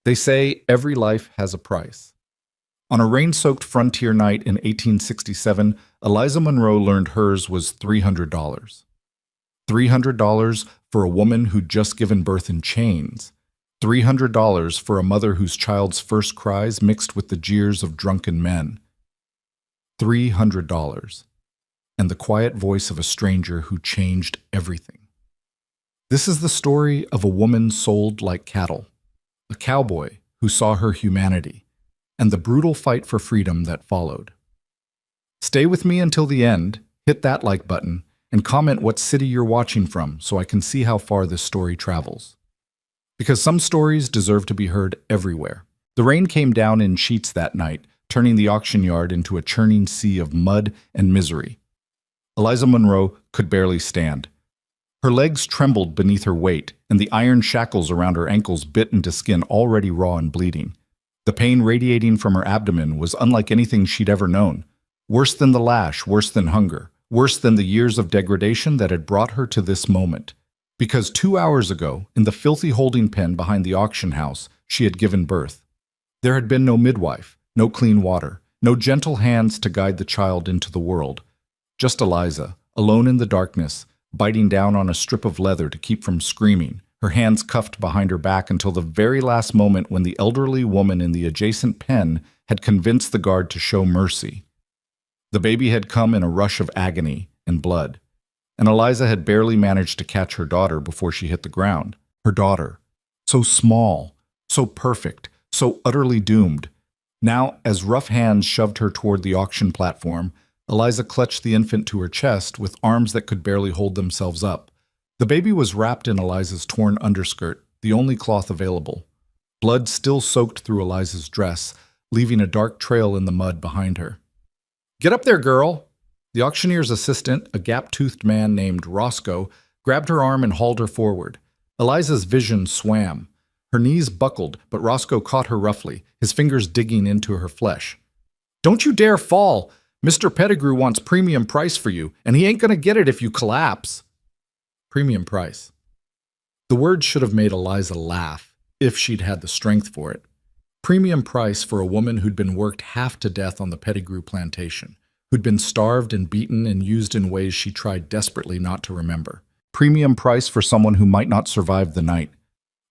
They say every life has a price. On a rain-soaked frontier night in 1867, Eliza Monroe learned hers was $300. $300 for a woman who'd just given birth in chains. $300 for a mother whose child's first cries mixed with the jeers of drunken men. $300. And the quiet voice of a stranger who changed everything. This is the story of a woman sold like cattle, a cowboy who saw her humanity, and the brutal fight for freedom that followed. Stay with me until the end, hit that like button, and comment what city you're watching from so I can see how far this story travels. Because some stories deserve to be heard everywhere. The rain came down in sheets that night, turning the auction yard into a churning sea of mud and misery. Eliza Monroe could barely stand. Her legs trembled beneath her weight, and the iron shackles around her ankles bit into skin already raw and bleeding. The pain radiating from her abdomen was unlike anything she'd ever known. Worse than the lash, worse than hunger, worse than the years of degradation that had brought her to this moment. Because 2 hours ago, in the filthy holding pen behind the auction house, she had given birth. There had been no midwife, no clean water, no gentle hands to guide the child into the world. Just Eliza, alone in the darkness, biting down on a strip of leather to keep from screaming, her hands cuffed behind her back until the very last moment when the elderly woman in the adjacent pen had convinced the guard to show mercy. The baby had come in a rush of agony and blood, and Eliza had barely managed to catch her daughter before she hit the ground. Her daughter, so small, so perfect, so utterly doomed. Now, as rough hands shoved her toward the auction platform, Eliza clutched the infant to her chest with arms that could barely hold themselves up. The baby was wrapped in Eliza's torn underskirt, the only cloth available. Blood still soaked through Eliza's dress, leaving a dark trail in the mud behind her. "Get up there, girl!" The auctioneer's assistant, a gap-toothed man named Roscoe, grabbed her arm and hauled her forward. Eliza's vision swam. Her knees buckled, but Roscoe caught her roughly, his fingers digging into her flesh. "Don't you dare fall! Mr. Pettigrew wants premium price for you, and he ain't gonna get it if you collapse." Premium price. The word should have made Eliza laugh, if she'd had the strength for it. Premium price for a woman who'd been worked half to death on the Pettigrew plantation, who'd been starved and beaten and used in ways she tried desperately not to remember. Premium price for someone who might not survive the night.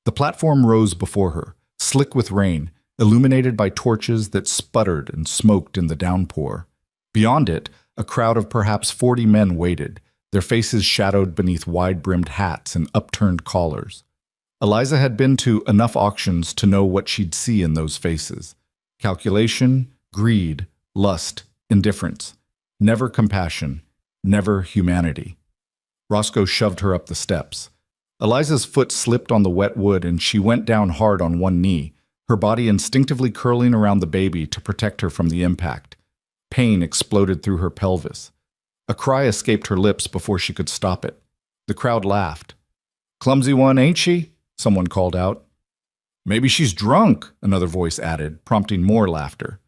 The platform rose before her, slick with rain, illuminated by torches that sputtered and smoked in the downpour. Beyond it, a crowd of perhaps 40 men waited, their faces shadowed beneath wide-brimmed hats and upturned collars. Eliza had been to enough auctions to know what she'd see in those faces. Calculation, greed, lust, indifference. Never compassion, never humanity. Roscoe shoved her up the steps. Eliza's foot slipped on the wet wood and she went down hard on one knee, her body instinctively curling around the baby to protect her from the impact. Pain exploded through her pelvis. A cry escaped her lips before she could stop it. The crowd laughed. "Clumsy one, ain't she?" someone called out. "Maybe she's drunk," another voice added, prompting more laughter.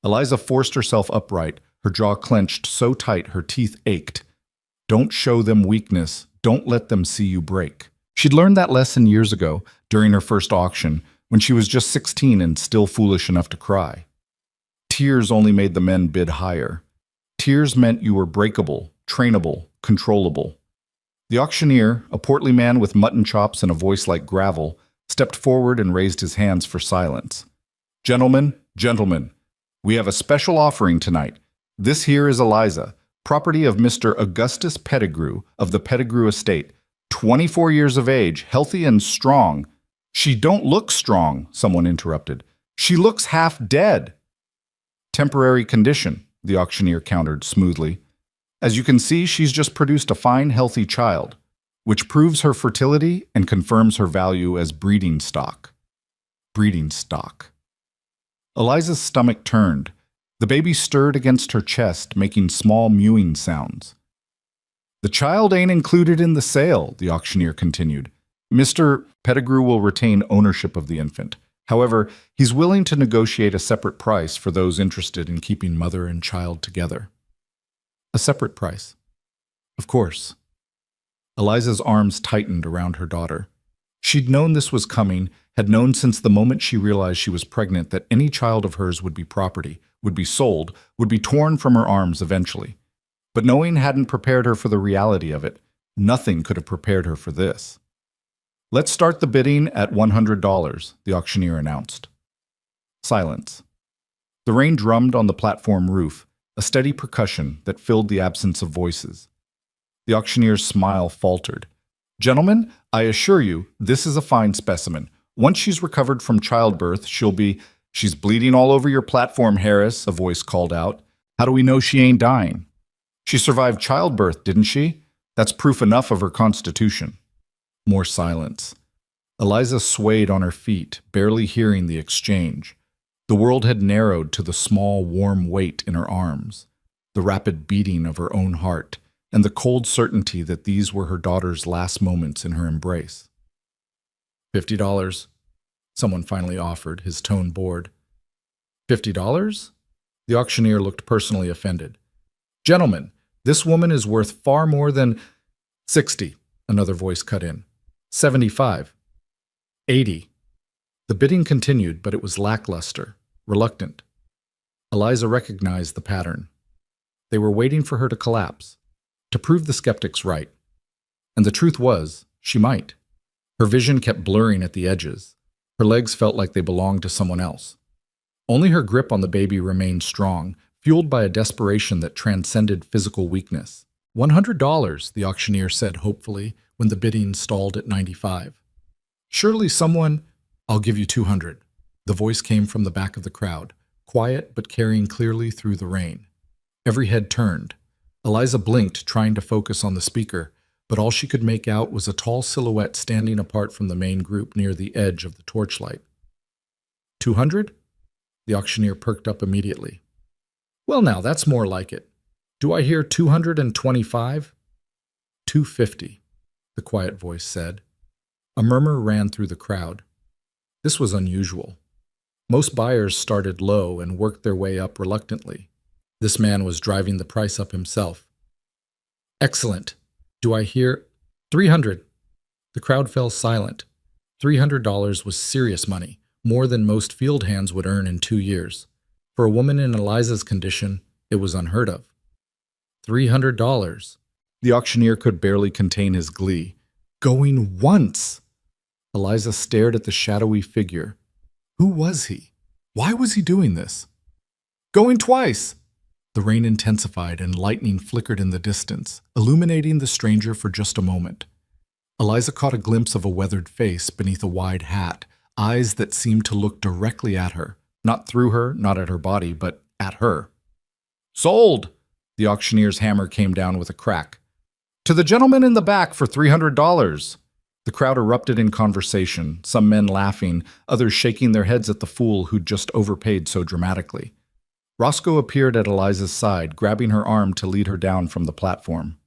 Eliza forced herself upright, her jaw clenched so tight her teeth ached. Don't show them weakness. Don't let them see you break. She'd learned that lesson years ago, during her first auction, when she was just 16 and still foolish enough to cry. Tears only made the men bid higher. Tears meant you were breakable, trainable, controllable. The auctioneer, a portly man with mutton chops and a voice like gravel, stepped forward and raised his hands for silence. "Gentlemen, gentlemen, we have a special offering tonight. This here is Eliza, property of Mr. Augustus Pettigrew of the Pettigrew estate, 24 years of age, healthy and strong." "She don't look strong," someone interrupted. "She looks half dead." "Temporary condition," the auctioneer countered smoothly. "As you can see, she's just produced a fine, healthy child, which proves her fertility and confirms her value as breeding stock." Breeding stock. Eliza's stomach turned. The baby stirred against her chest, making small mewing sounds. "The child ain't included in the sale," the auctioneer continued. "Mr. Pettigrew will retain ownership of the infant. However, he's willing to negotiate a separate price for those interested in keeping mother and child together." A separate price. Of course. Eliza's arms tightened around her daughter. She'd known this was coming, had known since the moment she realized she was pregnant that any child of hers would be property, would be sold, would be torn from her arms eventually. But knowing hadn't prepared her for the reality of it. Nothing could have prepared her for this. "Let's start the bidding at $100, the auctioneer announced. Silence. The rain drummed on the platform roof, a steady percussion that filled the absence of voices. The auctioneer's smile faltered. "Gentlemen, I assure you, this is a fine specimen. Once she's recovered from childbirth, She's bleeding all over your platform, Harris," a voice called out. "How do we know she ain't dying?" "She survived childbirth, didn't she? That's proof enough of her constitution." More silence. Eliza swayed on her feet, barely hearing the exchange. The world had narrowed to the small, warm weight in her arms, the rapid beating of her own heart, and the cold certainty that these were her daughter's last moments in her embrace. $50, someone finally offered, his tone bored. $50? The auctioneer looked personally offended. "Gentlemen, this woman is worth far more than—" "60, another voice cut in. "75. 80. The bidding continued, but it was lackluster, reluctant. Eliza recognized the pattern. They were waiting for her to collapse, to prove the skeptics right. And the truth was, she might. Her vision kept blurring at the edges. Her legs felt like they belonged to someone else. Only her grip on the baby remained strong, fueled by a desperation that transcended physical weakness. $100, the auctioneer said hopefully when the bidding stalled at 95. "Surely someone—" "I'll give you 200. The voice came from the back of the crowd, quiet but carrying clearly through the rain. Every head turned. Eliza blinked, trying to focus on the speaker, but all she could make out was a tall silhouette standing apart from the main group near the edge of the torchlight. 200? The auctioneer perked up immediately. "Well now, that's more like it. Do I hear 225? 250, the quiet voice said. A murmur ran through the crowd. This was unusual. Most buyers started low and worked their way up reluctantly. This man was driving the price up himself. "Excellent. Do I hear 300? The crowd fell silent. $300 was serious money, more than most field hands would earn in 2 years. For a woman in Eliza's condition, it was unheard of. $300. The auctioneer could barely contain his glee. Going once! Eliza stared at the shadowy figure. Who was he? Why was he doing this? Going twice! The rain intensified and lightning flickered in the distance, illuminating the stranger for just a moment. Eliza caught a glimpse of a weathered face beneath a wide hat, eyes that seemed to look directly at her, not through her, not at her body, but at her. "Sold!" The auctioneer's hammer came down with a crack. "To the gentleman in the back for $300. The crowd erupted in conversation, some men laughing, others shaking their heads at the fool who'd just overpaid so dramatically. Roscoe appeared at Eliza's side, grabbing her arm to lead her down from the platform.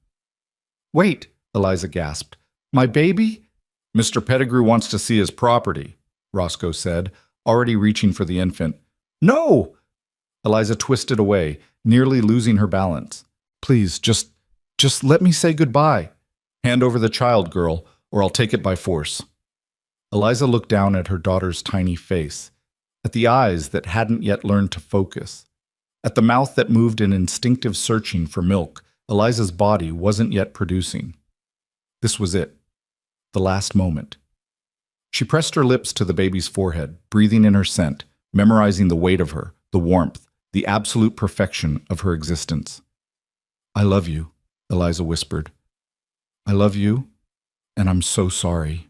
"Wait," Eliza gasped. "My baby?" "Mr. Pettigrew wants to see his property," Roscoe said, already reaching for the infant. "No!" Eliza twisted away, nearly losing her balance. "Please, just let me say goodbye. Hand over the child, girl, or I'll take it by force." Eliza looked down at her daughter's tiny face, at the eyes that hadn't yet learned to focus, at the mouth that moved in instinctive searching for milk Eliza's body wasn't yet producing. This was it, the last moment. She pressed her lips to the baby's forehead, breathing in her scent, memorizing the weight of her, the warmth, the absolute perfection of her existence. "I love you," Eliza whispered. "I love you, and I'm so sorry."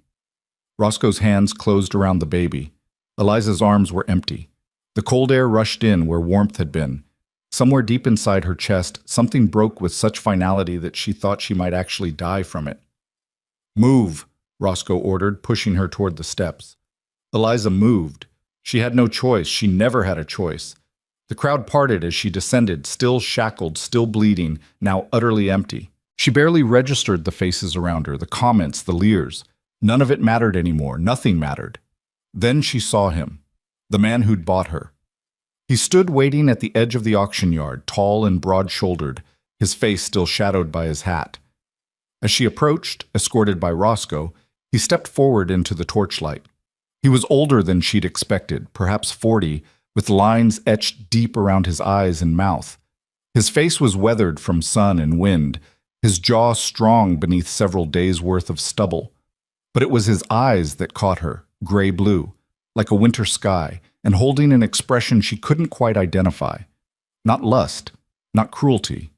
Roscoe's hands closed around the baby. Eliza's arms were empty. The cold air rushed in where warmth had been. Somewhere deep inside her chest, something broke with such finality that she thought she might actually die from it. "Move," Roscoe ordered, pushing her toward the steps. Eliza moved. She had no choice. She never had a choice. The crowd parted as she descended, still shackled, still bleeding, now utterly empty. She barely registered the faces around her, the comments, the leers. None of it mattered anymore. Nothing mattered. Then she saw him, the man who'd bought her. He stood waiting at the edge of the auction yard, tall and broad-shouldered, his face still shadowed by his hat. As she approached, escorted by Roscoe, he He stepped forward into the torchlight. He was older than she'd expected, perhaps 40, with lines etched deep around his eyes and mouth. His face was weathered from sun and wind, his jaw strong beneath several days' worth of stubble. But it was his eyes that caught her, gray-blue, like a winter sky, and holding an expression she couldn't quite identify. Not lust, not cruelty.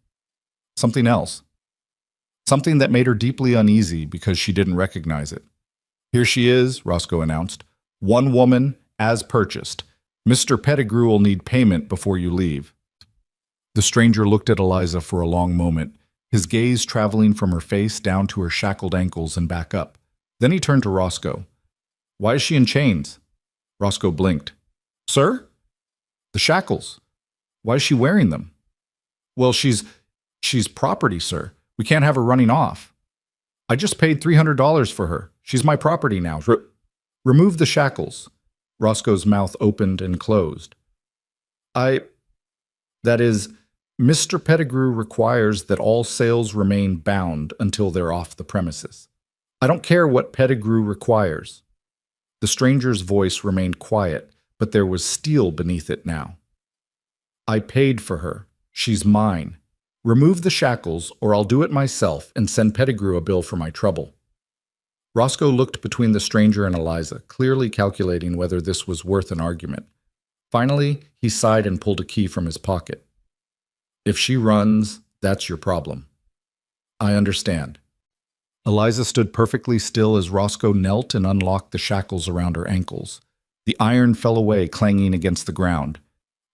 Something else. Something that made her deeply uneasy because she didn't recognize it. "Here she is," Roscoe announced. "One woman, as purchased. Mr. Pettigrew will need payment before you leave." The stranger looked at Eliza for a long moment, his gaze traveling from her face down to her shackled ankles and back up. Then he turned to Roscoe. "Why is she in chains?" Roscoe blinked. "Sir?" "The shackles. Why is she wearing them?" "Well, she's property, sir. We can't have her running off. I just paid $300 for her. She's my property now. Remove the shackles." Roscoe's mouth opened and closed. That is, Mr. Pettigrew requires that all sales remain bound until they're off the premises. I don't care what Pettigrew requires." The stranger's voice remained quiet, but there was steel beneath it now. "I paid for her. She's mine. Remove the shackles, or I'll do it myself and send Pettigrew a bill for my trouble." Roscoe looked between the stranger and Eliza, clearly calculating whether this was worth an argument. Finally, he sighed and pulled a key from his pocket. "If she runs, that's your problem." "I understand." Eliza stood perfectly still as Roscoe knelt and unlocked the shackles around her ankles. The iron fell away, clanging against the ground.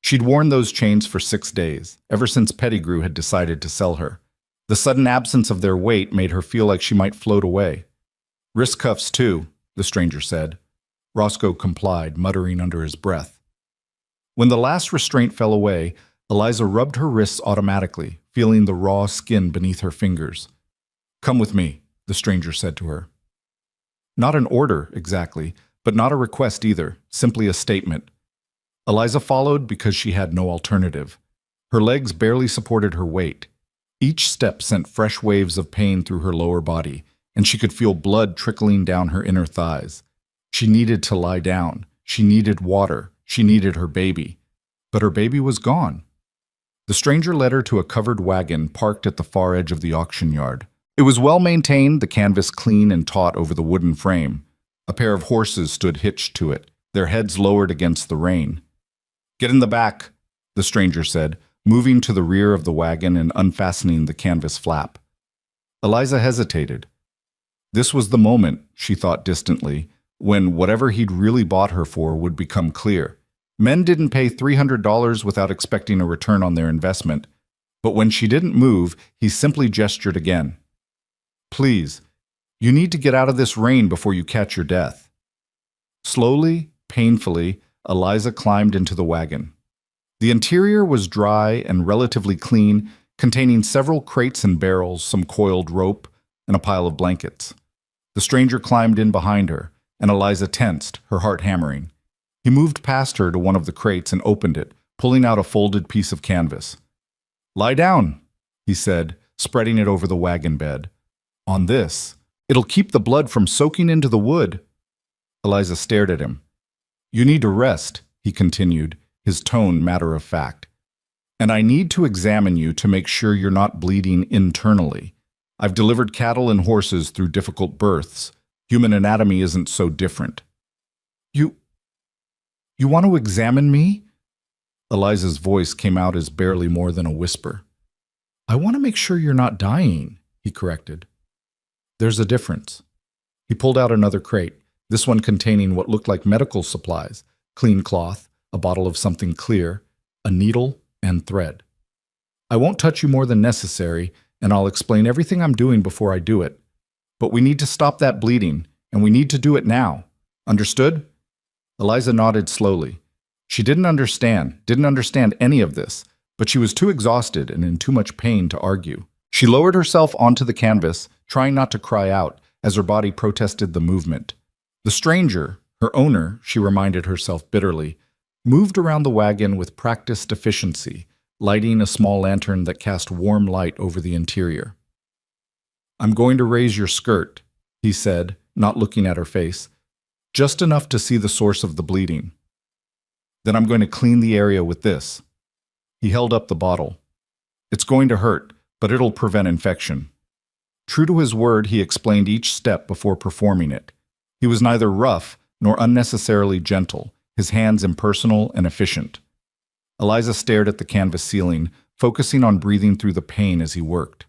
She'd worn those chains for 6 days, ever since Pettigrew had decided to sell her. The sudden absence of their weight made her feel like she might float away. "Wrist cuffs, too," the stranger said. Roscoe complied, muttering under his breath. When the last restraint fell away, Eliza rubbed her wrists automatically, feeling the raw skin beneath her fingers. "Come with me," the stranger said to her. Not an order, exactly, but not a request either, simply a statement. Eliza followed because she had no alternative. Her legs barely supported her weight. Each step sent fresh waves of pain through her lower body, and she could feel blood trickling down her inner thighs. She needed to lie down. She needed water. She needed her baby. But her baby was gone. The stranger led her to a covered wagon parked at the far edge of the auction yard. It was well maintained, the canvas clean and taut over the wooden frame. A pair of horses stood hitched to it, their heads lowered against the rain. "Get in the back," the stranger said, moving to the rear of the wagon and unfastening the canvas flap. Eliza hesitated. This was the moment, she thought distantly, when whatever he'd really bought her for would become clear. Men didn't pay $300 without expecting a return on their investment. But when she didn't move, he simply gestured again. "Please, you need to get out of this rain before you catch your death." Slowly, painfully, Eliza climbed into the wagon. The interior was dry and relatively clean, containing several crates and barrels, some coiled rope, and a pile of blankets. The stranger climbed in behind her, and Eliza tensed, her heart hammering. He moved past her to one of the crates and opened it, pulling out a folded piece of canvas. "Lie down," he said, spreading it over the wagon bed. "On this, it'll keep the blood from soaking into the wood." Eliza stared at him. "You need to rest," he continued, his tone matter of fact. "And I need to examine you to make sure you're not bleeding internally. I've delivered cattle and horses through difficult births. Human anatomy isn't so different." You want to examine me?" Eliza's voice came out as barely more than a whisper. "I want to make sure you're not dying," he corrected. "There's a difference." He pulled out another crate, this one containing what looked like medical supplies, clean cloth, a bottle of something clear, a needle, and thread. "I won't touch you more than necessary, and I'll explain everything I'm doing before I do it. But we need to stop that bleeding, and we need to do it now. Understood?" Eliza nodded slowly. She didn't understand any of this, but she was too exhausted and in too much pain to argue. She lowered herself onto the canvas, trying not to cry out, as her body protested the movement. The stranger, her owner, she reminded herself bitterly, moved around the wagon with practiced efficiency, lighting a small lantern that cast warm light over the interior. "I'm going to raise your skirt," he said, not looking at her face, just enough to see the source of the bleeding. Then I'm going to clean the area with this. He held up the bottle. It's going to hurt, but it'll prevent infection. True to his word, he explained each step before performing it. He was neither rough nor unnecessarily gentle, his hands impersonal and efficient. Eliza stared at the canvas ceiling, focusing on breathing through the pain as he worked.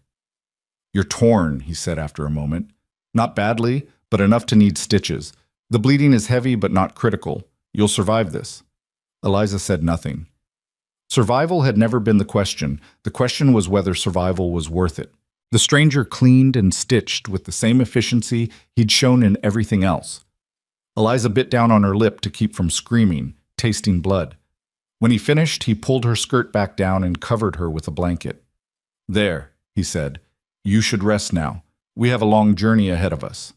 You're torn, he said after a moment. Not badly, but enough to need stitches. The bleeding is heavy but not critical. You'll survive this. Eliza said nothing. Survival had never been the question. The question was whether survival was worth it. The stranger cleaned and stitched with the same efficiency he'd shown in everything else. Eliza bit down on her lip to keep from screaming, tasting blood. When he finished, he pulled her skirt back down and covered her with a blanket. There, he said. You should rest now. We have a long journey ahead of us.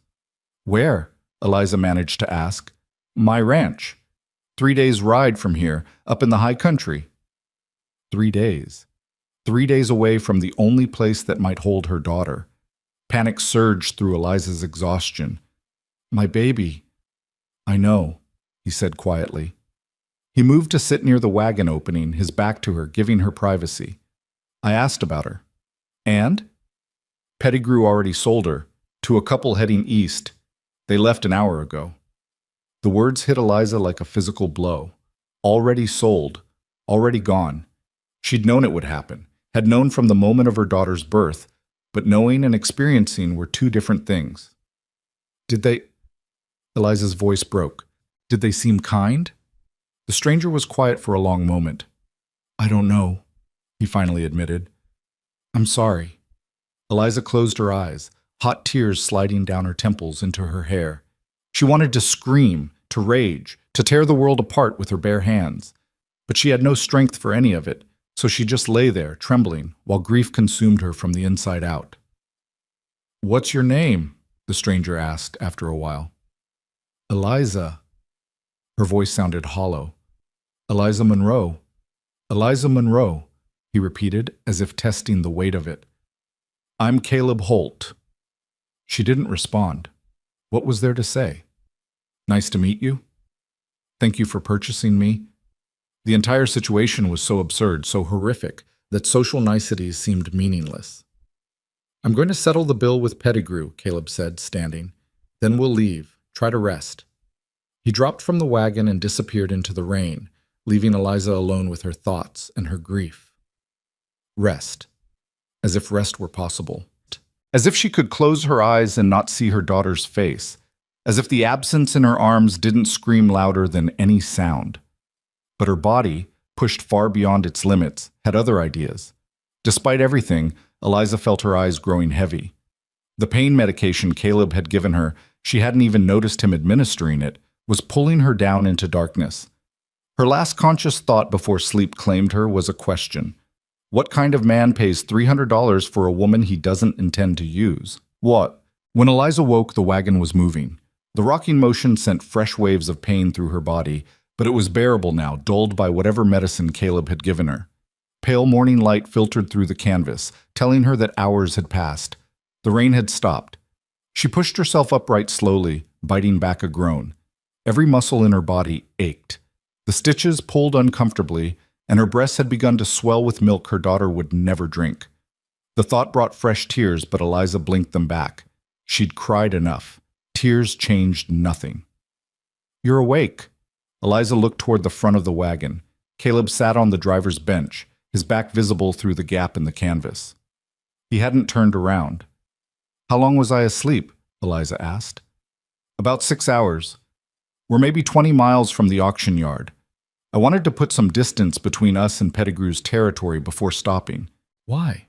Where? Eliza managed to ask. My ranch. 3 days' ride from here, up in the high country. 3 days. 3 days away from the only place that might hold her daughter. Panic surged through Eliza's exhaustion. My baby. I know, he said quietly. He moved to sit near the wagon opening, his back to her, giving her privacy. I asked about her. And? Pettigrew already sold her, to a couple heading east. They left an hour ago. The words hit Eliza like a physical blow. Already sold. Already gone. She'd known it would happen, had known from the moment of her daughter's birth, but knowing and experiencing were two different things. Did they... Eliza's voice broke. Did they seem kind? The stranger was quiet for a long moment. I don't know, he finally admitted. I'm sorry. Eliza closed her eyes, hot tears sliding down her temples into her hair. She wanted to scream, to rage, to tear the world apart with her bare hands. But she had no strength for any of it, so she just lay there, trembling, while grief consumed her from the inside out. What's your name? The stranger asked after a while. Eliza. Her voice sounded hollow. Eliza Monroe. Eliza Monroe, he repeated, as if testing the weight of it. I'm Caleb Holt. She didn't respond. What was there to say? Nice to meet you. Thank you for purchasing me. The entire situation was so absurd, so horrific, that social niceties seemed meaningless. I'm going to settle the bill with Pettigrew, Caleb said, standing. Then we'll leave. Try to rest. He dropped from the wagon and disappeared into the rain, leaving Eliza alone with her thoughts and her grief. Rest. As if rest were possible. As if she could close her eyes and not see her daughter's face. As if the absence in her arms didn't scream louder than any sound. But her body, pushed far beyond its limits, had other ideas. Despite everything, Eliza felt her eyes growing heavy. The pain medication Caleb had given her, she hadn't even noticed him administering it, was pulling her down into darkness. Her last conscious thought before sleep claimed her was a question. What kind of man pays $300 for a woman he doesn't intend to use? What? When Eliza woke, the wagon was moving. The rocking motion sent fresh waves of pain through her body, but it was bearable now, dulled by whatever medicine Caleb had given her. Pale morning light filtered through the canvas, telling her that hours had passed. The rain had stopped. She pushed herself upright slowly, biting back a groan. Every muscle in her body ached. The stitches pulled uncomfortably, and her breasts had begun to swell with milk her daughter would never drink. The thought brought fresh tears, but Eliza blinked them back. She'd cried enough. Tears changed nothing. You're awake. Eliza looked toward the front of the wagon. Caleb sat on the driver's bench, his back visible through the gap in the canvas. He hadn't turned around. How long was I asleep? Eliza asked. About 6 hours. We're maybe 20 miles from the auction yard. I wanted to put some distance between us and Pettigrew's territory before stopping. Why?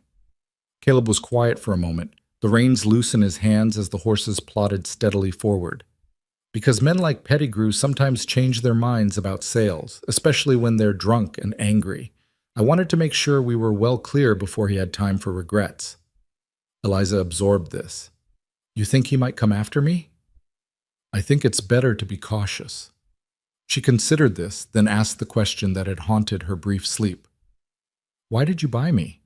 Caleb was quiet for a moment, the reins loose in his hands as the horses plodded steadily forward. Because men like Pettigrew sometimes change their minds about sales, especially when they're drunk and angry. I wanted to make sure we were well clear before he had time for regrets. Eliza absorbed this. You think he might come after me? I think it's better to be cautious. She considered this, then asked the question that had haunted her brief sleep. Why did you buy me?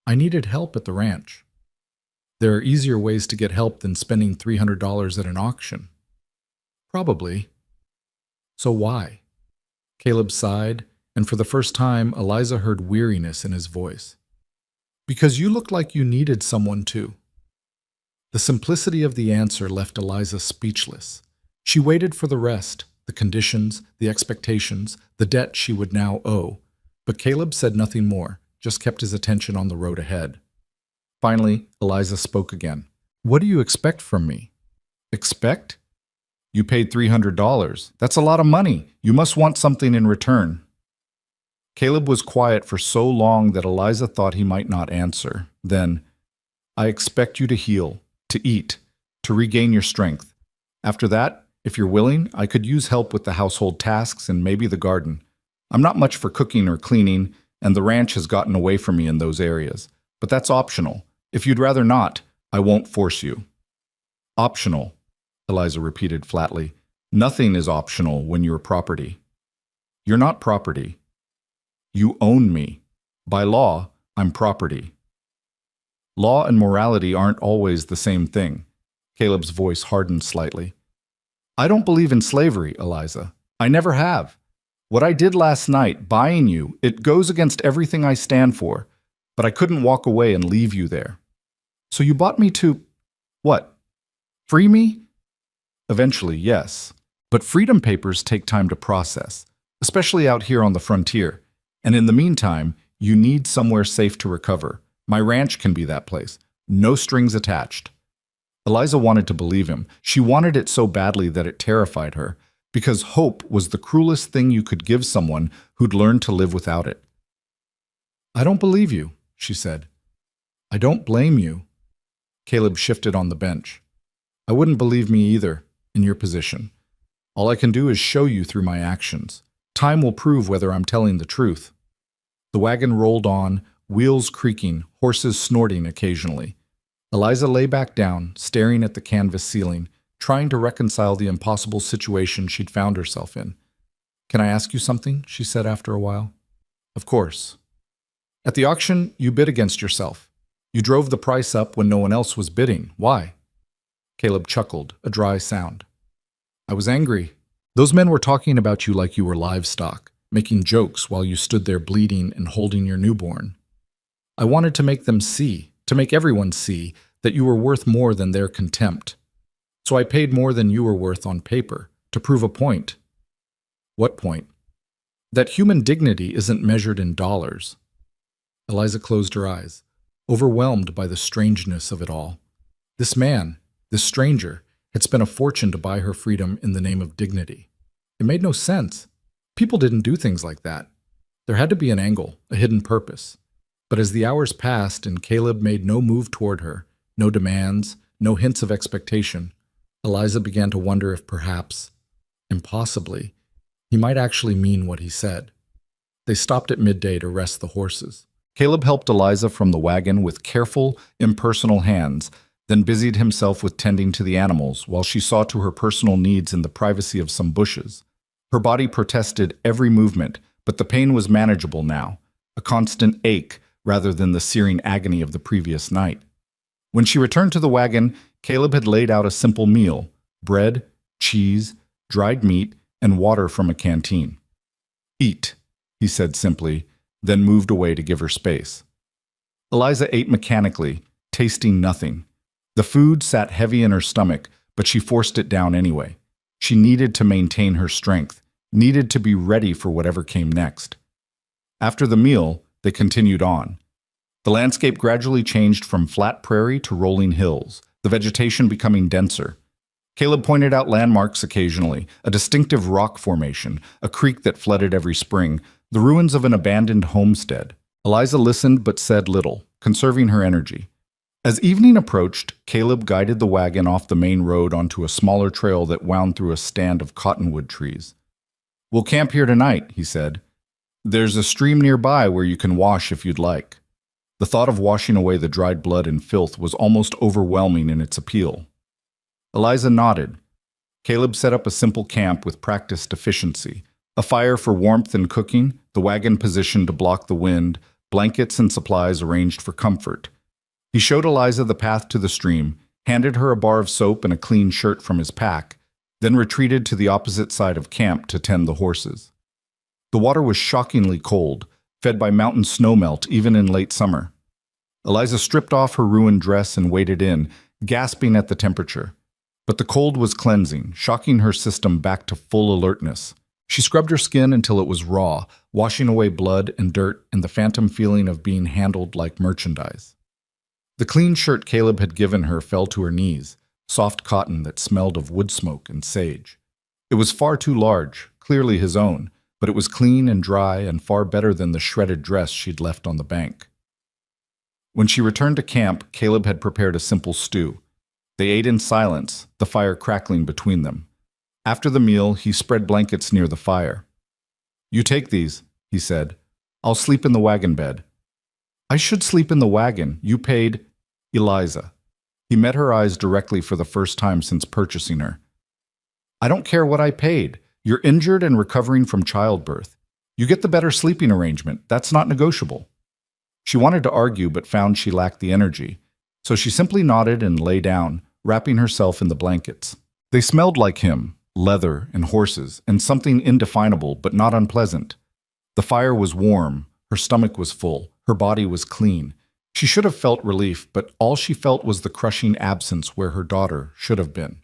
I needed help at the ranch. There are easier ways to get help than spending $300 at an auction. Probably. So why? Caleb sighed, and for the first time, Eliza heard weariness in his voice. Because you looked like you needed someone too. The simplicity of the answer left Eliza speechless. She waited for the rest, the conditions, the expectations, the debt she would now owe. But Caleb said nothing more, just kept his attention on the road ahead. Finally, Eliza spoke again. What do you expect from me? Expect? You paid $300. That's a lot of money. You must want something in return. Caleb was quiet for so long that Eliza thought he might not answer. Then, I expect you to heal, to eat, to regain your strength. After that, if you're willing, I could use help with the household tasks and maybe the garden. I'm not much for cooking or cleaning, and the ranch has gotten away from me in those areas. But that's optional. If you'd rather not, I won't force you. Optional, Eliza repeated flatly. Nothing is optional when you're property. You're not property. You own me. By law, I'm property. Law and morality aren't always the same thing. Caleb's voice hardened slightly. I don't believe in slavery, Eliza. I never have. What I did last night, buying you, it goes against everything I stand for, but I couldn't walk away and leave you there. So you bought me to, what? Free me? Eventually, yes. But freedom papers take time to process, especially out here on the frontier. And in the meantime, you need somewhere safe to recover. My ranch can be that place. No strings attached. Eliza wanted to believe him. She wanted it so badly that it terrified her, because hope was the cruelest thing you could give someone who'd learned to live without it. I don't believe you, she said. I don't blame you. Caleb shifted on the bench. I wouldn't believe me either, in your position. All I can do is show you through my actions. Time will prove whether I'm telling the truth. The wagon rolled on, wheels creaking, horses snorting occasionally. Eliza lay back down, staring at the canvas ceiling, trying to reconcile the impossible situation she'd found herself in. Can I ask you something? She said after a while. Of course. At the auction, you bid against yourself. You drove the price up when no one else was bidding. Why? Caleb chuckled, a dry sound. I was angry. Those men were talking about you like you were livestock, making jokes while you stood there bleeding and holding your newborn. I wanted to make them see, to make everyone see, that you were worth more than their contempt. So I paid more than you were worth on paper, to prove a point. What point? That human dignity isn't measured in dollars. Eliza closed her eyes, overwhelmed by the strangeness of it all. This man, this stranger, had spent a fortune to buy her freedom in the name of dignity. It made no sense. People didn't do things like that. There had to be an angle, a hidden purpose. But as the hours passed and Caleb made no move toward her, no demands, no hints of expectation, Eliza began to wonder if perhaps, impossibly, he might actually mean what he said. They stopped at midday to rest the horses. Caleb helped Eliza from the wagon with careful, impersonal hands, then busied himself with tending to the animals while she saw to her personal needs in the privacy of some bushes. Her body protested every movement, but the pain was manageable now, a constant ache rather than the searing agony of the previous night. When she returned to the wagon, Caleb had laid out a simple meal: bread, cheese, dried meat, and water from a canteen. Eat, he said simply, then moved away to give her space. Eliza ate mechanically, tasting nothing. The food sat heavy in her stomach, but she forced it down anyway. She needed to maintain her strength, needed to be ready for whatever came next. After the meal, they continued on. The landscape gradually changed from flat prairie to rolling hills, the vegetation becoming denser. Caleb pointed out landmarks occasionally, a distinctive rock formation, a creek that flooded every spring, the ruins of an abandoned homestead. Eliza listened but said little, conserving her energy. As evening approached, Caleb guided the wagon off the main road onto a smaller trail that wound through a stand of cottonwood trees. We'll camp here tonight, he said. There's a stream nearby where you can wash if you'd like. The thought of washing away the dried blood and filth was almost overwhelming in its appeal. Eliza nodded. Caleb set up a simple camp with practiced efficiency. A fire for warmth and cooking, the wagon positioned to block the wind, blankets and supplies arranged for comfort. He showed Eliza the path to the stream, handed her a bar of soap and a clean shirt from his pack, then retreated to the opposite side of camp to tend the horses. The water was shockingly cold, fed by mountain snowmelt even in late summer. Eliza stripped off her ruined dress and waded in, gasping at the temperature. But the cold was cleansing, shocking her system back to full alertness. She scrubbed her skin until it was raw, washing away blood and dirt and the phantom feeling of being handled like merchandise. The clean shirt Caleb had given her fell to her knees, soft cotton that smelled of wood smoke and sage. It was far too large, clearly his own, but it was clean and dry and far better than the shredded dress she'd left on the bank. When she returned to camp, Caleb had prepared a simple stew. They ate in silence, the fire crackling between them. After the meal, he spread blankets near the fire. "You take these," he said. "I'll sleep in the wagon bed." "I should sleep in the wagon. You paid—" "Eliza." He met her eyes directly for the first time since purchasing her. "I don't care what I paid. You're injured and recovering from childbirth. You get the better sleeping arrangement. That's not negotiable." She wanted to argue but found she lacked the energy, so she simply nodded and lay down, wrapping herself in the blankets. They smelled like him, leather and horses, and something indefinable but not unpleasant. The fire was warm, her stomach was full, her body was clean. She should have felt relief, but all she felt was the crushing absence where her daughter should have been.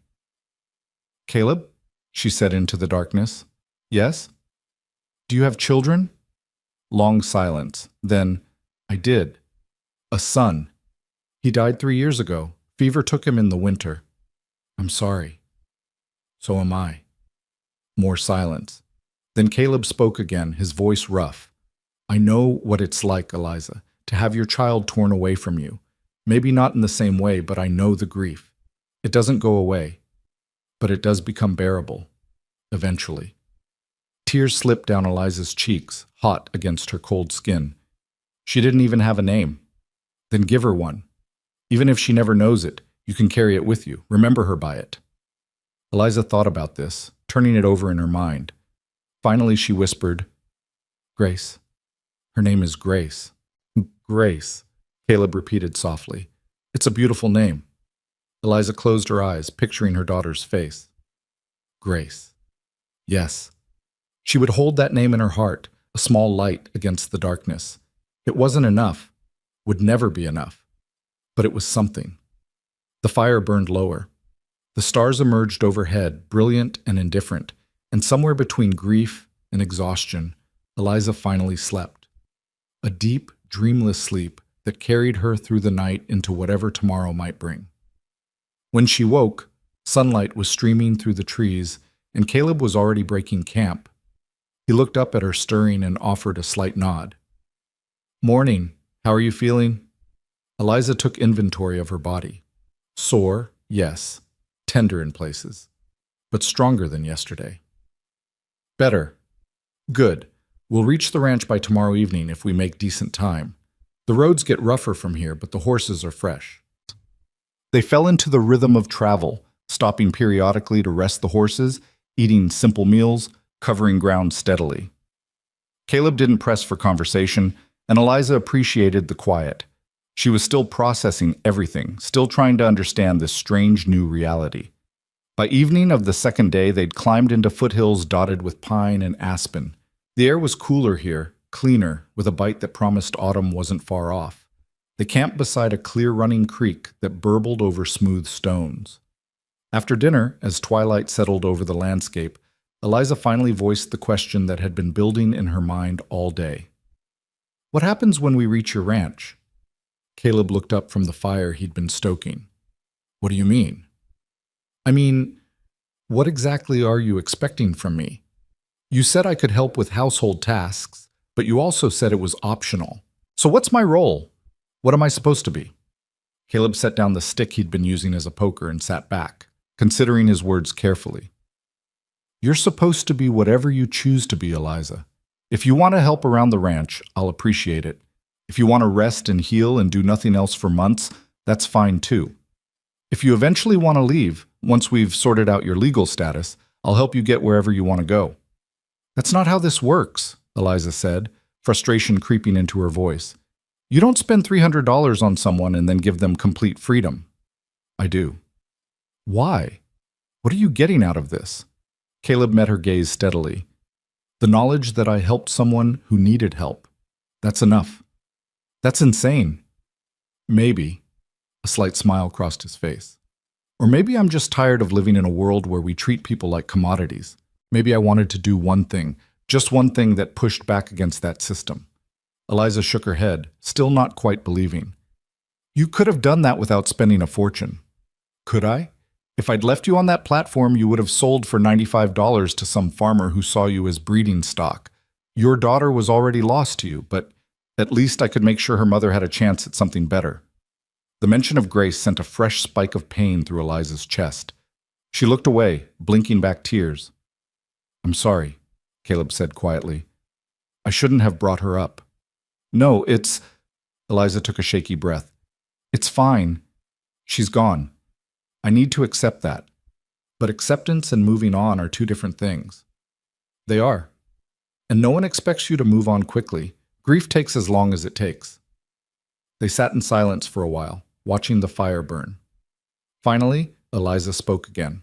"Caleb?" she said into the darkness. "Yes?" "Do you have children?" Long silence. Then, "I did. A son. He died 3 years ago. Fever took him in the winter." "I'm sorry." "So am I." More silence. Then Caleb spoke again, his voice rough. "I know what it's like, Eliza, to have your child torn away from you. Maybe not in the same way, but I know the grief. It doesn't go away, but it does become bearable. Eventually." Tears slipped down Eliza's cheeks, hot against her cold skin. She didn't even have a name. Then give her one. Even if she never knows it, you can carry it with you. Remember her by it. Eliza thought about this, turning it over in her mind. Finally, she whispered, "Grace. Her name is Grace." "Grace," Caleb repeated softly. "It's a beautiful name." Eliza closed her eyes, picturing her daughter's face. Grace. Yes. She would hold that name in her heart, a small light against the darkness. It wasn't enough, would never be enough, but it was something. The fire burned lower. The stars emerged overhead, brilliant and indifferent, and somewhere between grief and exhaustion, Eliza finally slept. A deep, dreamless sleep that carried her through the night into whatever tomorrow might bring. When she woke, sunlight was streaming through the trees, and Caleb was already breaking camp. He looked up at her stirring and offered a slight nod. "Morning. How are you feeling?" Eliza took inventory of her body. Sore, yes. Tender in places. But stronger than yesterday. "Better. Good. We'll reach the ranch by tomorrow evening if we make decent time. The roads get rougher from here, but the horses are fresh." They fell into the rhythm of travel, stopping periodically to rest the horses, eating simple meals, covering ground steadily. Caleb didn't press for conversation, and Eliza appreciated the quiet. She was still processing everything, still trying to understand this strange new reality. By evening of the second day, they'd climbed into foothills dotted with pine and aspen. The air was cooler here, cleaner, with a bite that promised autumn wasn't far off. They camped beside a clear-running creek that burbled over smooth stones. After dinner, as twilight settled over the landscape, Eliza finally voiced the question that had been building in her mind all day. "What happens when we reach your ranch?" Caleb looked up from the fire he'd been stoking. "What do you mean?" "I mean, what exactly are you expecting from me? You said I could help with household tasks, but you also said it was optional. So what's my role? What am I supposed to be?" Caleb set down the stick he'd been using as a poker and sat back, considering his words carefully. "You're supposed to be whatever you choose to be, Eliza. If you want to help around the ranch, I'll appreciate it. If you want to rest and heal and do nothing else for months, that's fine too. If you eventually want to leave, once we've sorted out your legal status, I'll help you get wherever you want to go." "That's not how this works," Eliza said, frustration creeping into her voice. You don't spend $300 on someone and then give them complete freedom. I do. Why? What are you getting out of this? Caleb met her gaze steadily. The knowledge that I helped someone who needed help. That's enough. That's insane. Maybe. A slight smile crossed his face. Or maybe I'm just tired of living in a world where we treat people like commodities. Maybe I wanted to do one thing, just one thing that pushed back against that system. Eliza shook her head, still not quite believing. You could have done that without spending a fortune. Could I? If I'd left you on that platform, you would have sold for $95 to some farmer who saw you as breeding stock. Your daughter was already lost to you, but at least I could make sure her mother had a chance at something better. The mention of Grace sent a fresh spike of pain through Eliza's chest. She looked away, blinking back tears. I'm sorry, Caleb said quietly. I shouldn't have brought her up. No, it's... Eliza took a shaky breath. It's fine. She's gone. I need to accept that. But acceptance and moving on are two different things. They are. And no one expects you to move on quickly. Grief takes as long as it takes. They sat in silence for a while, watching the fire burn. Finally, Eliza spoke again.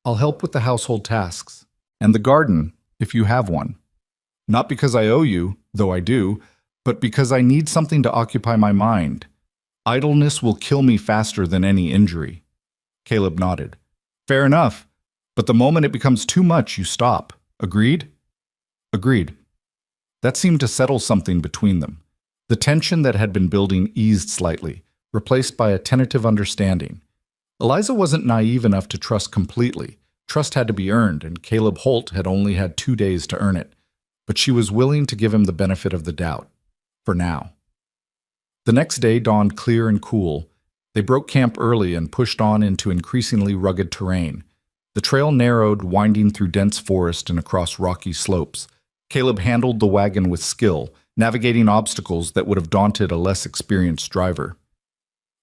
I'll help with the household tasks, and the garden, if you have one. Not because I owe you, though I do, but because I need something to occupy my mind. Idleness will kill me faster than any injury. Caleb nodded. Fair enough, but the moment it becomes too much, you stop. Agreed? Agreed. That seemed to settle something between them. The tension that had been building eased slightly, replaced by a tentative understanding. Eliza wasn't naive enough to trust completely. Trust had to be earned, and Caleb Holt had only had 2 days to earn it. But she was willing to give him the benefit of the doubt. For now. The next day dawned clear and cool. They broke camp early and pushed on into increasingly rugged terrain. The trail narrowed, winding through dense forest and across rocky slopes. Caleb handled the wagon with skill, navigating obstacles that would have daunted a less experienced driver.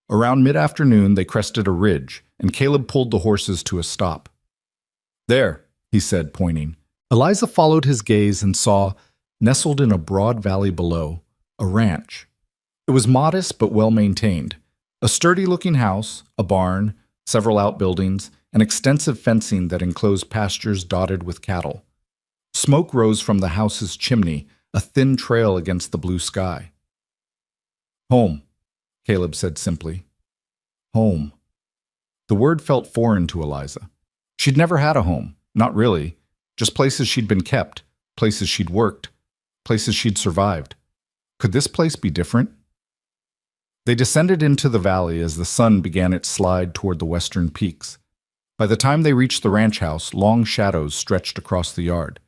Around mid-afternoon, they crested a ridge, and Caleb pulled the horses to a stop. There, he said, pointing. Eliza followed his gaze and saw, nestled in a broad valley below, a ranch. It was modest but well-maintained. A sturdy-looking house, a barn, several outbuildings, and extensive fencing that enclosed pastures dotted with cattle. Smoke rose from the house's chimney, a thin trail against the blue sky. Home, Caleb said simply. Home. The word felt foreign to Eliza. She'd never had a home, not really, just places she'd been kept, places she'd worked, places she'd survived. Could this place be different? They descended into the valley as the sun began its slide toward the western peaks. By the time they reached the ranch house, long shadows stretched across the yard.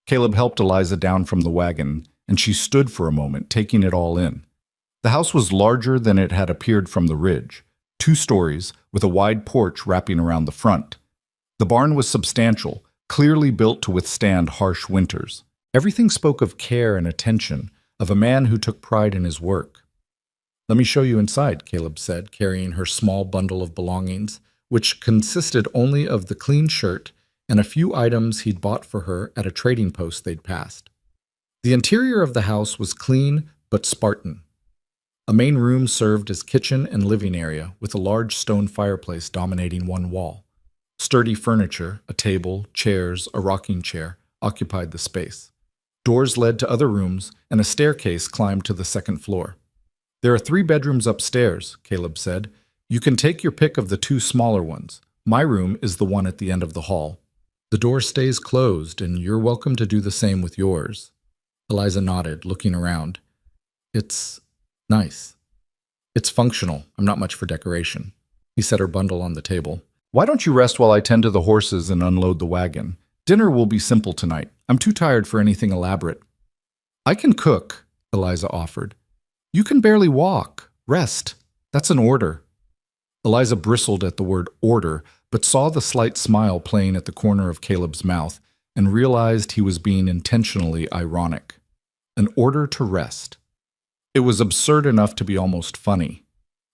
Caleb helped Eliza down from the wagon, and she stood for a moment, taking it all in. The house was larger than it had appeared from the ridge, 2 stories, with a wide porch wrapping around the front. The barn was substantial, clearly built to withstand harsh winters. Everything spoke of care and attention, of a man who took pride in his work. Let me show you inside, Caleb said, carrying her small bundle of belongings, which consisted only of the clean shirt and a few items he'd bought for her at a trading post they'd passed. The interior of the house was clean but Spartan. A main room served as kitchen and living area, with a large stone fireplace dominating one wall. Sturdy furniture, a table, chairs, a rocking chair, occupied the space. Doors led to other rooms, and a staircase climbed to the second floor. There are 3 bedrooms upstairs, Caleb said. You can take your pick of the 2 smaller ones. My room is the one at the end of the hall. The door stays closed, and you're welcome to do the same with yours. Eliza nodded, looking around. It's nice. It's functional. I'm not much for decoration. He set her bundle on the table. Why don't you rest while I tend to the horses and unload the wagon? Dinner will be simple tonight. I'm too tired for anything elaborate. I can cook, Eliza offered. You can barely walk. Rest. That's an order. Eliza bristled at the word order, but saw the slight smile playing at the corner of Caleb's mouth and realized he was being intentionally ironic. An order to rest. It was absurd enough to be almost funny.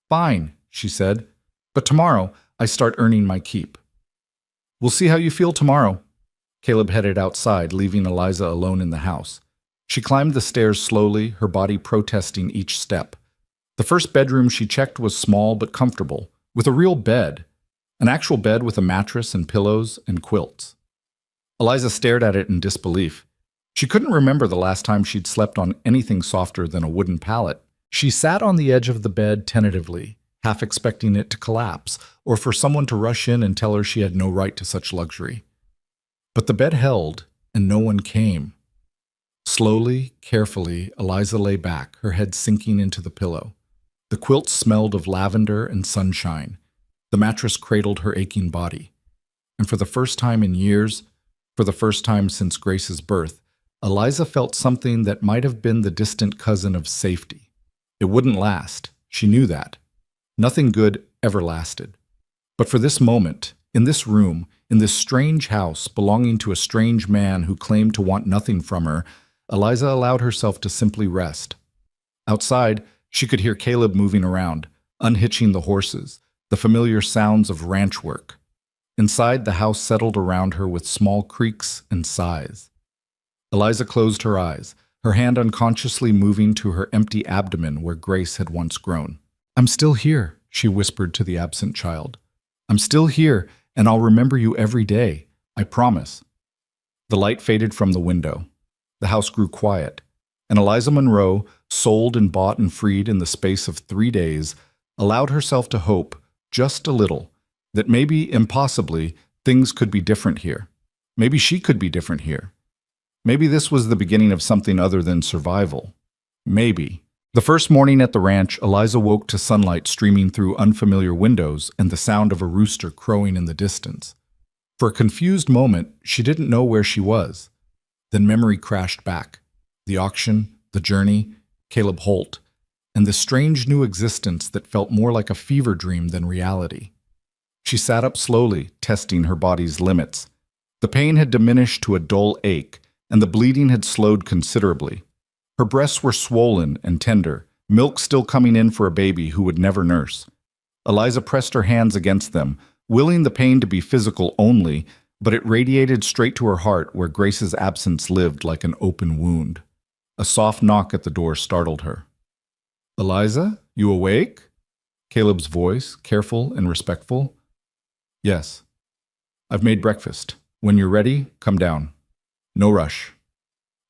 Fine, she said, but tomorrow I start earning my keep. We'll see how you feel tomorrow. Caleb headed outside, leaving Eliza alone in the house. She climbed the stairs slowly, her body protesting each step. The first bedroom she checked was small but comfortable, with a real bed, an actual bed with a mattress and pillows and quilts. Eliza stared at it in disbelief. She couldn't remember the last time she'd slept on anything softer than a wooden pallet. She sat on the edge of the bed tentatively, half expecting it to collapse, or for someone to rush in and tell her she had no right to such luxury. But the bed held, and no one came. Slowly, carefully, Eliza lay back, her head sinking into the pillow. The quilt smelled of lavender and sunshine. The mattress cradled her aching body. And for the first time in years, for the first time since Grace's birth, Eliza felt something that might have been the distant cousin of safety. It wouldn't last. She knew that. Nothing good ever lasted. But for this moment, in this room, in this strange house belonging to a strange man who claimed to want nothing from her, Eliza allowed herself to simply rest. Outside, she could hear Caleb moving around, unhitching the horses, the familiar sounds of ranch work. Inside, the house settled around her with small creaks and sighs. Eliza closed her eyes, her hand unconsciously moving to her empty abdomen where Grace had once grown. "I'm still here," she whispered to the absent child. "I'm still here, and I'll remember you every day. I promise." The light faded from the window. The house grew quiet, and Eliza Monroe, sold and bought and freed in the space of 3 days, allowed herself to hope, just a little, that maybe, impossibly, things could be different here. Maybe she could be different here. Maybe this was the beginning of something other than survival. Maybe. The first morning at the ranch, Eliza woke to sunlight streaming through unfamiliar windows and the sound of a rooster crowing in the distance. For a confused moment, she didn't know where she was. Then memory crashed back. The auction, the journey, Caleb Holt, and the strange new existence that felt more like a fever dream than reality. She sat up slowly, testing her body's limits. The pain had diminished to a dull ache, and the bleeding had slowed considerably. Her breasts were swollen and tender, milk still coming in for a baby who would never nurse. Eliza pressed her hands against them, willing the pain to be physical only, but it radiated straight to her heart where Grace's absence lived like an open wound. A soft knock at the door startled her. "Eliza, you awake?" Caleb's voice, careful and respectful. "Yes. I've made breakfast. When you're ready, come down. No rush."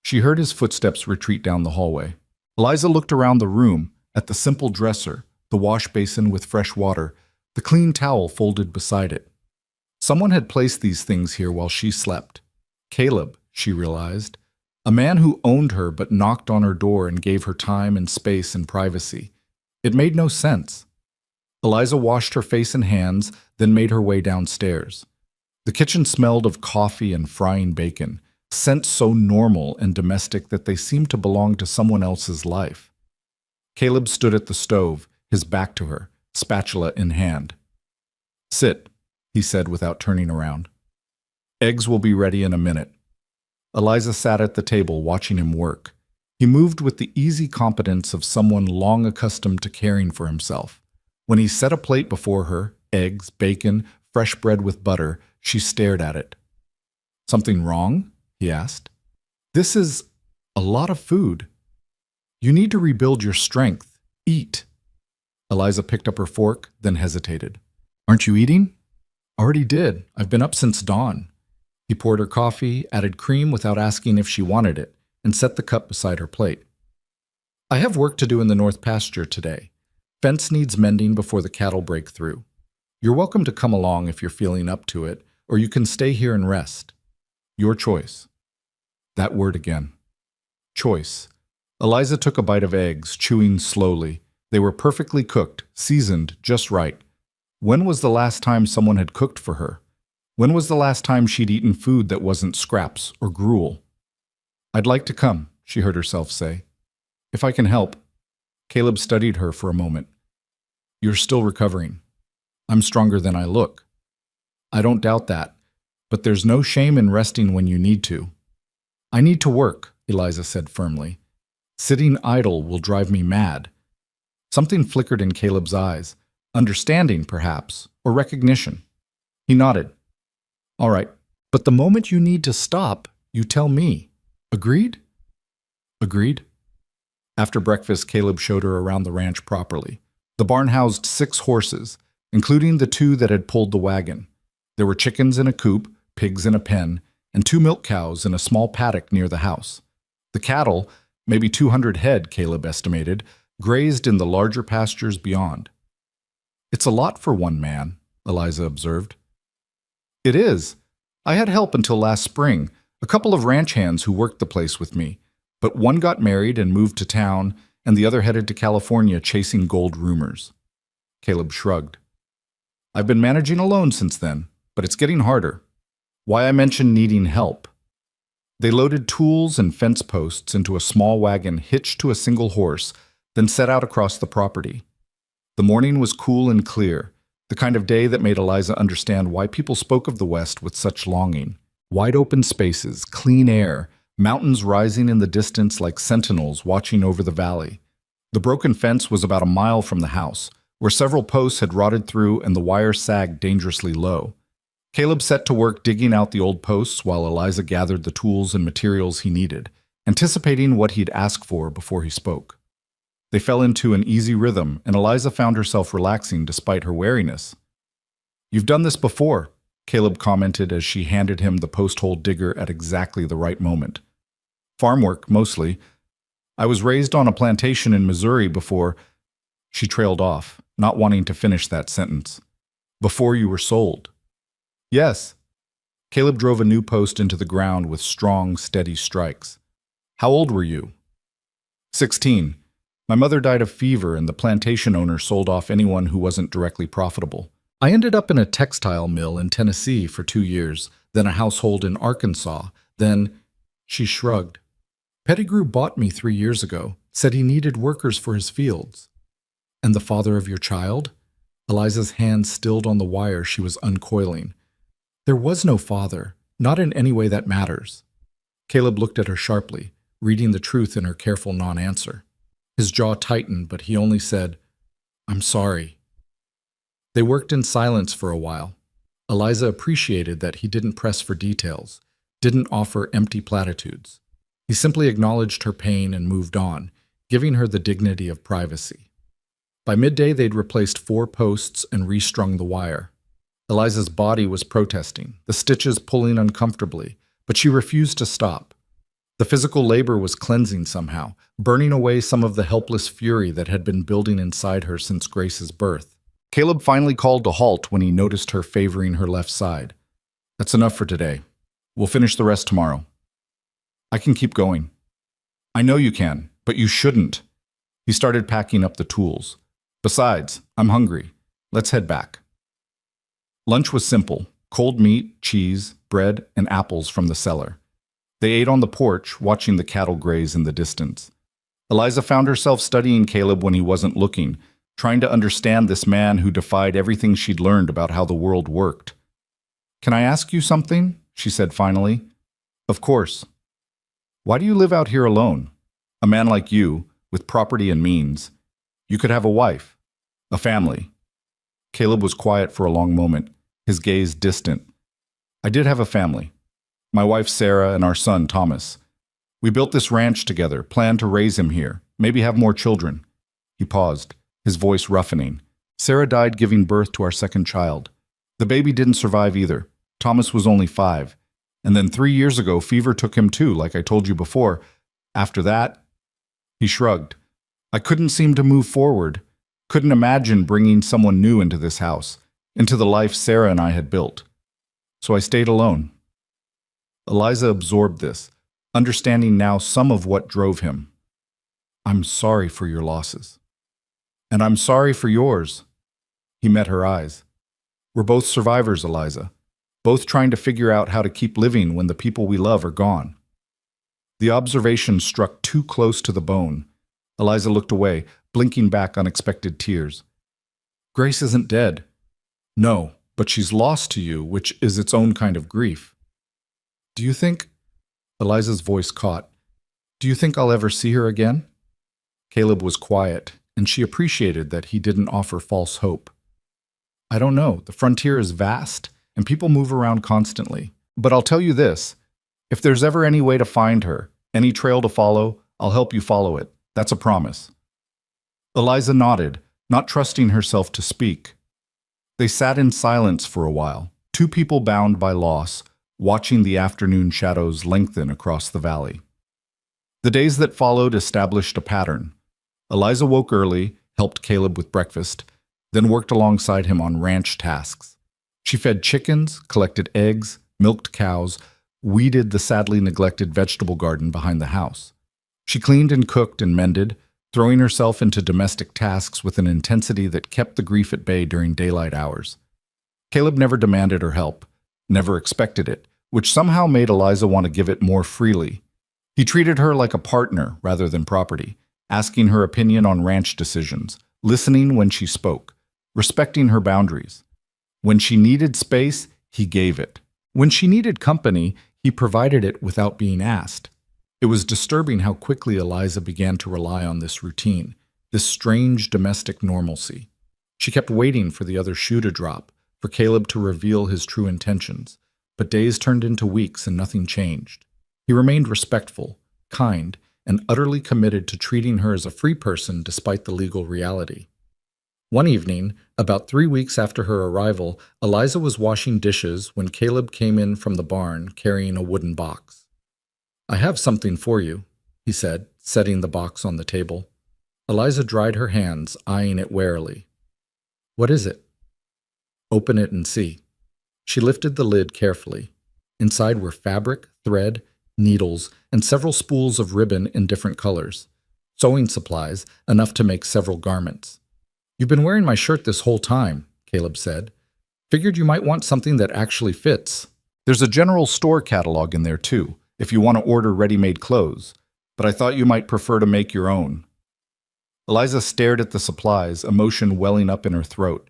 She heard his footsteps retreat down the hallway. Eliza looked around the room, at the simple dresser, the wash basin with fresh water, the clean towel folded beside it. Someone had placed these things here while she slept. Caleb, she realized. A man who owned her but knocked on her door and gave her time and space and privacy. It made no sense. Eliza washed her face and hands, then made her way downstairs. The kitchen smelled of coffee and frying bacon, scents so normal and domestic that they seemed to belong to someone else's life. Caleb stood at the stove, his back to her, spatula in hand. "Sit," he said without turning around. "Eggs will be ready in a minute." Eliza sat at the table watching him work. He moved with the easy competence of someone long accustomed to caring for himself. When he set a plate before her, eggs, bacon, fresh bread with butter, she stared at it. "Something wrong?" he asked. "This is a lot of food. You need to rebuild your strength. Eat." Eliza picked up her fork, then hesitated. "Aren't you eating?" "Already did. I've been up since dawn." He poured her coffee, added cream without asking if she wanted it, and set the cup beside her plate. "I have work to do in the north pasture today. Fence needs mending before the cattle break through. You're welcome to come along if you're feeling up to it, or you can stay here and rest. Your choice." That word again. Choice. Eliza took a bite of eggs, chewing slowly. They were perfectly cooked, seasoned just right. When was the last time someone had cooked for her? When was the last time she'd eaten food that wasn't scraps or gruel? "I'd like to come," she heard herself say. "If I can help." Caleb studied her for a moment. "You're still recovering. I'm stronger than I look." "I don't doubt that, but there's no shame in resting when you need to." "I need to work," Eliza said firmly. "Sitting idle will drive me mad." Something flickered in Caleb's eyes. Understanding, perhaps, or recognition. He nodded. "All right, but the moment you need to stop, you tell me. Agreed?" Agreed. After breakfast, Caleb showed her around the ranch properly. The barn housed 6 horses, including the 2 that had pulled the wagon. There were chickens in a coop, pigs in a pen, and 2 milk cows in a small paddock near the house. The cattle, maybe 200 head, Caleb estimated, grazed in the larger pastures beyond. "It's a lot for one man," Eliza observed. "It is. I had help until last spring, a couple of ranch hands who worked the place with me, but one got married and moved to town, and the other headed to California chasing gold rumors." Caleb shrugged. "I've been managing alone since then, but it's getting harder. Why I mentioned needing help." They loaded tools and fence posts into a small wagon hitched to a single horse, then set out across the property. The morning was cool and clear, the kind of day that made Eliza understand why people spoke of the West with such longing. Wide open spaces, clean air, mountains rising in the distance like sentinels watching over the valley. The broken fence was about a mile from the house, where several posts had rotted through and the wire sagged dangerously low. Caleb set to work digging out the old posts while Eliza gathered the tools and materials he needed, anticipating what he'd ask for before he spoke. They fell into an easy rhythm, and Eliza found herself relaxing despite her wariness. "You've done this before," Caleb commented as she handed him the post-hole digger at exactly the right moment. "Farm work, mostly. I was raised on a plantation in Missouri before—" She trailed off, not wanting to finish that sentence. "Before you were sold." "Yes." Caleb drove a new post into the ground with strong, steady strikes. "How old were you?" 16. My mother died of fever and the plantation owner sold off anyone who wasn't directly profitable. I ended up in a textile mill in Tennessee for 2 years, then a household in Arkansas, then—" She shrugged. "Pettigrew bought me 3 years ago, said he needed workers for his fields." "And the father of your child?" Eliza's hand stilled on the wire she was uncoiling. "There was no father, not in any way that matters." Caleb looked at her sharply, reading the truth in her careful non-answer. His jaw tightened, but he only said, "I'm sorry." They worked in silence for a while. Eliza appreciated that he didn't press for details, didn't offer empty platitudes. He simply acknowledged her pain and moved on, giving her the dignity of privacy. By midday, they'd replaced 4 posts and restrung the wire. Eliza's body was protesting, the stitches pulling uncomfortably, but she refused to stop. The physical labor was cleansing somehow, burning away some of the helpless fury that had been building inside her since Grace's birth. Caleb finally called to halt when he noticed her favoring her left side. "That's enough for today. We'll finish the rest tomorrow." "I can keep going." "I know you can, but you shouldn't." He started packing up the tools. "Besides, I'm hungry. Let's head back." Lunch was simple: cold meat, cheese, bread, and apples from the cellar. They ate on the porch, watching the cattle graze in the distance. Eliza found herself studying Caleb when he wasn't looking, trying to understand this man who defied everything she'd learned about how the world worked. "Can I ask you something?" she said finally. "Of course." "Why do you live out here alone? A man like you, with property and means. You could have a wife, a family." Caleb was quiet for a long moment, his gaze distant. "I did have a family. My wife Sarah and our son Thomas. We built this ranch together, planned to raise him here, maybe have more children." He paused, his voice roughening. "Sarah died giving birth to our second child. The baby didn't survive either. Thomas was only 5. And then 3 years ago, fever took him too, like I told you before. After that—" He shrugged. "I couldn't seem to move forward. Couldn't imagine bringing someone new into this house, into the life Sarah and I had built. So I stayed alone." Eliza absorbed this, understanding now some of what drove him. "I'm sorry for your losses." "And I'm sorry for yours." He met her eyes. "We're both survivors, Eliza. Both trying to figure out how to keep living when the people we love are gone." The observation struck too close to the bone. Eliza looked away, blinking back unexpected tears. "Grace isn't dead." "No, but she's lost to you, which is its own kind of grief." "Do you think—" Eliza's voice caught. "Do you think I'll ever see her again?" Caleb was quiet, and she appreciated that he didn't offer false hope. "I don't know. The frontier is vast, and people move around constantly. But I'll tell you this. If there's ever any way to find her, any trail to follow, I'll help you follow it. That's a promise." Eliza nodded, not trusting herself to speak. They sat in silence for a while, two people bound by loss, watching the afternoon shadows lengthen across the valley. The days that followed established a pattern. Eliza woke early, helped Caleb with breakfast, then worked alongside him on ranch tasks. She fed chickens, collected eggs, milked cows, weeded the sadly neglected vegetable garden behind the house. She cleaned and cooked and mended, throwing herself into domestic tasks with an intensity that kept the grief at bay during daylight hours. Caleb never demanded her help, never expected it, which somehow made Eliza want to give it more freely. He treated her like a partner rather than property, asking her opinion on ranch decisions, listening when she spoke, respecting her boundaries. When she needed space, he gave it. When she needed company, he provided it without being asked. It was disturbing how quickly Eliza began to rely on this routine, this strange domestic normalcy. She kept waiting for the other shoe to drop, for Caleb to reveal his true intentions, but days turned into weeks and nothing changed. He remained respectful, kind, and utterly committed to treating her as a free person despite the legal reality. One evening, about 3 weeks after her arrival, Eliza was washing dishes when Caleb came in from the barn carrying a wooden box. "I have something for you," he said, setting the box on the table. Eliza dried her hands, eyeing it warily. "What is it?" "Open it and see." She lifted the lid carefully. Inside were fabric, thread, needles, and several spools of ribbon in different colors. Sewing supplies, enough to make several garments. "You've been wearing my shirt this whole time," Caleb said. "Figured you might want something that actually fits. There's a general store catalog in there too, if you want to order ready-made clothes, but I thought you might prefer to make your own." Eliza stared at the supplies, emotion welling up in her throat.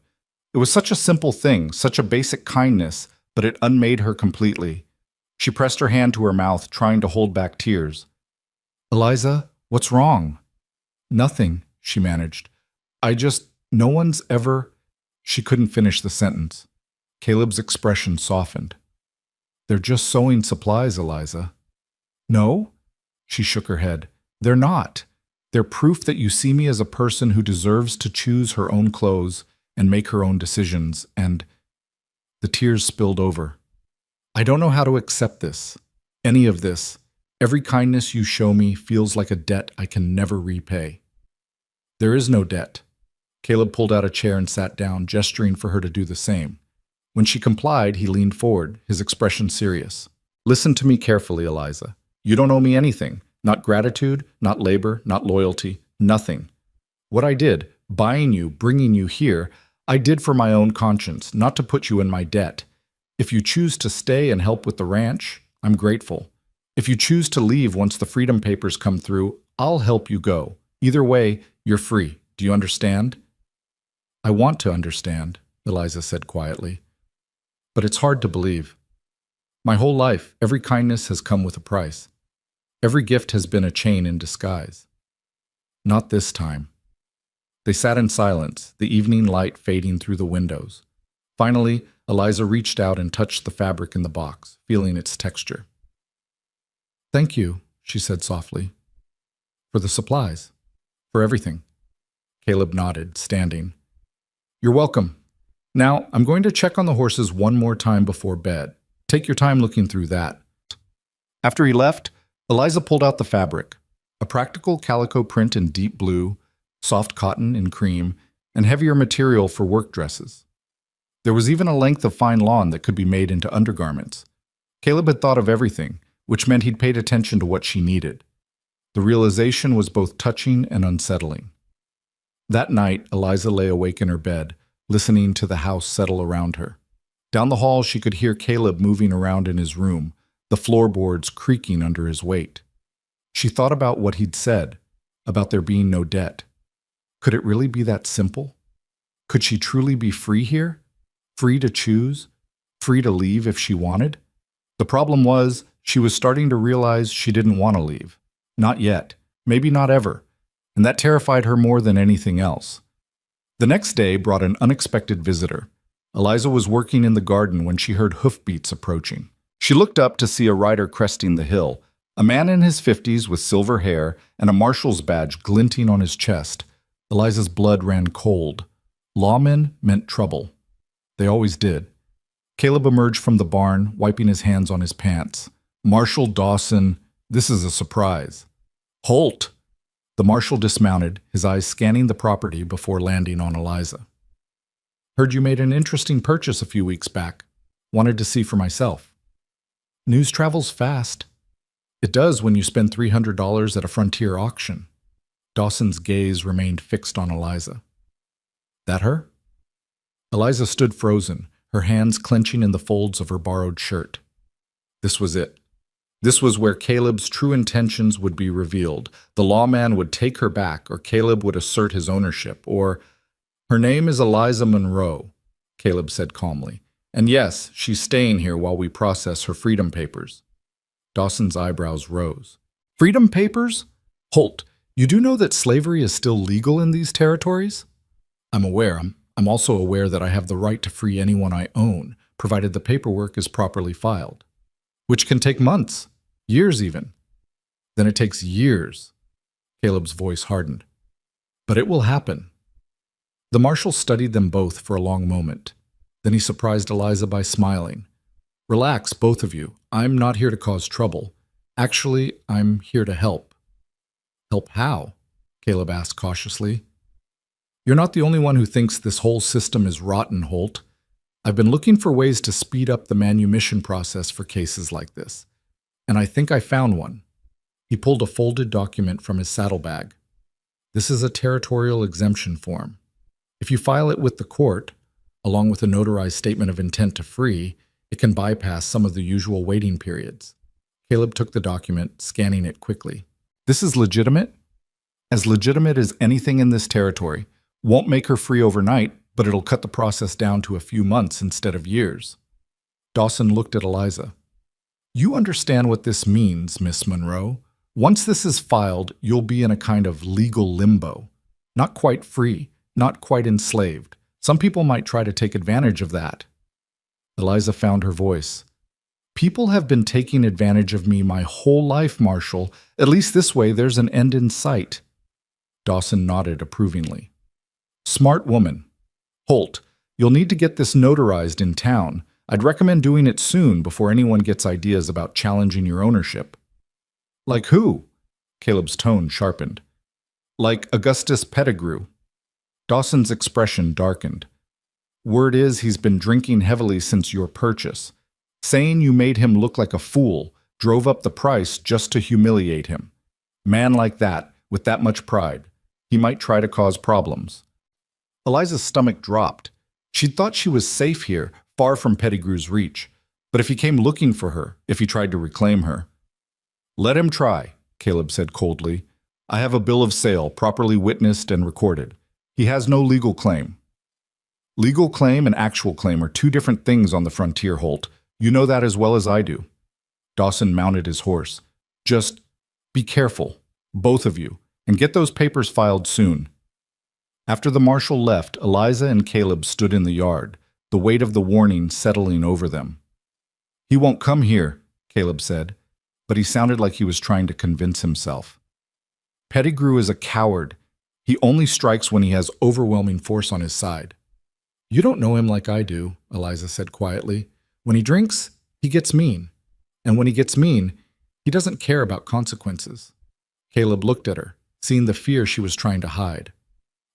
It was such a simple thing, such a basic kindness, but it unmade her completely. She pressed her hand to her mouth, trying to hold back tears. "Eliza, what's wrong?" "Nothing," she managed. No one's ever—" She couldn't finish the sentence. Caleb's expression softened. "They're just sewing supplies, Eliza." "No?" She shook her head. "They're not. They're proof that you see me as a person who deserves to choose her own clothes and make her own decisions, and—" The tears spilled over. "I don't know how to accept this. Any of this. Every kindness you show me feels like a debt I can never repay." "There is no debt." Caleb pulled out a chair and sat down, gesturing for her to do the same. When she complied, he leaned forward, his expression serious. "Listen to me carefully, Eliza. You don't owe me anything. Not gratitude, not labor, not loyalty, nothing. What I did, buying you, bringing you here, I did for my own conscience, not to put you in my debt. If you choose to stay and help with the ranch, I'm grateful. If you choose to leave once the freedom papers come through, I'll help you go. Either way, you're free. Do you understand?" "I want to understand," Eliza said quietly. "But it's hard to believe. My whole life, every kindness has come with a price. Every gift has been a chain in disguise. Not this time." They sat in silence, the evening light fading through the windows. Finally, Eliza reached out and touched the fabric in the box, feeling its texture. "Thank you," she said softly. "For the supplies. For everything." Caleb nodded, standing. "You're welcome. Now, I'm going to check on the horses one more time before bed. Take your time looking through that." After he left, Eliza pulled out the fabric, a practical calico print in deep blue, soft cotton in cream, and heavier material for work dresses. There was even a length of fine lawn that could be made into undergarments. Caleb had thought of everything, which meant he'd paid attention to what she needed. The realization was both touching and unsettling. That night, Eliza lay awake in her bed, listening to the house settle around her. Down the hall, she could hear Caleb moving around in his room, the floorboards creaking under his weight. She thought about what he'd said, about there being no debt. Could it really be that simple? Could she truly be free here? Free to choose? Free to leave if she wanted? The problem was, she was starting to realize she didn't want to leave. Not yet. Maybe not ever. And that terrified her more than anything else. The next day brought an unexpected visitor. Eliza was working in the garden when she heard hoofbeats approaching. She looked up to see a rider cresting the hill, A man in his 50s with silver hair and a marshal's badge glinting on his chest. Eliza's blood ran cold. Lawmen meant trouble. They always did. Caleb emerged from the barn, wiping his hands on his pants. Marshal Dawson, this is a surprise. Holt! The marshal dismounted, his eyes scanning the property before landing on Eliza. Heard you made an interesting purchase a few weeks back. Wanted to see for myself. News travels fast. It does when you spend $300 at a frontier auction. Dawson's gaze remained fixed on Eliza. That her? Eliza stood frozen, her hands clenching in the folds of her borrowed shirt. This was it. This was where Caleb's true intentions would be revealed. The lawman would take her back, or Caleb would assert his ownership, or, her name is Eliza Monroe, Caleb said calmly. And yes, she's staying here while we process her freedom papers. Dawson's eyebrows rose. Freedom papers? Holt, you do know that slavery is still legal in these territories? I'm aware. I'm also aware that I have the right to free anyone I own, provided the paperwork is properly filed. Which can take months, years even. Then it takes years. Caleb's voice hardened. But it will happen. The marshal studied them both for a long moment. Then he surprised Eliza by smiling. Relax, both of you. I'm not here to cause trouble. Actually, I'm here to help. Help how? Caleb asked cautiously. You're not the only one who thinks this whole system is rotten, Holt. I've been looking for ways to speed up the manumission process for cases like this. And I think I found one. He pulled a folded document from his saddlebag. This is a territorial exemption form. If you file it with the court, along with a notarized statement of intent to free, it can bypass some of the usual waiting periods. Caleb took the document, scanning it quickly. This is legitimate? As legitimate as anything in this territory. Won't make her free overnight, but it'll cut the process down to a few months instead of years. Dawson looked at Eliza. You understand what this means, Miss Monroe. Once this is filed, you'll be in a kind of legal limbo. Not quite free, not quite enslaved. Some people might try to take advantage of that. Eliza found her voice. People have been taking advantage of me my whole life, Marshal. At least this way there's an end in sight. Dawson nodded approvingly. Smart woman. Holt, you'll need to get this notarized in town. I'd recommend doing it soon before anyone gets ideas about challenging your ownership. Like who? Caleb's tone sharpened. Like Augustus Pettigrew. Dawson's expression darkened. Word is he's been drinking heavily since your purchase. Saying you made him look like a fool, drove up the price just to humiliate him. Man like that, with that much pride, he might try to cause problems. Eliza's stomach dropped. She'd thought she was safe here, far from Pettigrew's reach. But if he came looking for her, if he tried to reclaim her... Let him try, Caleb said coldly. I have a bill of sale, properly witnessed and recorded. He has no legal claim. Legal claim and actual claim are two different things on the frontier, Holt. You know that as well as I do. Dawson mounted his horse. Just be careful, both of you, and get those papers filed soon. After the marshal left, Eliza and Caleb stood in the yard, the weight of the warning settling over them. He won't come here, Caleb said, but he sounded like he was trying to convince himself. Pettigrew is a coward. He only strikes when he has overwhelming force on his side. You don't know him like I do, Eliza said quietly. When he drinks, he gets mean. And when he gets mean, he doesn't care about consequences. Caleb looked at her, seeing the fear she was trying to hide.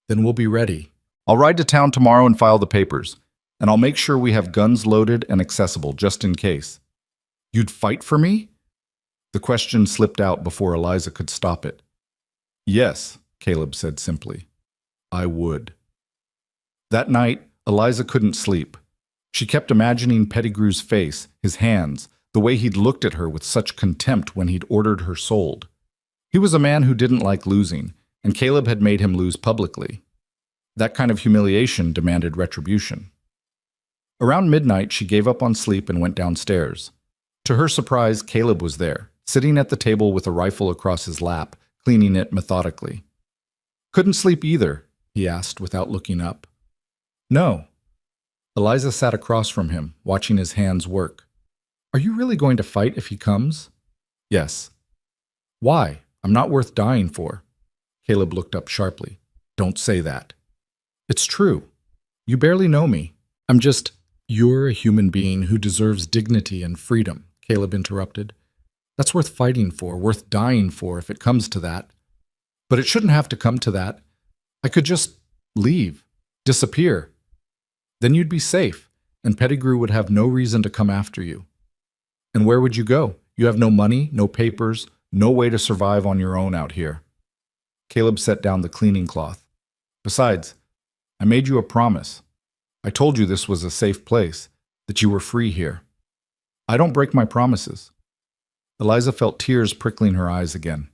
Then we'll be ready. I'll ride to town tomorrow and file the papers, and I'll make sure we have guns loaded and accessible just in case. You'd fight for me? The question slipped out before Eliza could stop it. Yes, Caleb said simply. I would. That night, Eliza couldn't sleep. She kept imagining Pettigrew's face, his hands, the way he'd looked at her with such contempt when he'd ordered her sold. He was a man who didn't like losing, and Caleb had made him lose publicly. That kind of humiliation demanded retribution. Around midnight, she gave up on sleep and went downstairs. To her surprise, Caleb was there, sitting at the table with a rifle across his lap, cleaning it methodically. Couldn't sleep either, he asked without looking up. No. Eliza sat across from him, watching his hands work. Are you really going to fight if he comes? Yes. Why? I'm not worth dying for. Caleb looked up sharply. Don't say that. It's true. You barely know me. I'm just... You're a human being who deserves dignity and freedom, Caleb interrupted. That's worth fighting for, worth dying for if it comes to that. But it shouldn't have to come to that. I could just leave, disappear. Then you'd be safe, and Pettigrew would have no reason to come after you. And where would you go? You have no money, no papers, no way to survive on your own out here. Caleb set down the cleaning cloth. Besides, I made you a promise. I told you this was a safe place, that you were free here. I don't break my promises. Eliza felt tears prickling her eyes again.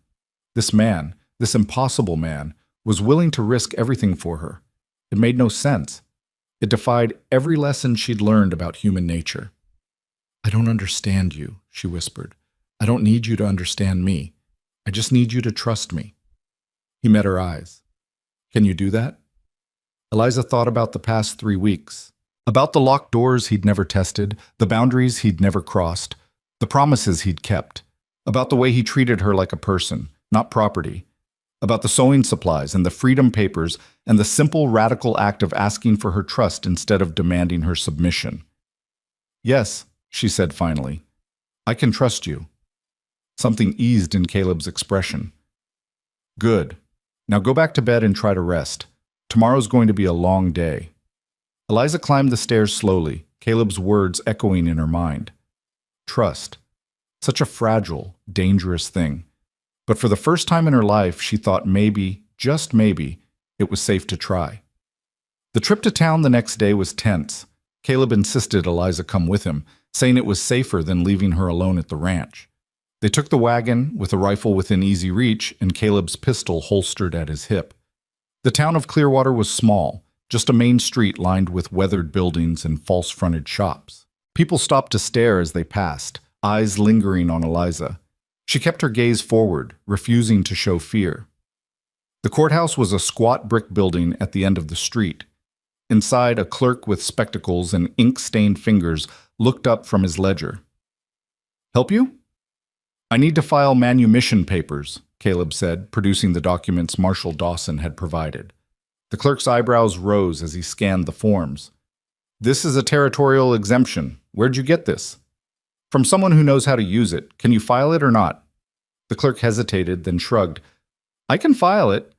This man, this impossible man, was willing to risk everything for her. It made no sense. It defied every lesson she'd learned about human nature. I don't understand you, she whispered. I don't need you to understand me. I just need you to trust me. He met her eyes. Can you do that? Eliza thought about the past 3 weeks, about the locked doors he'd never tested, the boundaries he'd never crossed, the promises he'd kept, about the way he treated her like a person, not property, about the sewing supplies and the freedom papers and the simple radical act of asking for her trust instead of demanding her submission. Yes, she said finally, I can trust you. Something eased in Caleb's expression. Good. Now go back to bed and try to rest. Tomorrow's going to be a long day. Eliza climbed the stairs slowly, Caleb's words echoing in her mind. Trust. Such a fragile, dangerous thing. But for the first time in her life, she thought maybe, just maybe, it was safe to try. The trip to town the next day was tense. Caleb insisted Eliza come with him, saying it was safer than leaving her alone at the ranch. They took the wagon, with a rifle within easy reach and Caleb's pistol holstered at his hip. The town of Clearwater was small, just a main street lined with weathered buildings and false-fronted shops. People stopped to stare as they passed, eyes lingering on Eliza. She kept her gaze forward, refusing to show fear. The courthouse was a squat brick building at the end of the street. Inside, a clerk with spectacles and ink-stained fingers looked up from his ledger. Help you? I need to file manumission papers, Caleb said, producing the documents Marshal Dawson had provided. The clerk's eyebrows rose as he scanned the forms. This is a territorial exemption. Where'd you get this? From someone who knows how to use it. Can you file it or not? The clerk hesitated, then shrugged. I can file it,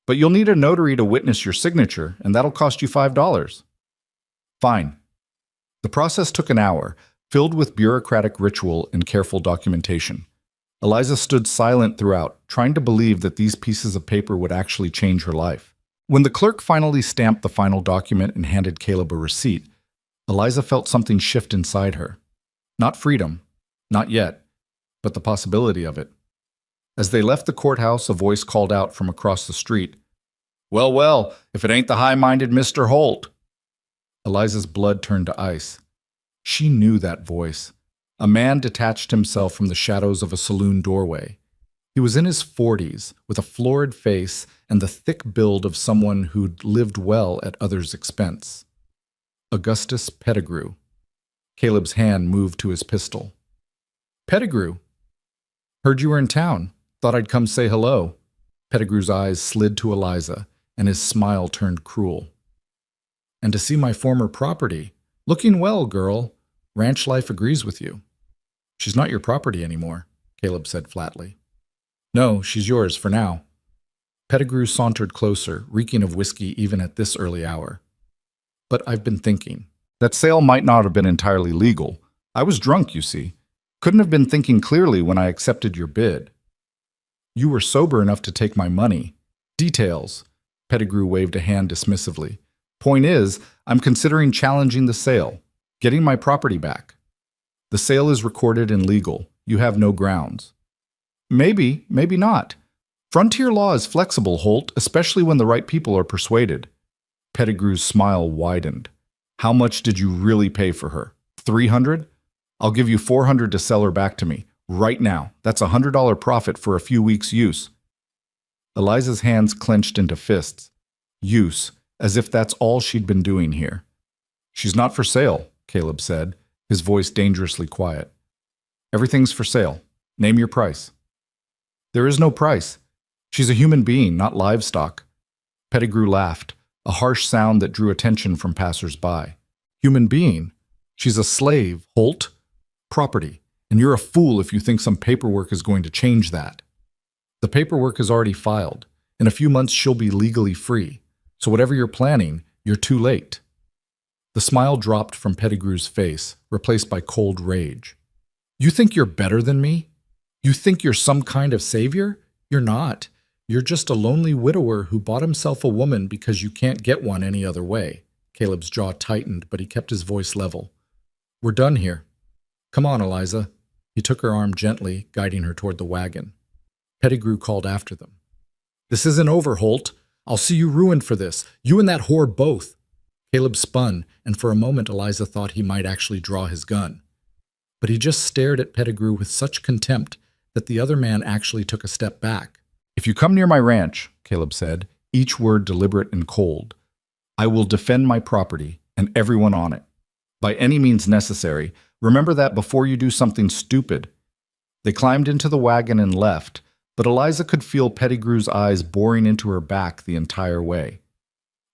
but you'll need a notary to witness your signature, and that'll cost you $5. Fine. The process took an hour, filled with bureaucratic ritual and careful documentation. Eliza stood silent throughout, trying to believe that these pieces of paper would actually change her life. When the clerk finally stamped the final document and handed Caleb a receipt, Eliza felt something shift inside her. Not freedom, not yet, but the possibility of it. As they left the courthouse, a voice called out from across the street, Well, well, if it ain't the high-minded Mr. Holt. Eliza's blood turned to ice. She knew that voice. A man detached himself from the shadows of a saloon doorway. He was in his 40s, with a florid face and the thick build of someone who'd lived well at others' expense. Augustus Pettigrew. Caleb's hand moved to his pistol. Pettigrew. Heard you were in town. Thought I'd come say hello. Pettigrew's eyes slid to Eliza, and his smile turned cruel. And to see my former property. Looking well, girl. Ranch life agrees with you. She's not your property anymore, Caleb said flatly. No, she's yours for now. Pettigrew sauntered closer, reeking of whiskey even at this early hour. But I've been thinking. That sale might not have been entirely legal. I was drunk, you see. Couldn't have been thinking clearly when I accepted your bid. You were sober enough to take my money. Details. Pettigrew waved a hand dismissively. Point is, I'm considering challenging the sale. Getting my property back. The sale is recorded and legal. You have no grounds. Maybe, maybe not. Frontier law is flexible, Holt, especially when the right people are persuaded. Pettigrew's smile widened. How much did you really pay for her? $300? I'll give you $400 to sell her back to me. Right now. That's a $100 profit for a few weeks' use. Eliza's hands clenched into fists. Use, as if that's all she'd been doing here. She's not for sale, Caleb said, his voice dangerously quiet. Everything's for sale. Name your price. There is no price. She's a human being, not livestock. Pettigrew laughed, a harsh sound that drew attention from passers-by. Human being? She's a slave, Holt. Property. And you're a fool if you think some paperwork is going to change that. The paperwork is already filed. In a few months, she'll be legally free. So whatever you're planning, you're too late. The smile dropped from Pettigrew's face, replaced by cold rage. You think you're better than me? You think you're some kind of savior? You're not. You're just a lonely widower who bought himself a woman because you can't get one any other way. Caleb's jaw tightened, but he kept his voice level. We're done here. Come on, Eliza. He took her arm gently, guiding her toward the wagon. Pettigrew called after them. This isn't over, Holt. I'll see you ruined for this. You and that whore both. Caleb spun, and for a moment Eliza thought he might actually draw his gun. But he just stared at Pettigrew with such contempt that the other man actually took a step back. If you come near my ranch, Caleb said, each word deliberate and cold, I will defend my property and everyone on it. By any means necessary. Remember that before you do something stupid. They climbed into the wagon and left, but Eliza could feel Pettigrew's eyes boring into her back the entire way.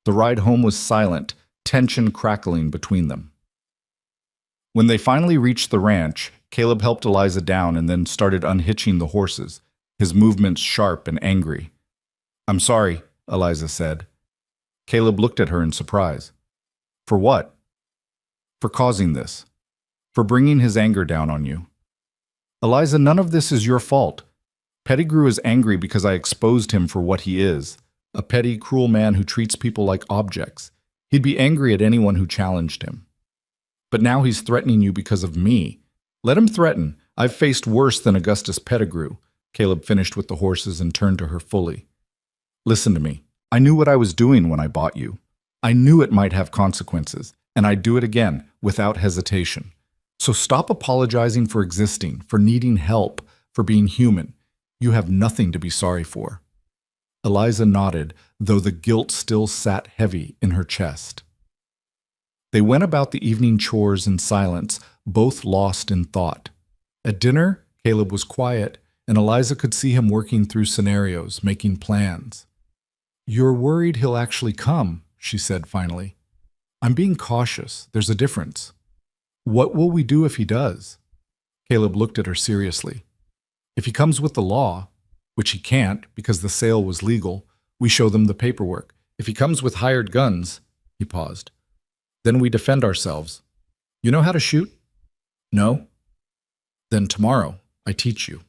The ride home was silent, tension crackling between them. When they finally reached the ranch, Caleb helped Eliza down and then started unhitching the horses, his movements sharp and angry. I'm sorry, Eliza said. Caleb looked at her in surprise. For what? For causing this. For bringing his anger down on you. Eliza, none of this is your fault. Pettigrew is angry because I exposed him for what he is, a petty, cruel man who treats people like objects. He'd be angry at anyone who challenged him. But now he's threatening you because of me. Let him threaten. I've faced worse than Augustus Pettigrew. Caleb finished with the horses and turned to her fully. Listen to me. I knew what I was doing when I bought you. I knew it might have consequences, and I'd do it again, without hesitation. So stop apologizing for existing, for needing help, for being human. You have nothing to be sorry for. Eliza nodded, though the guilt still sat heavy in her chest. They went about the evening chores in silence, both lost in thought. At dinner, Caleb was quiet, and Eliza could see him working through scenarios, making plans. You're worried he'll actually come, she said finally. I'm being cautious. There's a difference. What will we do if he does? Caleb looked at her seriously. If he comes with the law, which he can't because the sale was legal, we show them the paperwork. If he comes with hired guns, he paused, then we defend ourselves. You know how to shoot? No? Then tomorrow, I teach you.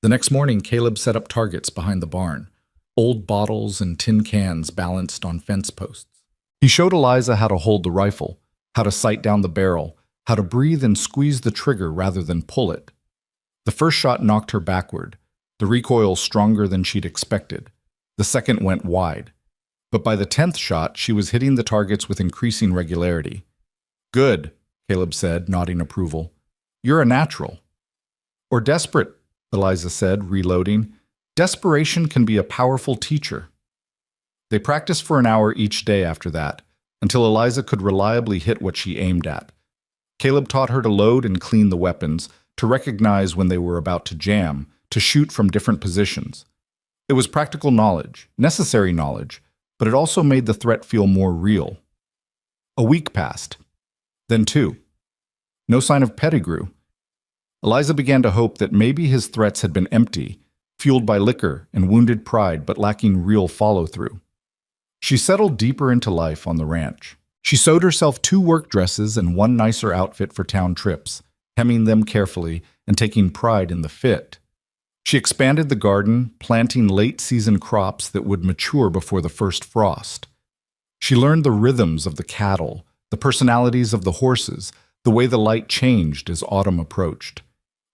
The next morning, Caleb set up targets behind the barn, old bottles and tin cans balanced on fence posts. He showed Eliza how to hold the rifle, how to sight down the barrel, how to breathe and squeeze the trigger rather than pull it. The first shot knocked her backward, the recoil stronger than she'd expected. The second went wide. But by the 10th shot, she was hitting the targets with increasing regularity. Good, Caleb said, nodding approval. You're a natural. Or desperate, Eliza said, reloading. Desperation can be a powerful teacher. They practiced for an hour each day after that, until Eliza could reliably hit what she aimed at. Caleb taught her to load and clean the weapons, to recognize when they were about to jam, to shoot from different positions. It was practical knowledge, necessary knowledge, but it also made the threat feel more real. A week passed. Then 2. No sign of Pettigrew. Eliza began to hope that maybe his threats had been empty, fueled by liquor and wounded pride but lacking real follow-through. She settled deeper into life on the ranch. She sewed herself 2 work dresses and 1 nicer outfit for town trips, hemming them carefully and taking pride in the fit. She expanded the garden, planting late-season crops that would mature before the first frost. She learned the rhythms of the cattle, the personalities of the horses, the way the light changed as autumn approached.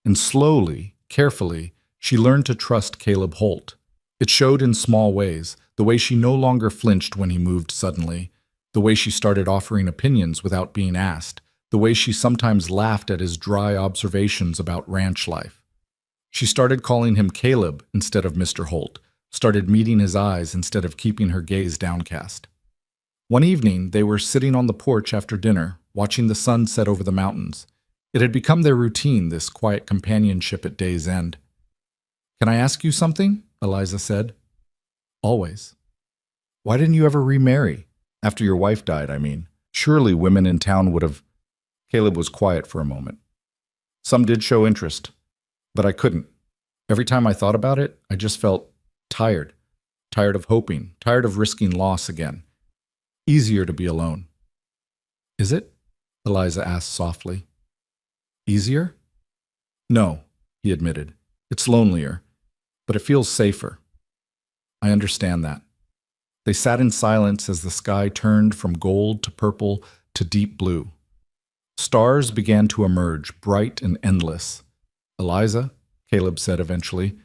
And slowly, carefully, she learned to trust Caleb Holt. It showed in small ways, the way she no longer flinched when he moved suddenly, the way she started offering opinions without being asked, the way she sometimes laughed at his dry observations about ranch life. She started calling him Caleb instead of Mr. Holt, started meeting his eyes instead of keeping her gaze downcast. One evening, they were sitting on the porch after dinner, watching the sun set over the mountains. It had become their routine, this quiet companionship at day's end. Can I ask you something? Eliza said. Always. Why didn't you ever remarry? After your wife died, I mean. Surely women in town would have. Caleb was quiet for a moment. Some did show interest, but I couldn't. Every time I thought about it, I just felt tired. Tired of hoping, tired of risking loss again. Easier to be alone. Is it? Eliza asked softly. Easier? No, he admitted. It's lonelier, but it feels safer. I understand that. They sat in silence as the sky turned from gold to purple to deep blue. Stars began to emerge, bright and endless. Eliza, Caleb said eventually,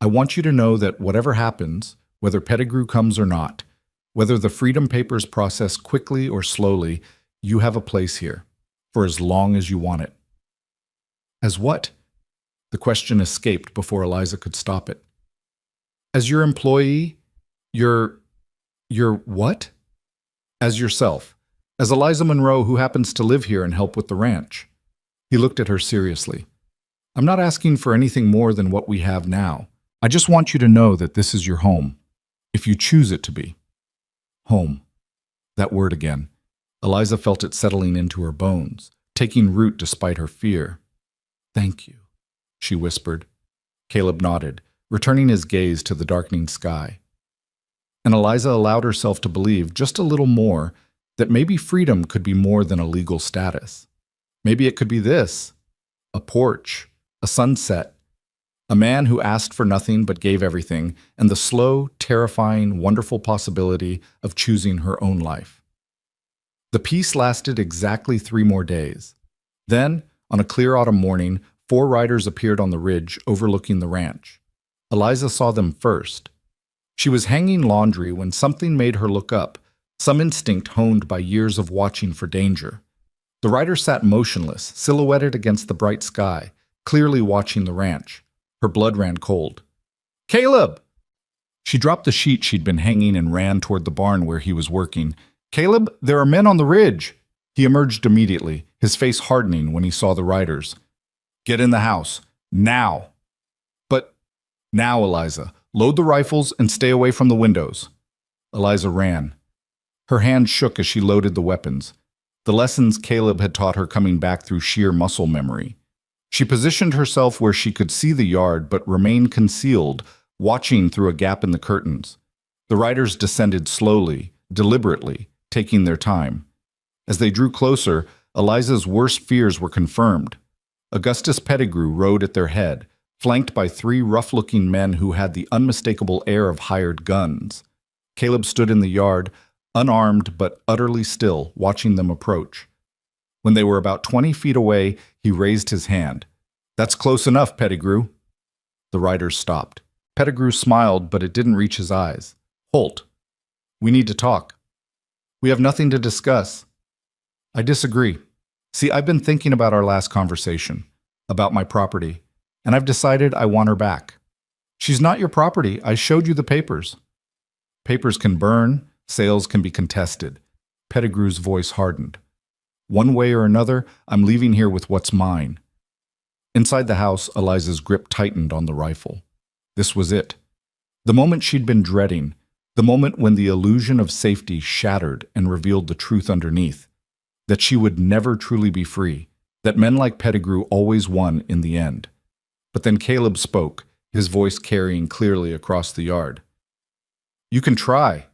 I want you to know that whatever happens, whether Pettigrew comes or not, whether the Freedom Papers process quickly or slowly, you have a place here, for as long as you want it. As what? The question escaped before Eliza could stop it. As your employee, your what? As yourself. As Eliza Monroe, who happens to live here and help with the ranch. He looked at her seriously. I'm not asking for anything more than what we have now. I just want you to know that this is your home, if you choose it to be. Home. That word again. Eliza felt it settling into her bones, taking root despite her fear. Thank you, she whispered. Caleb nodded, returning his gaze to the darkening sky. And Eliza allowed herself to believe just a little more that maybe freedom could be more than a legal status. Maybe it could be this: a porch, a sunset, a man who asked for nothing but gave everything, and the slow, terrifying, wonderful possibility of choosing her own life. The peace lasted exactly 3 more days. Then, on a clear autumn morning, 4 riders appeared on the ridge overlooking the ranch. Eliza saw them first. She was hanging laundry when something made her look up, some instinct honed by years of watching for danger. The rider sat motionless, silhouetted against the bright sky, clearly watching the ranch. Her blood ran cold. Caleb! She dropped the sheet she'd been hanging and ran toward the barn where he was working. Caleb, there are men on the ridge! He emerged immediately, his face hardening when he saw the riders. Get in the house. Now! But now, Eliza. Load the rifles and stay away from the windows. Eliza ran. Her hand shook as she loaded the weapons, the lessons Caleb had taught her coming back through sheer muscle memory. She positioned herself where she could see the yard but remain concealed, watching through a gap in the curtains. The riders descended slowly, deliberately, taking their time. As they drew closer, Eliza's worst fears were confirmed. Augustus Pettigrew rode at their head, flanked by 3 rough-looking men who had the unmistakable air of hired guns. Caleb stood in the yard, unarmed but utterly still, watching them approach. When they were about 20 feet away, he raised his hand. That's close enough, Pettigrew. The riders stopped. Pettigrew smiled, but it didn't reach his eyes. Holt, we need to talk. We have nothing to discuss. I disagree. See, I've been thinking about our last conversation, about my property, and I've decided I want her back. She's not your property. I showed you the papers. Papers can burn, sales can be contested. Pettigrew's voice hardened. One way or another, I'm leaving here with what's mine. Inside the house, Eliza's grip tightened on the rifle. This was it. The moment she'd been dreading, the moment when the illusion of safety shattered and revealed the truth underneath, that she would never truly be free, that men like Pettigrew always won in the end. But then Caleb spoke, his voice carrying clearly across the yard. You can try,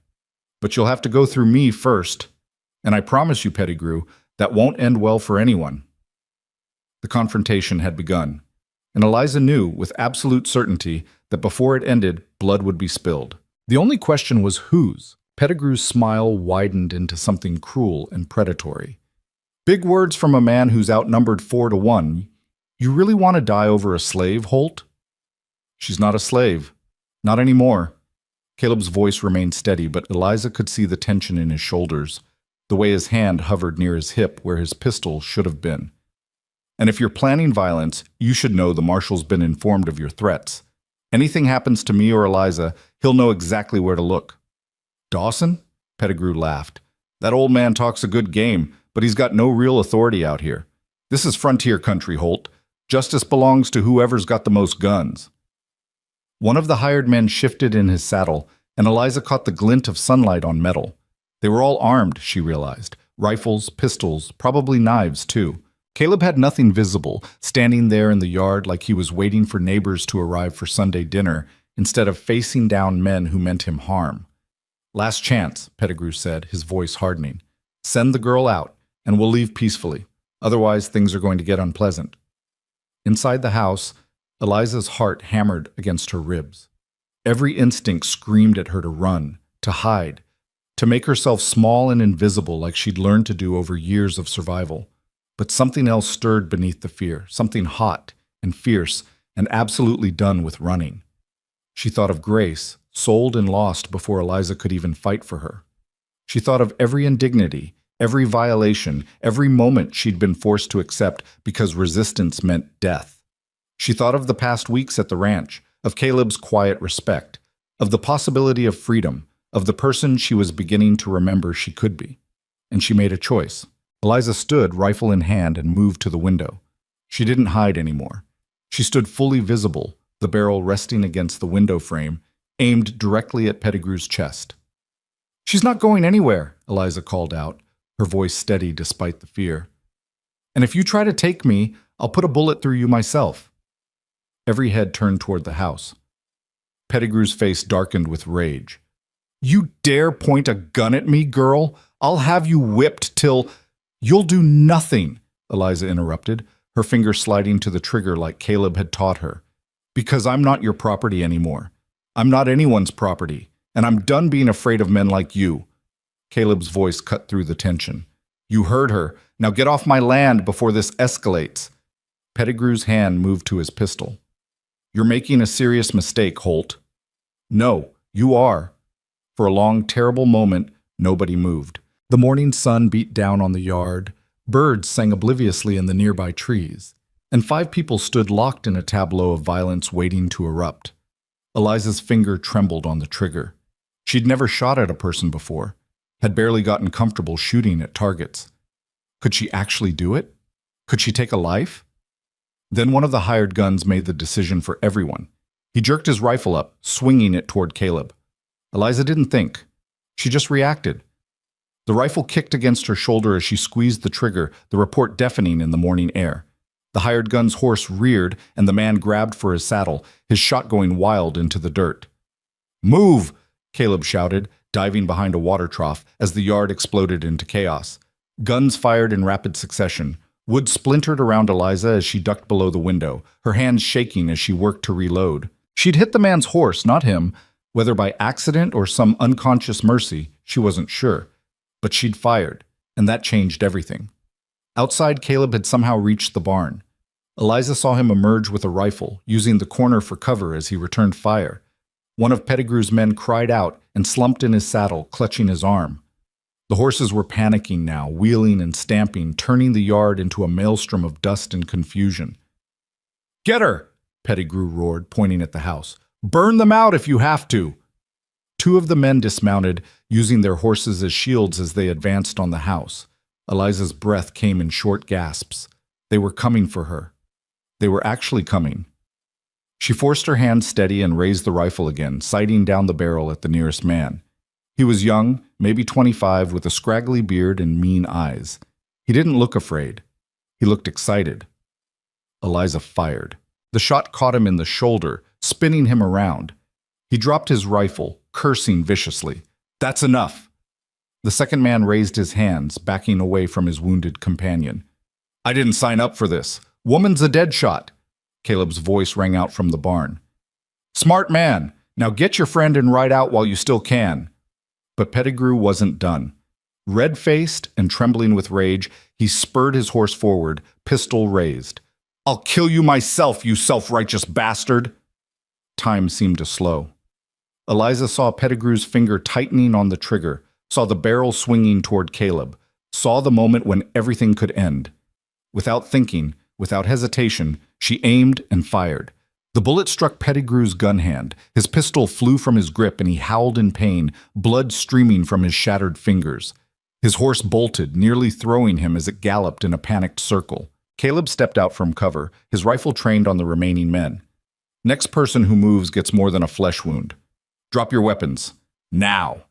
but you'll have to go through me first. And I promise you, Pettigrew, that won't end well for anyone. The confrontation had begun, and Eliza knew with absolute certainty that before it ended, blood would be spilled. The only question was whose. Pettigrew's smile widened into something cruel and predatory. Big words from a man who's outnumbered 4-1. You really want to die over a slave, Holt? She's not a slave. Not anymore. Caleb's voice remained steady, but Eliza could see the tension in his shoulders, the way his hand hovered near his hip where his pistol should have been. And if you're planning violence, you should know the marshal's been informed of your threats. Anything happens to me or Eliza, he'll know exactly where to look. Dawson? Pettigrew laughed. That old man talks a good game, but he's got no real authority out here. This is frontier country, Holt. Justice belongs to whoever's got the most guns. One of the hired men shifted in his saddle, and Eliza caught the glint of sunlight on metal. They were all armed, she realized. Rifles, pistols, probably knives, too. Caleb had nothing visible, standing there in the yard like he was waiting for neighbors to arrive for Sunday dinner, instead of facing down men who meant him harm. "Last chance," Pettigrew said, his voice hardening. "Send the girl out, and we'll leave peacefully. Otherwise, things are going to get unpleasant." Inside the house, Eliza's heart hammered against her ribs. Every instinct screamed at her to run, to hide, to make herself small and invisible like she'd learned to do over years of survival. But something else stirred beneath the fear, something hot and fierce and absolutely done with running. She thought of Grace, sold and lost before Eliza could even fight for her. She thought of every indignity, every violation, every moment she'd been forced to accept because resistance meant death. She thought of the past weeks at the ranch, of Caleb's quiet respect, of the possibility of freedom, of the person she was beginning to remember she could be. And she made a choice. Eliza stood, rifle in hand, and moved to the window. She didn't hide anymore. She stood fully visible, the barrel resting against the window frame, aimed directly at Pettigrew's chest. "She's not going anywhere," Eliza called out, her voice steady despite the fear. "And if you try to take me, I'll put a bullet through you myself." Every head turned toward the house. Pettigrew's face darkened with rage. "You dare point a gun at me, girl? I'll have you whipped till—" "You'll do nothing," Eliza interrupted, her finger sliding to the trigger like Caleb had taught her. "Because I'm not your property anymore. I'm not anyone's property, and I'm done being afraid of men like you." Caleb's voice cut through the tension. "You heard her. Now get off my land before this escalates." Pettigrew's hand moved to his pistol. "You're making a serious mistake, Holt." "No, you are." For a long, terrible moment, nobody moved. The morning sun beat down on the yard, birds sang obliviously in the nearby trees, and 5 people stood locked in a tableau of violence waiting to erupt. Eliza's finger trembled on the trigger. She'd never shot at a person before, had barely gotten comfortable shooting at targets. Could she actually do it? Could she take a life? Then one of the hired guns made the decision for everyone. He jerked his rifle up, swinging it toward Caleb. Eliza didn't think. She just reacted. The rifle kicked against her shoulder as she squeezed the trigger, the report deafening in the morning air. The hired gun's horse reared, and the man grabbed for his saddle, his shot going wild into the dirt. "Move!" Caleb shouted, diving behind a water trough as the yard exploded into chaos. Guns fired in rapid succession. Wood splintered around Eliza as she ducked below the window, her hands shaking as she worked to reload. She'd hit the man's horse, not him. Whether by accident or some unconscious mercy, she wasn't sure. But she'd fired, and that changed everything. Outside, Caleb had somehow reached the barn. Eliza saw him emerge with a rifle, using the corner for cover as he returned fire. One of Pettigrew's men cried out and slumped in his saddle, clutching his arm. The horses were panicking now, wheeling and stamping, turning the yard into a maelstrom of dust and confusion. "Get her!" Pettigrew roared, pointing at the house. "Burn them out if you have to!" 2 of the men dismounted, using their horses as shields as they advanced on the house. Eliza's breath came in short gasps. They were coming for her. They were actually coming. She forced her hand steady and raised the rifle again, sighting down the barrel at the nearest man. He was young, maybe 25, with a scraggly beard and mean eyes. He didn't look afraid. He looked excited. Eliza fired. The shot caught him in the shoulder, spinning him around. He dropped his rifle, cursing viciously. "That's enough!" The second man raised his hands, backing away from his wounded companion. "I didn't sign up for this. Woman's a dead shot." Caleb's voice rang out from the barn. "Smart man! Now get your friend and ride out while you still can." But Pettigrew wasn't done. Red-faced and trembling with rage, he spurred his horse forward, pistol raised. "I'll kill you myself, you self-righteous bastard!" Time seemed to slow. Eliza saw Pettigrew's finger tightening on the trigger, saw the barrel swinging toward Caleb, saw the moment when everything could end. Without thinking, without hesitation, she aimed and fired. The bullet struck Pettigrew's gun hand. His pistol flew from his grip and he howled in pain, blood streaming from his shattered fingers. His horse bolted, nearly throwing him as it galloped in a panicked circle. Caleb stepped out from cover, his rifle trained on the remaining men. Next person who moves gets more than a flesh wound. Drop your weapons. Now.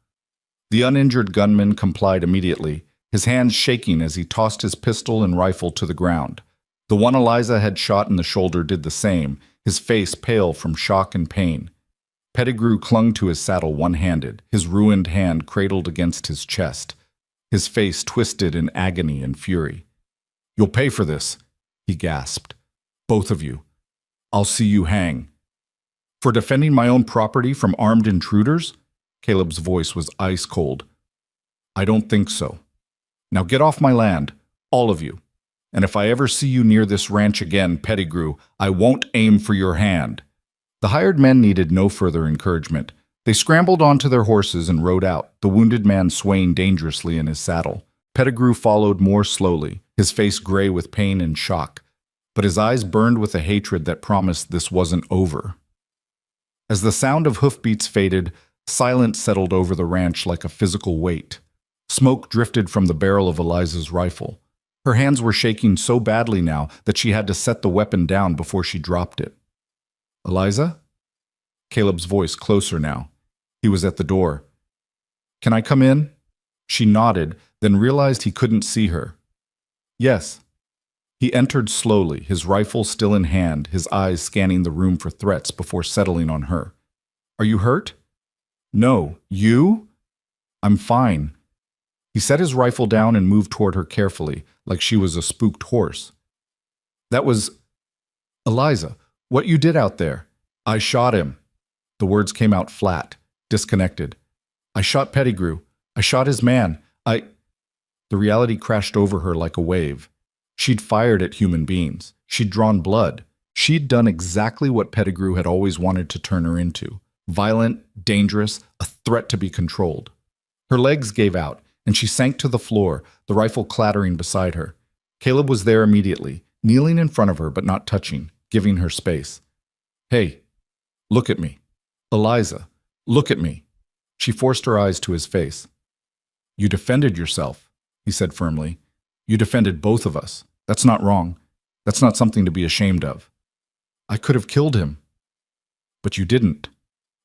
The uninjured gunman complied immediately, his hands shaking as he tossed his pistol and rifle to the ground. The one Eliza had shot in the shoulder did the same, his face pale from shock and pain. Pettigrew clung to his saddle one-handed, his ruined hand cradled against his chest, his face twisted in agony and fury. "You'll pay for this," he gasped. "Both of you. I'll see you hang." "For defending my own property from armed intruders?" Caleb's voice was ice cold. "I don't think so. Now get off my land, all of you. And if I ever see you near this ranch again, Pettigrew, I won't aim for your hand." The hired men needed no further encouragement. They scrambled onto their horses and rode out, the wounded man swaying dangerously in his saddle. Pettigrew followed more slowly, his face gray with pain and shock, but his eyes burned with a hatred that promised this wasn't over. As the sound of hoofbeats faded, silence settled over the ranch like a physical weight. Smoke drifted from the barrel of Eliza's rifle. Her hands were shaking so badly now that she had to set the weapon down before she dropped it. "Eliza?" Caleb's voice closer now. He was at the door. "Can I come in?" She nodded, then realized he couldn't see her. "Yes." He entered slowly, his rifle still in hand, his eyes scanning the room for threats before settling on her. "Are you hurt?" "No. You?" "I'm fine." He set his rifle down and moved toward her carefully, like she was a spooked horse. "That was... Eliza, what you did out there." "I shot him." The words came out flat, disconnected. "I shot Pettigrew. I shot his man. The reality crashed over her like a wave. She'd fired at human beings. She'd drawn blood. She'd done exactly what Pettigrew had always wanted to turn her into. Violent, dangerous, a threat to be controlled. Her legs gave out, and she sank to the floor, the rifle clattering beside her. Caleb was there immediately, kneeling in front of her but not touching, giving her space. "Hey, look at me. Eliza, look at me." She forced her eyes to his face. "You defended yourself," he said firmly. "You defended both of us. That's not wrong. That's not something to be ashamed of." "I could have killed him." "But you didn't.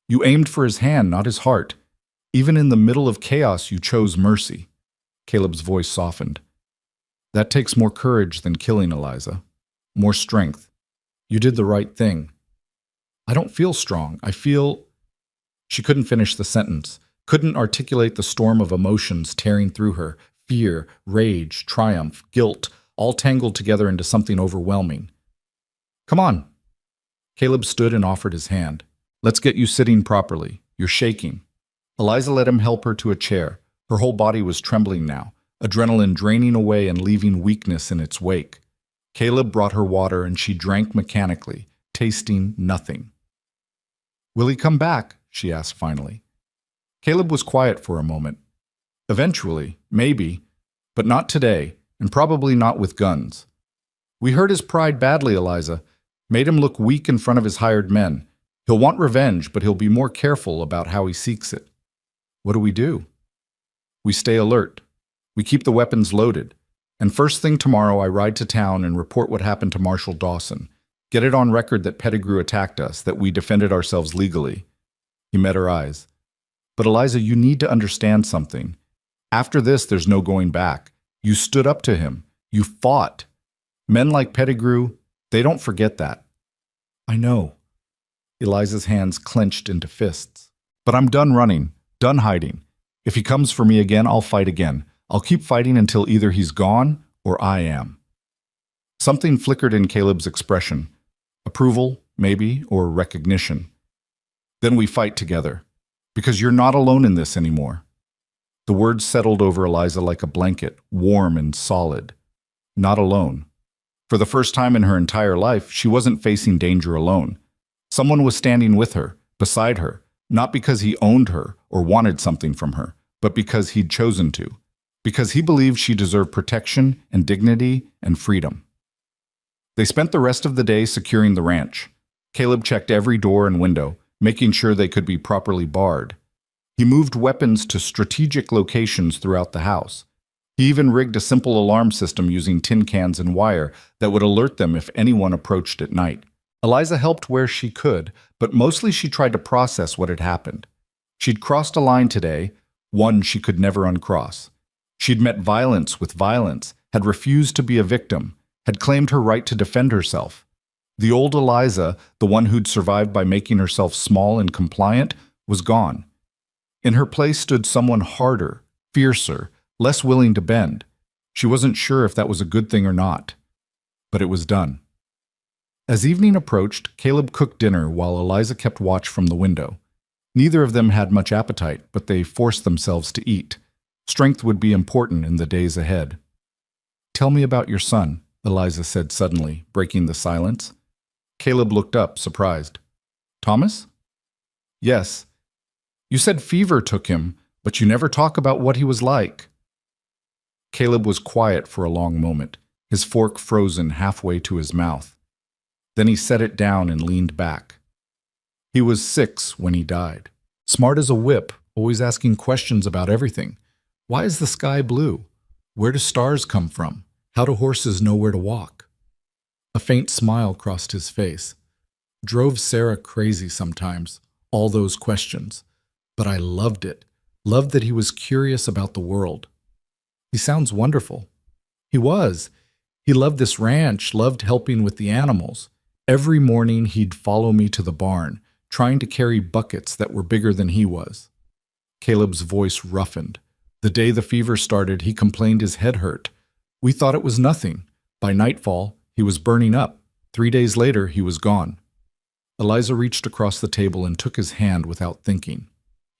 You aimed for his hand, not his heart. Even in the middle of chaos, you chose mercy." Caleb's voice softened. "That takes more courage than killing, Eliza. More strength. You did the right thing." "I don't feel strong. I feel..." She couldn't finish the sentence, couldn't articulate the storm of emotions tearing through her, fear, rage, triumph, guilt, all tangled together into something overwhelming. "Come on." Caleb stood and offered his hand. "Let's get you sitting properly. You're shaking." Eliza let him help her to a chair. Her whole body was trembling now, adrenaline draining away and leaving weakness in its wake. Caleb brought her water and she drank mechanically, tasting nothing. "Will he come back?" she asked finally. Caleb was quiet for a moment. "Eventually, maybe, but not today, and probably not with guns. We hurt his pride badly, Eliza. Made him look weak in front of his hired men. He'll want revenge, but he'll be more careful about how he seeks it." "What do we do?" "We stay alert. We keep the weapons loaded. And first thing tomorrow I ride to town and report what happened to Marshal Dawson. Get it on record that Pettigrew attacked us, that we defended ourselves legally." He met her eyes. "But Eliza, you need to understand something. After this, there's no going back. You stood up to him. You fought. Men like Pettigrew, they don't forget that." "I know." Eliza's hands clenched into fists. "But I'm done running, done hiding. If he comes for me again, I'll fight again. I'll keep fighting until either he's gone or I am." Something flickered in Caleb's expression. Approval, maybe, or recognition. "Then we fight together. Because you're not alone in this anymore." The words settled over Eliza like a blanket, warm and solid. Not alone. For the first time in her entire life, she wasn't facing danger alone. Someone was standing with her, beside her, not because he owned her or wanted something from her, but because he'd chosen to. Because he believed she deserved protection and dignity and freedom. They spent the rest of the day securing the ranch. Caleb checked every door and window, making sure they could be properly barred. He moved weapons to strategic locations throughout the house. He even rigged a simple alarm system using tin cans and wire that would alert them if anyone approached at night. Eliza helped where she could, but mostly she tried to process what had happened. She'd crossed a line today, one she could never uncross. She'd met violence with violence, had refused to be a victim, had claimed her right to defend herself. The old Eliza, the one who'd survived by making herself small and compliant, was gone. In her place stood someone harder, fiercer, less willing to bend. She wasn't sure if that was a good thing or not. But it was done. As evening approached, Caleb cooked dinner while Eliza kept watch from the window. Neither of them had much appetite, but they forced themselves to eat. Strength would be important in the days ahead. "Tell me about your son," Eliza said suddenly, breaking the silence. Caleb looked up, surprised. "Thomas?" "Yes. You said fever took him, but you never talk about what he was like." Caleb was quiet for a long moment, his fork frozen halfway to his mouth. Then he set it down and leaned back. He was 6 when he died. Smart as a whip, always asking questions about everything. Why is the sky blue? Where do stars come from? How do horses know where to walk? A faint smile crossed his face. Drove Sarah crazy sometimes, all those questions. But I loved it. Loved that he was curious about the world. He sounds wonderful. He was. He loved this ranch, loved helping with the animals. Every morning he'd follow me to the barn, trying to carry buckets that were bigger than he was. Caleb's voice roughened. The day the fever started, he complained his head hurt. We thought it was nothing. By nightfall, he was burning up. 3 days later, he was gone. Eliza reached across the table and took his hand without thinking.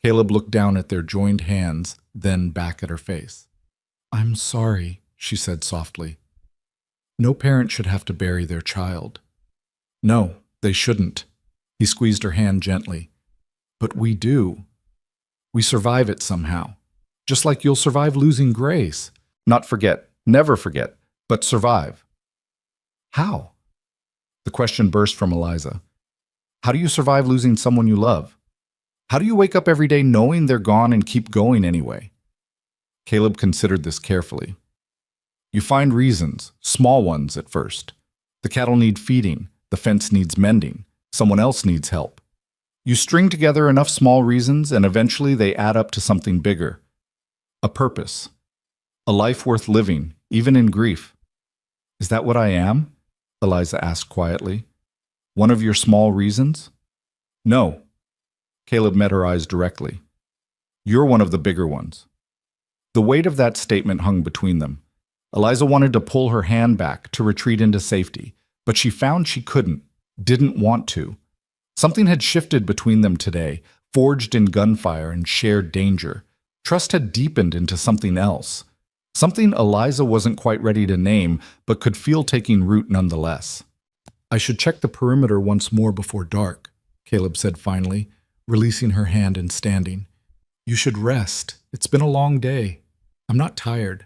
Caleb looked down at their joined hands, then back at her face. "I'm sorry," she said softly. "No parent should have to bury their child." "No, they shouldn't." He squeezed her hand gently. "But we do. We survive it somehow. Just like you'll survive losing Grace. Not forget, never forget, but survive." "How?" The question burst from Eliza. "How do you survive losing someone you love? How do you wake up every day knowing they're gone and keep going anyway?" Caleb considered this carefully. "You find reasons, small ones at first. The cattle need feeding. The fence needs mending. Someone else needs help. You string together enough small reasons, and eventually they add up to something bigger. A purpose. A life worth living, even in grief." "Is that what I am?" Eliza asked quietly. "One of your small reasons?" "No." Caleb met her eyes directly. "You're one of the bigger ones." The weight of that statement hung between them. Eliza wanted to pull her hand back, to retreat into safety, but she found she couldn't, didn't want to. Something had shifted between them today, forged in gunfire and shared danger. Trust had deepened into something else. Something Eliza wasn't quite ready to name, but could feel taking root nonetheless. "I should check the perimeter once more before dark," Caleb said finally, releasing her hand and standing. "You should rest. It's been a long day. I'm not tired."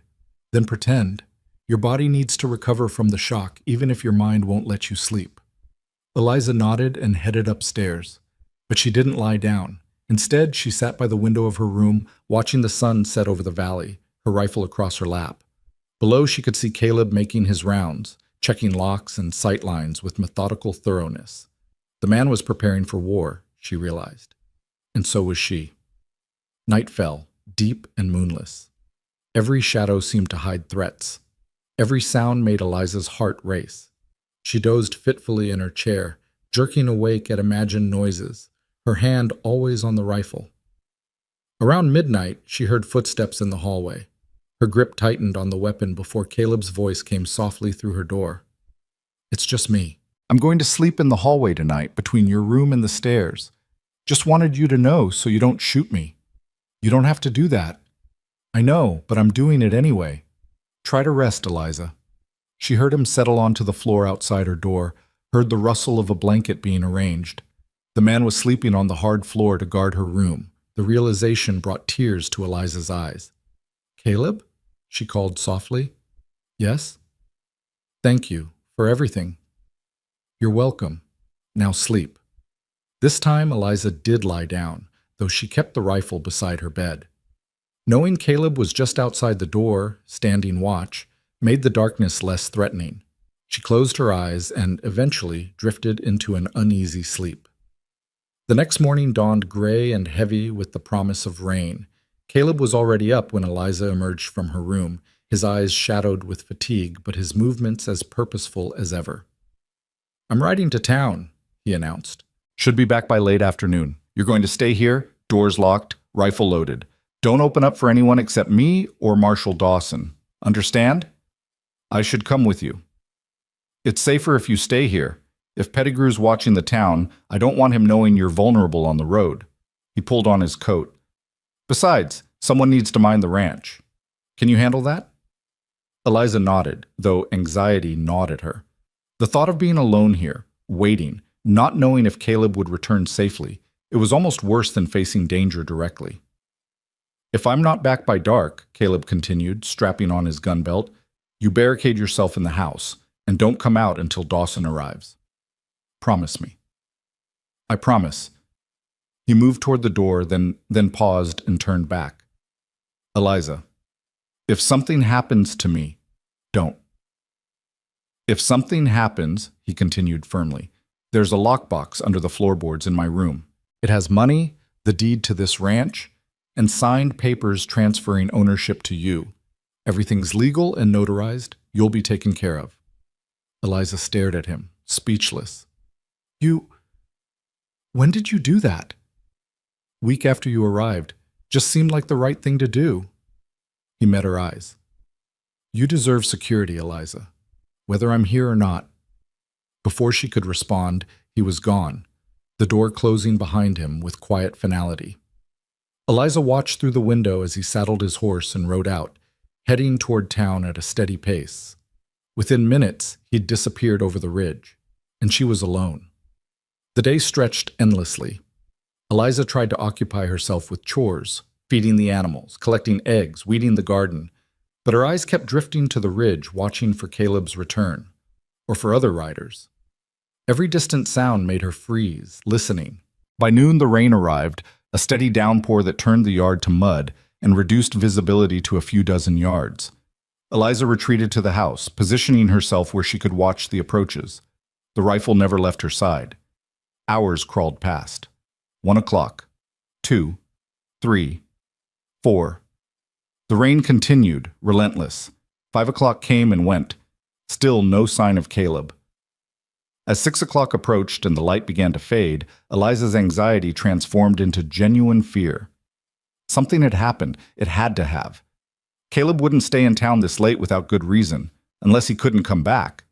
"Then pretend. Your body needs to recover from the shock, even if your mind won't let you sleep." Eliza nodded and headed upstairs. But she didn't lie down. Instead, she sat by the window of her room, watching the sun set over the valley, her rifle across her lap. Below, she could see Caleb making his rounds, checking locks and sight lines with methodical thoroughness. The man was preparing for war, she realized. And so was she. Night fell, deep and moonless. Every shadow seemed to hide threats. Every sound made Eliza's heart race. She dozed fitfully in her chair, jerking awake at imagined noises, her hand always on the rifle. Around midnight, she heard footsteps in the hallway. Her grip tightened on the weapon before Caleb's voice came softly through her door. "It's just me. I'm going to sleep in the hallway tonight, between your room and the stairs. Just wanted you to know so you don't shoot me." "You don't have to do that." "I know, but I'm doing it anyway. Try to rest, Eliza." She heard him settle onto the floor outside her door, heard the rustle of a blanket being arranged. The man was sleeping on the hard floor to guard her room. The realization brought tears to Eliza's eyes. "Caleb?" she called softly. "Yes?" "Thank you for everything." "You're welcome. Now sleep." This time Eliza did lie down, though she kept the rifle beside her bed. Knowing Caleb was just outside the door, standing watch, made the darkness less threatening. She closed her eyes and eventually drifted into an uneasy sleep. The next morning dawned gray and heavy with the promise of rain. Caleb was already up when Eliza emerged from her room, his eyes shadowed with fatigue, but his movements as purposeful as ever. "I'm riding to town," he announced. "Should be back by late afternoon. You're going to stay here, doors locked, rifle loaded. Don't open up for anyone except me or Marshal Dawson. Understand? I should come with you. It's safer if you stay here. If Pettigrew's watching the town, I don't want him knowing you're vulnerable on the road." He pulled on his coat. "Besides, someone needs to mind the ranch. Can you handle that?" Eliza nodded, though anxiety gnawed at her. The thought of being alone here, waiting, not knowing if Caleb would return safely, it was almost worse than facing danger directly. "If I'm not back by dark," Caleb continued, strapping on his gun belt, "you barricade yourself in the house, and don't come out until Dawson arrives. Promise me." "I promise." He moved toward the door, then paused and turned back. "Eliza, if something happens to me, don't." "If something happens," he continued firmly, "there's a lockbox under the floorboards in my room. It has money, the deed to this ranch, and signed papers transferring ownership to you. Everything's legal and notarized. You'll be taken care of." Eliza stared at him, speechless. When did you do that?" "Week after you arrived. Just seemed like the right thing to do." He met her eyes. "You deserve security, Eliza, whether I'm here or not." Before she could respond, he was gone, the door closing behind him with quiet finality. Eliza watched through the window as he saddled his horse and rode out, heading toward town at a steady pace. Within minutes, he'd disappeared over the ridge, and she was alone. The day stretched endlessly. Eliza tried to occupy herself with chores, feeding the animals, collecting eggs, weeding the garden, but her eyes kept drifting to the ridge, watching for Caleb's return, or for other riders. Every distant sound made her freeze, listening. By noon, the rain arrived, a steady downpour that turned the yard to mud and reduced visibility to a few dozen yards. Eliza retreated to the house, positioning herself where she could watch the approaches. The rifle never left her side. Hours crawled past. 1 o'clock. 2. 3. 4. The rain continued, relentless. 5 o'clock came and went. Still no sign of Caleb. As 6 o'clock approached and the light began to fade, Eliza's anxiety transformed into genuine fear. Something had happened. It had to have. Caleb wouldn't stay in town this late without good reason, unless he couldn't come back.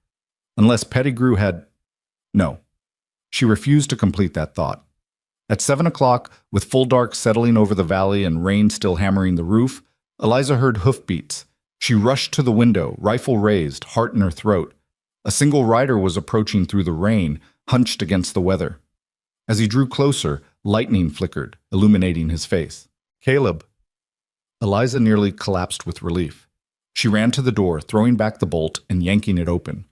Unless Pettigrew had... No. She refused to complete that thought. At 7 o'clock, with full dark settling over the valley and rain still hammering the roof, Eliza heard hoofbeats. She rushed to the window, rifle raised, heart in her throat. A single rider was approaching through the rain, hunched against the weather. As he drew closer, lightning flickered, illuminating his face. "Caleb." Eliza nearly collapsed with relief. She ran to the door, throwing back the bolt and yanking it open.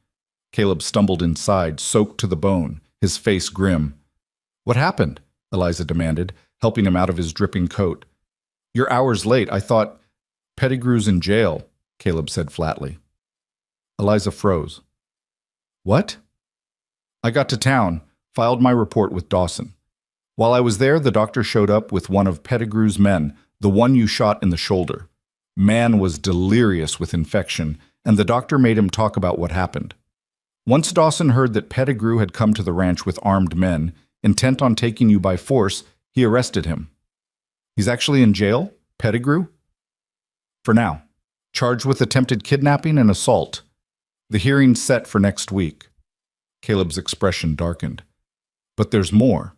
Caleb stumbled inside, soaked to the bone, his face grim. "What happened?" Eliza demanded, helping him out of his dripping coat. "You're hours late. I thought..." "Pettigrew's in jail," Caleb said flatly. Eliza froze. "What?" "I got to town, filed my report with Dawson. While I was there, the doctor showed up with one of Pettigrew's men, the one you shot in the shoulder. Man was delirious with infection, and the doctor made him talk about what happened. Once Dawson heard that Pettigrew had come to the ranch with armed men, intent on taking you by force, he arrested him." "He's actually in jail? Pettigrew?" "For now. Charged with attempted kidnapping and assault. The hearing's set for next week." Caleb's expression darkened. "But there's more.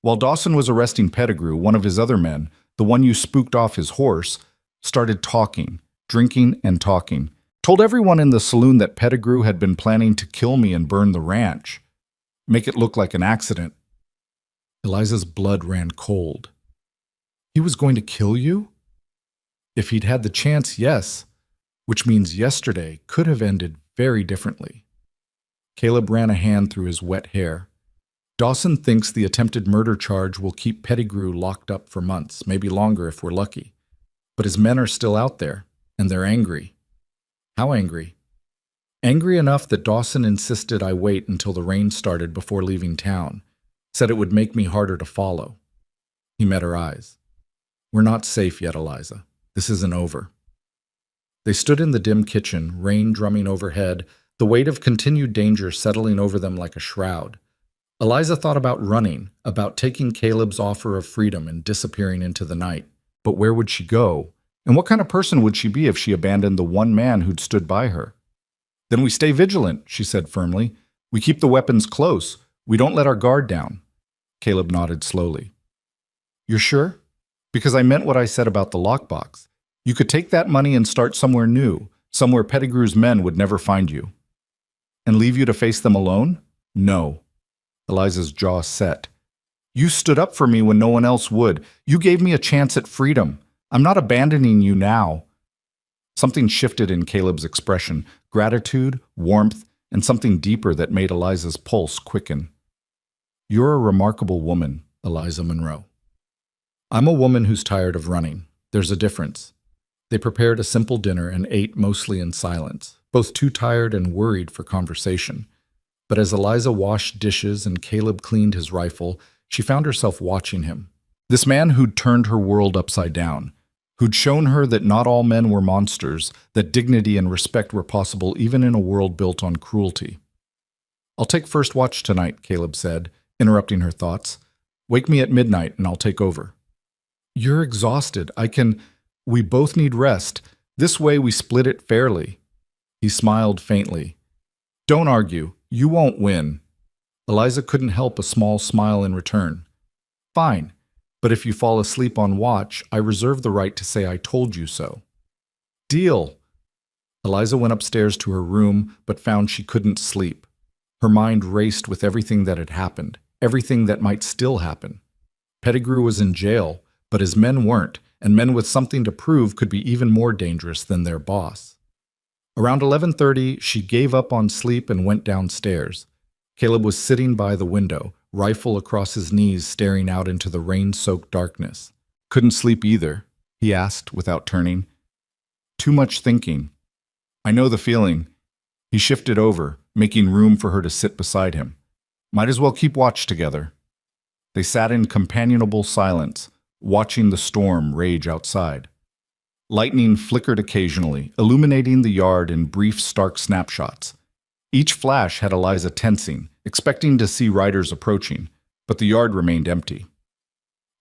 While Dawson was arresting Pettigrew, one of his other men, the one you spooked off his horse, started talking, drinking and talking. Told everyone in the saloon that Pettigrew had been planning to kill me and burn the ranch. Make it look like an accident." Eliza's blood ran cold. "He was going to kill you?" "If he'd had the chance, yes. Which means yesterday could have ended very differently." Caleb ran a hand through his wet hair. "Dawson thinks the attempted murder charge will keep Pettigrew locked up for months, maybe longer if we're lucky. But his men are still out there, and they're angry." "How angry?" Angry enough that Dawson insisted I wait until the rain started before leaving town, said it would make me harder to follow. He met her eyes. We're not safe yet, Eliza. This isn't over. They stood in the dim kitchen, rain drumming overhead, the weight of continued danger settling over them like a shroud. Eliza thought about running, about taking Caleb's offer of freedom and disappearing into the night. But where would she go? And what kind of person would she be if she abandoned the one man who'd stood by her? Then we stay vigilant, she said firmly. We keep the weapons close. We don't let our guard down. Caleb nodded slowly. You're sure? Because I meant what I said about the lockbox. You could take that money and start somewhere new, somewhere Pettigrew's men would never find you. And leave you to face them alone? No. Eliza's jaw set. You stood up for me when no one else would. You gave me a chance at freedom. I'm not abandoning you now. Something shifted in Caleb's expression, gratitude, warmth, and something deeper that made Eliza's pulse quicken. You're a remarkable woman, Eliza Monroe. I'm a woman who's tired of running. There's a difference. They prepared a simple dinner and ate mostly in silence, both too tired and worried for conversation. But as Eliza washed dishes and Caleb cleaned his rifle, she found herself watching him. This man who'd turned her world upside down, who'd shown her that not all men were monsters, that dignity and respect were possible even in a world built on cruelty. I'll take first watch tonight, Caleb said, interrupting her thoughts. Wake me at midnight and I'll take over. You're exhausted. We both need rest. This way we split it fairly. He smiled faintly. Don't argue. You won't win. Eliza couldn't help a small smile in return. Fine, but if you fall asleep on watch, I reserve the right to say I told you so. Deal. Eliza went upstairs to her room, but found she couldn't sleep. Her mind raced with everything that had happened, everything that might still happen. Pettigrew was in jail, but his men weren't, and men with something to prove could be even more dangerous than their boss. Around 11:30, she gave up on sleep and went downstairs. Caleb was sitting by the window, rifle across his knees, staring out into the rain-soaked darkness. Couldn't sleep either, he asked without turning. Too much thinking. I know the feeling. He shifted over, making room for her to sit beside him. Might as well keep watch together. They sat in companionable silence, watching the storm rage outside. Lightning flickered occasionally, illuminating the yard in brief, stark snapshots. Each flash had Eliza tensing, expecting to see riders approaching, but the yard remained empty.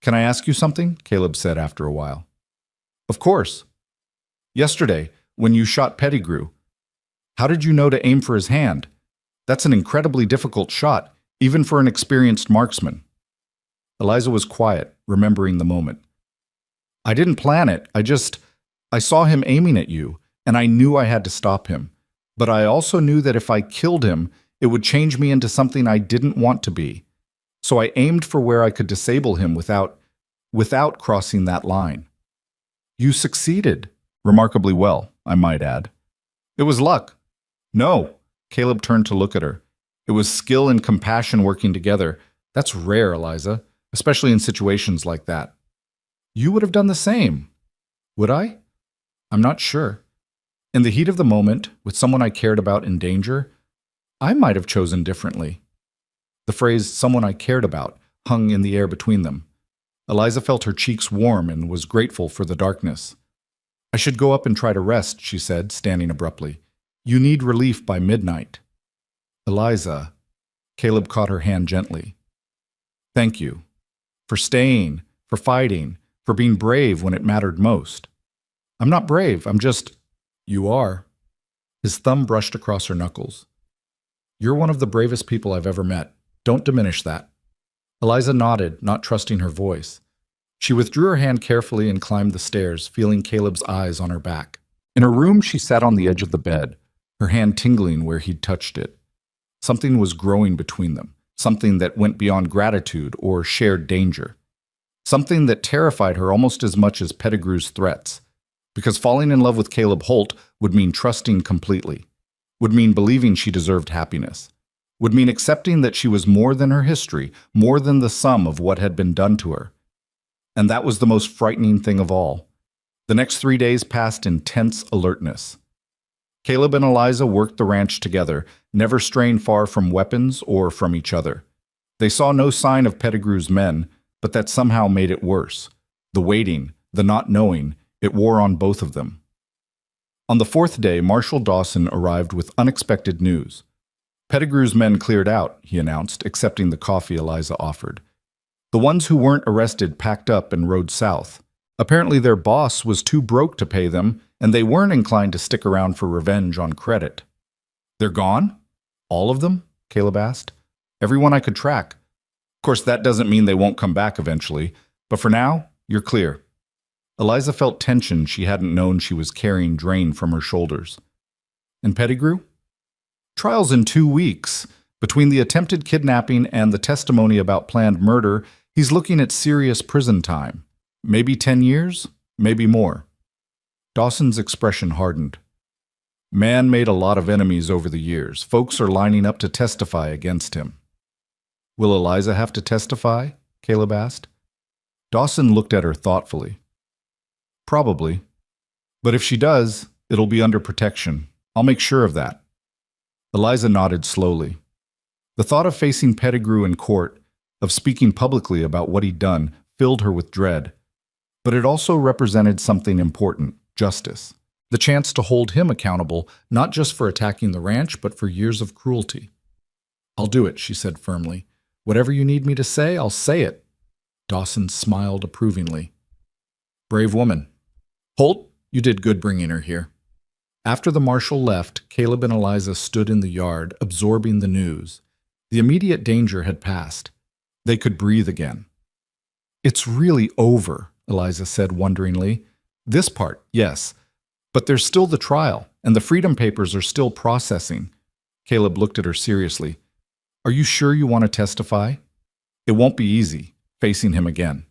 Can I ask you something? Caleb said after a while. Of course. Yesterday, when you shot Pettigrew, how did you know to aim for his hand? That's an incredibly difficult shot, even for an experienced marksman. Eliza was quiet, remembering the moment. I didn't plan it. I saw him aiming at you, and I knew I had to stop him. But I also knew that if I killed him, it would change me into something I didn't want to be. So I aimed for where I could disable him without crossing that line. You succeeded. Remarkably well, I might add. It was luck. No. Caleb turned to look at her. It was skill and compassion working together. That's rare, Eliza, especially in situations like that. You would have done the same. Would I? I'm not sure. In the heat of the moment, with someone I cared about in danger, I might have chosen differently. The phrase, someone I cared about, hung in the air between them. Eliza felt her cheeks warm and was grateful for the darkness. I should go up and try to rest, she said, standing abruptly. You need relief by midnight. Eliza. Caleb caught her hand gently. Thank you. For staying, for fighting, for being brave when it mattered most. I'm not brave, I'm just... You are. His thumb brushed across her knuckles. You're one of the bravest people I've ever met. Don't diminish that. Eliza nodded, not trusting her voice. She withdrew her hand carefully and climbed the stairs, feeling Caleb's eyes on her back. In her room, she sat on the edge of the bed, her hand tingling where he'd touched it. Something was growing between them, something that went beyond gratitude or shared danger. Something that terrified her almost as much as Pettigrew's threats. Because falling in love with Caleb Holt would mean trusting completely, would mean believing she deserved happiness, would mean accepting that she was more than her history, more than the sum of what had been done to her. And that was the most frightening thing of all. The next 3 days passed in tense alertness. Caleb and Eliza worked the ranch together, never straying far from weapons or from each other. They saw no sign of Pettigrew's men, but that somehow made it worse. The waiting, the not knowing, it wore on both of them. On the fourth day, Marshal Dawson arrived with unexpected news. Pettigrew's men cleared out, he announced, accepting the coffee Eliza offered. The ones who weren't arrested packed up and rode south. Apparently their boss was too broke to pay them, and they weren't inclined to stick around for revenge on credit. They're gone? All of them? Caleb asked. Everyone I could track. Of course, that doesn't mean they won't come back eventually, but for now, you're clear. Eliza felt tension she hadn't known she was carrying drain from her shoulders. And Pettigrew? Trial's in 2 weeks. Between the attempted kidnapping and the testimony about planned murder, he's looking at serious prison time. Maybe 10 years, maybe more. Dawson's expression hardened. Man made a lot of enemies over the years. Folks are lining up to testify against him. Will Eliza have to testify? Caleb asked. Dawson looked at her thoughtfully. Probably. But if she does, it'll be under protection. I'll make sure of that. Eliza nodded slowly. The thought of facing Pettigrew in court, of speaking publicly about what he'd done, filled her with dread. But it also represented something important, justice. The chance to hold him accountable, not just for attacking the ranch, but for years of cruelty. I'll do it, she said firmly. Whatever you need me to say, I'll say it. Dawson smiled approvingly. Brave woman. Holt, you did good bringing her here. After the marshal left, Caleb and Eliza stood in the yard, absorbing the news. The immediate danger had passed. They could breathe again. It's really over, Eliza said wonderingly. This part, yes. But there's still the trial, and the freedom papers are still processing. Caleb looked at her seriously. Are you sure you want to testify? It won't be easy, facing him again.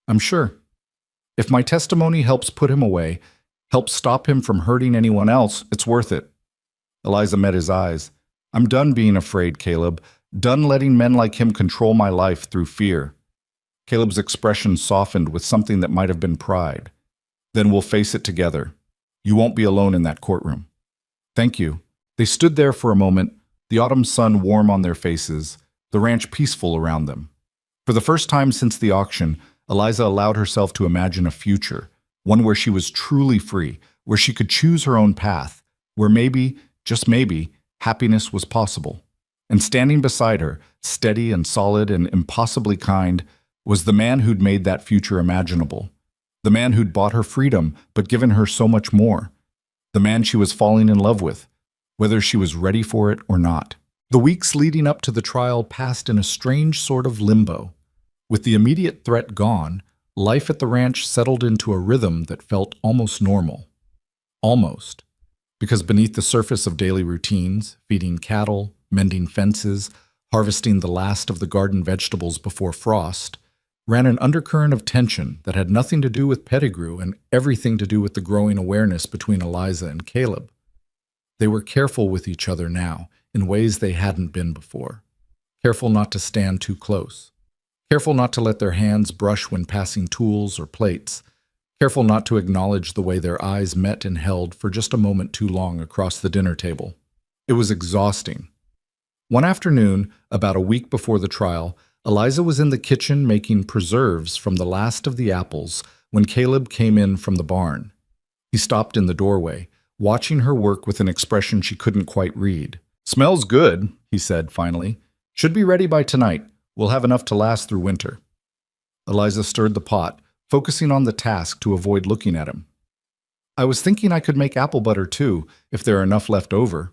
I'm sure. If my testimony helps put him away, helps stop him from hurting anyone else, it's worth it. Eliza met his eyes. I'm done being afraid, Caleb. Done letting men like him control my life through fear. Caleb's expression softened with something that might have been pride. Then we'll face it together. You won't be alone in that courtroom. Thank you. They stood there for a moment, the autumn sun warm on their faces, the ranch peaceful around them. For the first time since the auction, Eliza allowed herself to imagine a future, one where she was truly free, where she could choose her own path, where maybe, just maybe, happiness was possible. And standing beside her, steady and solid and impossibly kind, was the man who'd made that future imaginable. The man who'd bought her freedom, but given her so much more. The man she was falling in love with, whether she was ready for it or not. The weeks leading up to the trial passed in a strange sort of limbo. With the immediate threat gone, life at the ranch settled into a rhythm that felt almost normal. Almost. Because beneath the surface of daily routines, feeding cattle, mending fences, harvesting the last of the garden vegetables before frost, ran an undercurrent of tension that had nothing to do with Pettigrew and everything to do with the growing awareness between Eliza and Caleb. They were careful with each other now, in ways they hadn't been before. Careful not to stand too close. Careful not to let their hands brush when passing tools or plates. Careful not to acknowledge the way their eyes met and held for just a moment too long across the dinner table. It was exhausting. One afternoon, about a week before the trial, Eliza was in the kitchen making preserves from the last of the apples when Caleb came in from the barn. He stopped in the doorway, watching her work with an expression she couldn't quite read. Smells good, he said finally. Should be ready by tonight. We'll have enough to last through winter. Eliza stirred the pot, focusing on the task to avoid looking at him. I was thinking I could make apple butter too, if there are enough left over.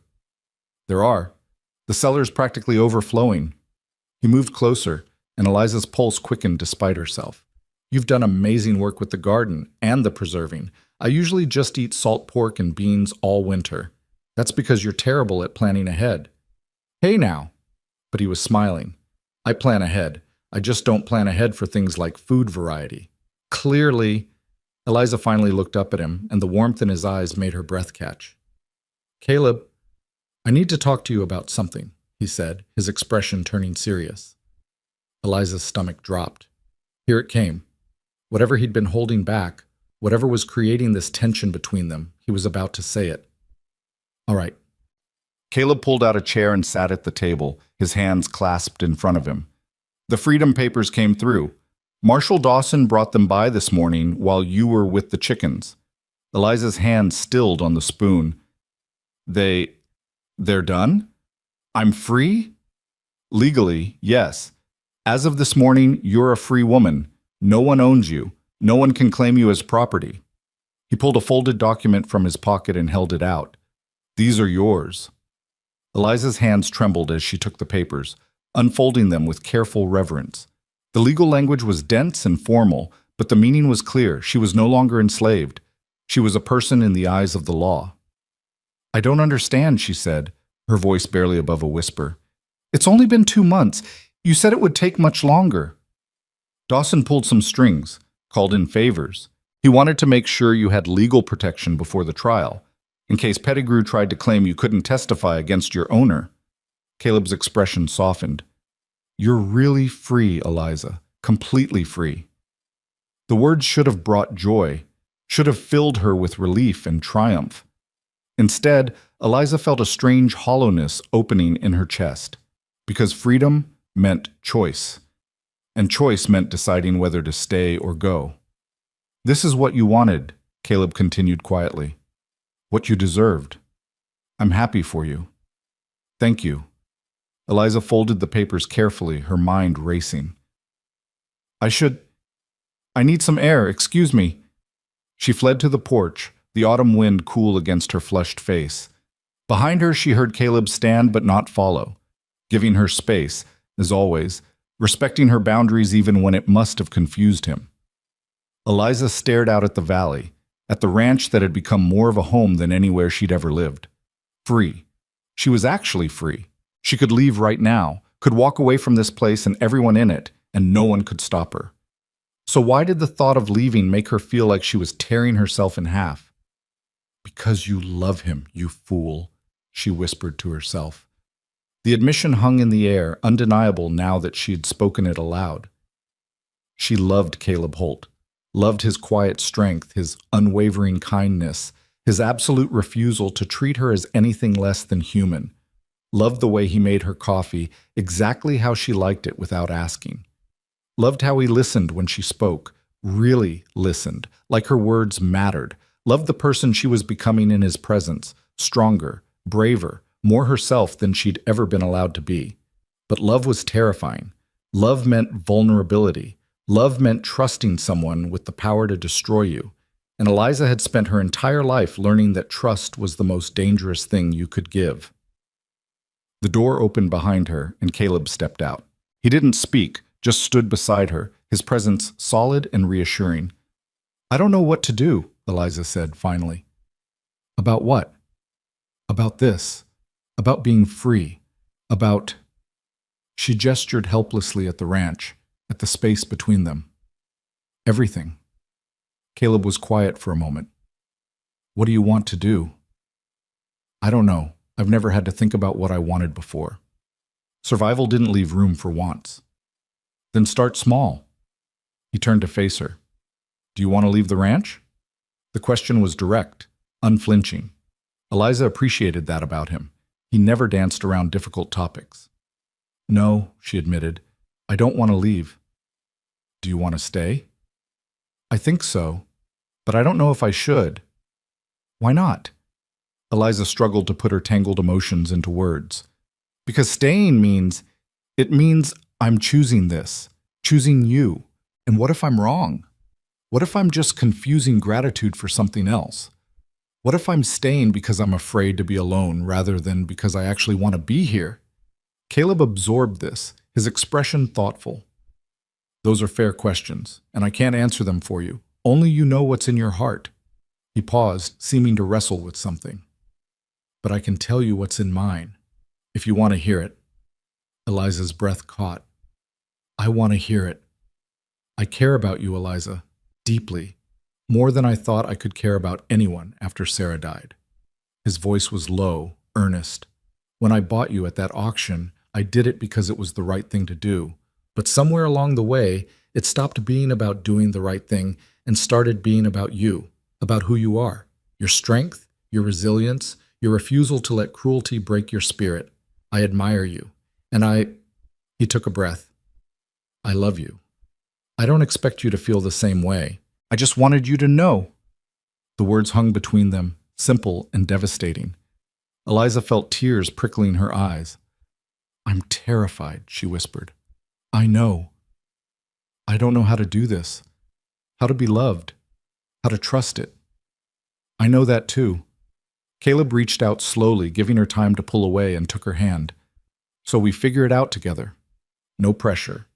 There are. The cellar's practically overflowing. He moved closer, and Eliza's pulse quickened despite herself. You've done amazing work with the garden and the preserving. I usually just eat salt pork and beans all winter. That's because you're terrible at planning ahead. Hey now. But he was smiling. I plan ahead. I just don't plan ahead for things like food variety. Clearly, Eliza finally looked up at him, and the warmth in his eyes made her breath catch. Caleb, I need to talk to you about something, he said, his expression turning serious. Eliza's stomach dropped. Here it came. Whatever he'd been holding back, whatever was creating this tension between them, he was about to say it. All right. Caleb pulled out a chair and sat at the table, his hands clasped in front of him. The freedom papers came through. Marshall Dawson brought them by this morning while you were with the chickens. Eliza's hand stilled on the spoon. They're done? I'm free? Legally, yes. As of this morning, you're a free woman. No one owns you. No one can claim you as property. He pulled a folded document from his pocket and held it out. These are yours. Eliza's hands trembled as she took the papers, unfolding them with careful reverence. The legal language was dense and formal, but the meaning was clear. She was no longer enslaved. She was a person in the eyes of the law. I don't understand, she said, her voice barely above a whisper. It's only been 2 months. You said it would take much longer. Dawson pulled some strings, called in favors. He wanted to make sure you had legal protection before the trial, in case Pettigrew tried to claim you couldn't testify against your owner. Caleb's expression softened. You're really free, Eliza, completely free. The words should have brought joy, should have filled her with relief and triumph. Instead, Eliza felt a strange hollowness opening in her chest, because freedom meant choice, and choice meant deciding whether to stay or go. This is what you wanted, Caleb continued quietly. What you deserved. I'm happy for you. Thank you. Eliza folded the papers carefully, her mind racing. I need some air, excuse me. She fled to the porch, the autumn wind cool against her flushed face. Behind her, she heard Caleb stand but not follow, giving her space, as always, respecting her boundaries even when it must have confused him. Eliza stared out at the valley, at the ranch that had become more of a home than anywhere she'd ever lived. Free. She was actually free. She could leave right now, could walk away from this place and everyone in it, and no one could stop her. So why did the thought of leaving make her feel like she was tearing herself in half? Because you love him, you fool, she whispered to herself. The admission hung in the air, undeniable now that she had spoken it aloud. She loved Caleb Holt, loved his quiet strength, his unwavering kindness, his absolute refusal to treat her as anything less than human. Loved the way he made her coffee exactly how she liked it without asking. Loved how he listened when she spoke, really listened, like her words mattered. Loved the person she was becoming in his presence, stronger, braver, more herself than she'd ever been allowed to be. But love was terrifying. Love meant vulnerability. Love meant trusting someone with the power to destroy you. And Eliza had spent her entire life learning that trust was the most dangerous thing you could give. The door opened behind her, and Caleb stepped out. He didn't speak, just stood beside her, his presence solid and reassuring. I don't know what to do, Eliza said finally. About what? About this. About being free. About... She gestured helplessly at the ranch, at the space between them. Everything. Caleb was quiet for a moment. What do you want to do? I don't know. I've never had to think about what I wanted before. Survival didn't leave room for wants. Then start small. He turned to face her. Do you want to leave the ranch? The question was direct, unflinching. Eliza appreciated that about him. He never danced around difficult topics. No, she admitted. I don't want to leave. Do you want to stay? I think so, but I don't know if I should. Why not? Eliza struggled to put her tangled emotions into words. Because staying means I'm choosing this, choosing you. And what if I'm wrong? What if I'm just confusing gratitude for something else? What if I'm staying because I'm afraid to be alone rather than because I actually want to be here? Caleb absorbed this, his expression thoughtful. Those are fair questions, and I can't answer them for you. Only you know what's in your heart. He paused, seeming to wrestle with something. But I can tell you what's in mine, if you want to hear it. Eliza's breath caught. I want to hear it. I care about you, Eliza, deeply, more than I thought I could care about anyone after Sarah died. His voice was low, earnest. When I bought you at that auction, I did it because it was the right thing to do. But somewhere along the way, it stopped being about doing the right thing and started being about you, about who you are, your strength, your resilience, Your refusal to let cruelty break your spirit. I admire you. And He took a breath. I love you. I don't expect you to feel the same way. I just wanted you to know. The words hung between them, simple and devastating. Eliza felt tears prickling her eyes. I'm terrified, she whispered. I know. I don't know how to do this, how to be loved, how to trust it. I know that too. Caleb reached out slowly, giving her time to pull away, and took her hand. So we figure it out together. No pressure,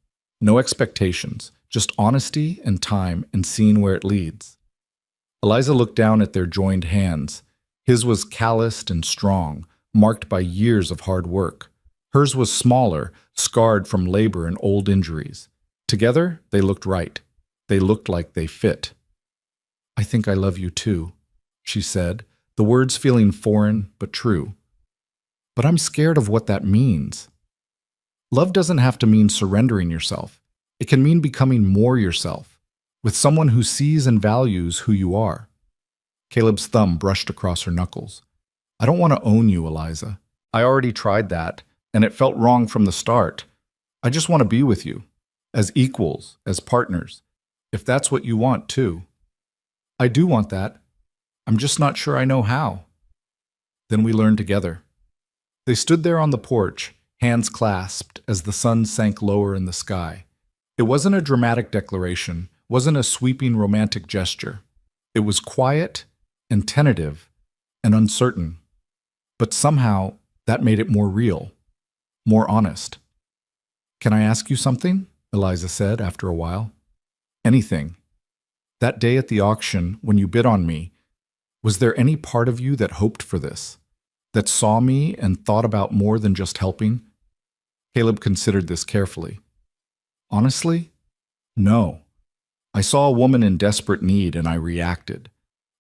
no expectations, just honesty and time and seeing where it leads. Eliza looked down at their joined hands. His was calloused and strong, marked by years of hard work. Hers was smaller, scarred from labor and old injuries. Together, they looked right. They looked like they fit. I think I love you too, she said, the words feeling foreign but true. But I'm scared of what that means. Love doesn't have to mean surrendering yourself. It can mean becoming more yourself, with someone who sees and values who you are. Caleb's thumb brushed across her knuckles. I don't want to own you, Eliza. I already tried that, and it felt wrong from the start. I just want to be with you, as equals, as partners, if that's what you want too. I do want that. I'm just not sure I know how. Then we learned together. They stood there on the porch, hands clasped as the sun sank lower in the sky. It wasn't a dramatic declaration, wasn't a sweeping romantic gesture. It was quiet and tentative and uncertain. But somehow that made it more real, more honest. Can I ask you something? Eliza said after a while. Anything. That day at the auction, when you bid on me, was there any part of you that hoped for this, that saw me and thought about more than just helping? Caleb considered this carefully. Honestly, no. I saw a woman in desperate need and I reacted.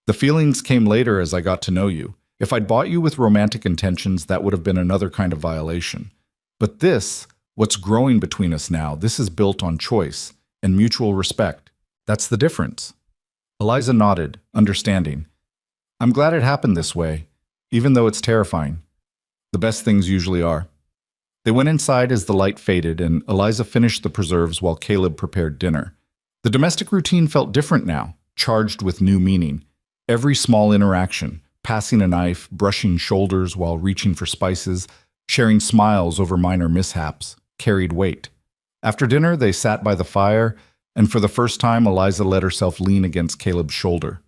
The feelings came later as I got to know you. If I'd bought you with romantic intentions, that would have been another kind of violation. But this, what's growing between us now, this is built on choice and mutual respect. That's the difference. Eliza nodded, understanding. I'm glad it happened this way, even though it's terrifying. The best things usually are. They went inside as the light faded, and Eliza finished the preserves while Caleb prepared dinner. The domestic routine felt different now, charged with new meaning. Every small interaction, passing a knife, brushing shoulders while reaching for spices, sharing smiles over minor mishaps, carried weight. After dinner, they sat by the fire, and for the first time, Eliza let herself lean against Caleb's shoulder.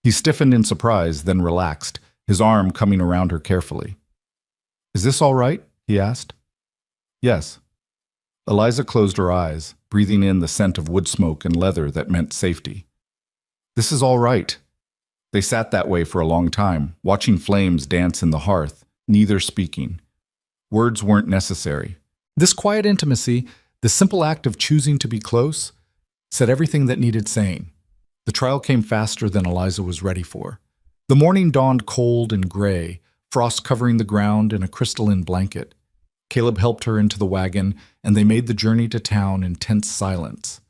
He stiffened in surprise, then relaxed, his arm coming around her carefully. Is this all right? He asked. Yes. Eliza closed her eyes, breathing in the scent of wood smoke and leather that meant safety. This is all right. They sat that way for a long time, watching flames dance in the hearth, neither speaking. Words weren't necessary. This quiet intimacy, the simple act of choosing to be close, said everything that needed saying. The trial came faster than Eliza was ready for. The morning dawned cold and gray, frost covering the ground in a crystalline blanket. Caleb helped her into the wagon, and they made the journey to town in tense silence.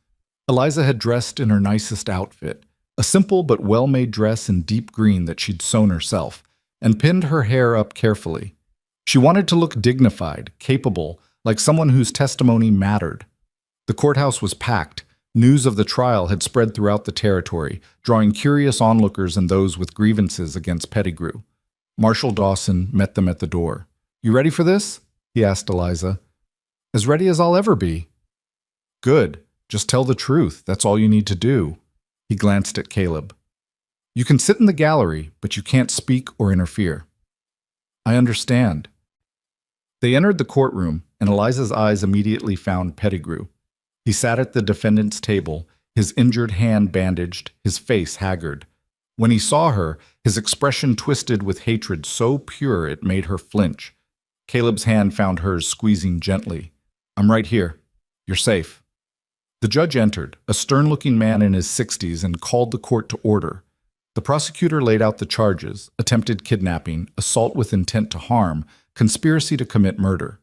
Eliza had dressed in her nicest outfit, a simple but well-made dress in deep green that she'd sewn herself, and pinned her hair up carefully. She wanted to look dignified, capable, like someone whose testimony mattered. The courthouse was packed. News of the trial had spread throughout the territory, drawing curious onlookers and those with grievances against Pettigrew. Marshal Dawson met them at the door. You ready for this? He asked Eliza. As ready as I'll ever be. Good. Just tell the truth. That's all you need to do. He glanced at Caleb. You can sit in the gallery, but you can't speak or interfere. I understand. They entered the courtroom, and Eliza's eyes immediately found Pettigrew. He sat at the defendant's table, his injured hand bandaged, his face haggard. When he saw her, his expression twisted with hatred so pure it made her flinch. Caleb's hand found hers, squeezing gently. I'm right here. You're safe. The judge entered, a stern-looking man in his 60s, and called the court to order. The prosecutor laid out the charges: attempted kidnapping, assault with intent to harm, conspiracy to commit murder.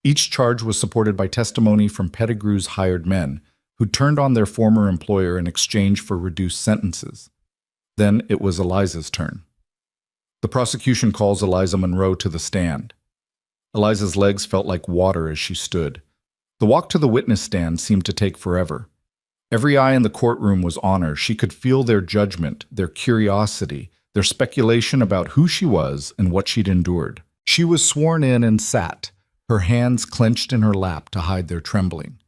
Each charge was supported by testimony from Pettigrew's hired men, who turned on their former employer in exchange for reduced sentences. Then it was Eliza's turn. The prosecution calls Eliza Monroe to the stand. Eliza's legs felt like water as she stood. The walk to the witness stand seemed to take forever. Every eye in the courtroom was on her. She could feel their judgment, their curiosity, their speculation about who she was and what she'd endured. She was sworn in and sat, her hands clenched in her lap to hide their trembling.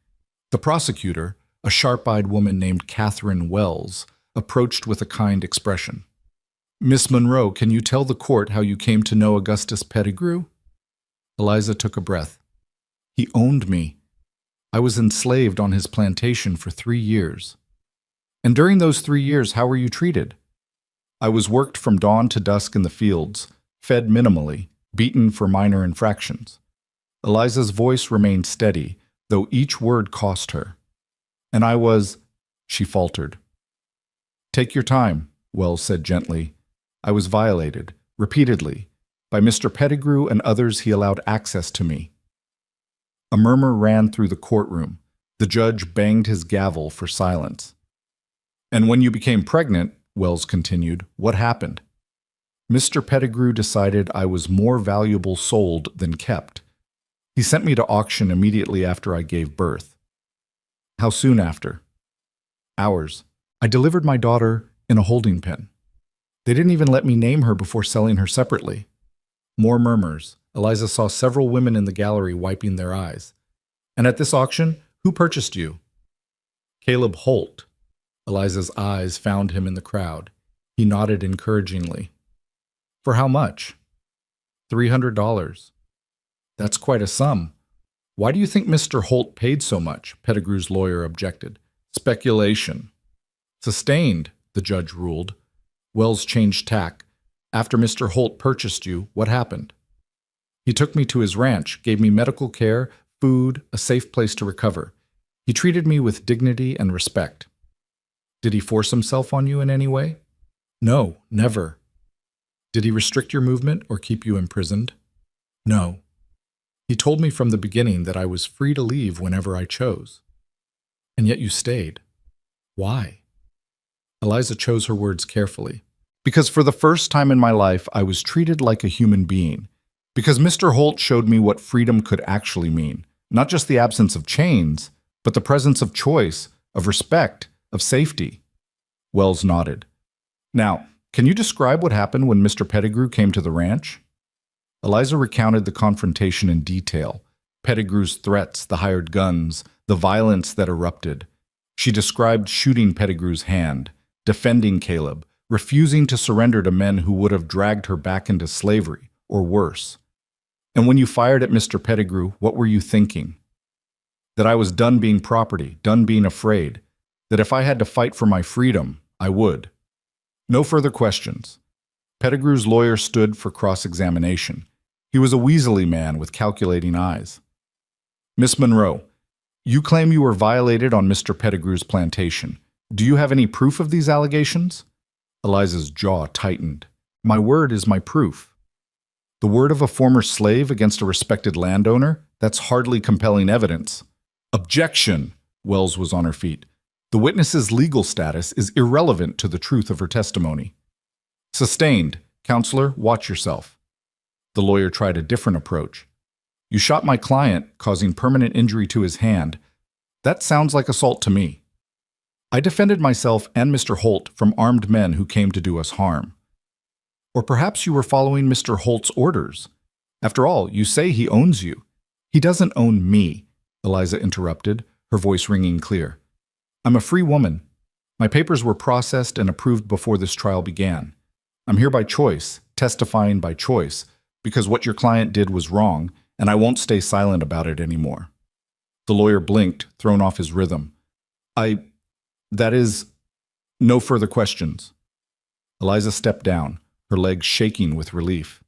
The prosecutor, a sharp-eyed woman named Catherine Wells, approached with a kind expression. "Miss Monroe, can you tell the court how you came to know Augustus Pettigrew?" Eliza took a breath. "He owned me. I was enslaved on his plantation for 3 years. And during those 3 years, how were you treated?" "I was worked from dawn to dusk in the fields, fed minimally, beaten for minor infractions." Eliza's voice remained steady, though each word cost her. "And I was—" she faltered. "Take your time," Wells said gently. "I was violated, repeatedly, by Mr. Pettigrew and others he allowed access to me." A murmur ran through the courtroom. The judge banged his gavel for silence. "And when you became pregnant," Wells continued, "what happened?" "Mr. Pettigrew decided I was more valuable sold than kept. He sent me to auction immediately after I gave birth." "How soon after?" "Hours. I delivered my daughter in a holding pen. They didn't even let me name her before selling her separately." More murmurs. Eliza saw several women in the gallery wiping their eyes. "And at this auction, who purchased you?" "Caleb Holt." Eliza's eyes found him in the crowd. He nodded encouragingly. "For how much?" $300. "That's quite a sum. Why do you think Mr. Holt paid so much?" Pettigrew's lawyer objected. "Speculation." "Sustained," the judge ruled. Wells changed tack. "After Mr. Holt purchased you, what happened?" "He took me to his ranch, gave me medical care, food, a safe place to recover. He treated me with dignity and respect." "Did he force himself on you in any way?" "No, never." "Did he restrict your movement or keep you imprisoned?" "No. He told me from the beginning that I was free to leave whenever I chose." "And yet you stayed. Why?" Eliza chose her words carefully. "Because for the first time in my life, I was treated like a human being. Because Mr. Holt showed me what freedom could actually mean. Not just the absence of chains, but the presence of choice, of respect, of safety." Wells nodded. "Now, can you describe what happened when Mr. Pettigrew came to the ranch?" Eliza recounted the confrontation in detail. Pettigrew's threats, the hired guns, the violence that erupted. She described shooting Pettigrew's hand, defending Caleb, refusing to surrender to men who would have dragged her back into slavery, or worse. "And when you fired at Mr. Pettigrew, what were you thinking?" "That I was done being property, done being afraid. That if I had to fight for my freedom, I would." No further questions. Pettigrew's lawyer stood for cross-examination. He was a weaselly man with calculating eyes. "Miss Monroe, you claim you were violated on Mr. Pettigrew's plantation. Do you have any proof of these allegations?" Eliza's jaw tightened. "My word is my proof." "The word of a former slave against a respected landowner? That's hardly compelling evidence." "Objection!" Wells was on her feet. "The witness's legal status is irrelevant to the truth of her testimony." "Sustained. Counselor, watch yourself." The lawyer tried a different approach. "You shot my client, causing permanent injury to his hand. That sounds like assault to me." "I defended myself and Mr. Holt from armed men who came to do us harm." "Or perhaps you were following Mr. Holt's orders. After all, you say he owns you." "He doesn't own me," Eliza interrupted, her voice ringing clear. "I'm a free woman. My papers were processed and approved before this trial began. I'm here by choice, testifying by choice, because what your client did was wrong, and I won't stay silent about it anymore." The lawyer blinked, thrown off his rhythm. That is, no further questions." Eliza stepped down, her legs shaking with relief.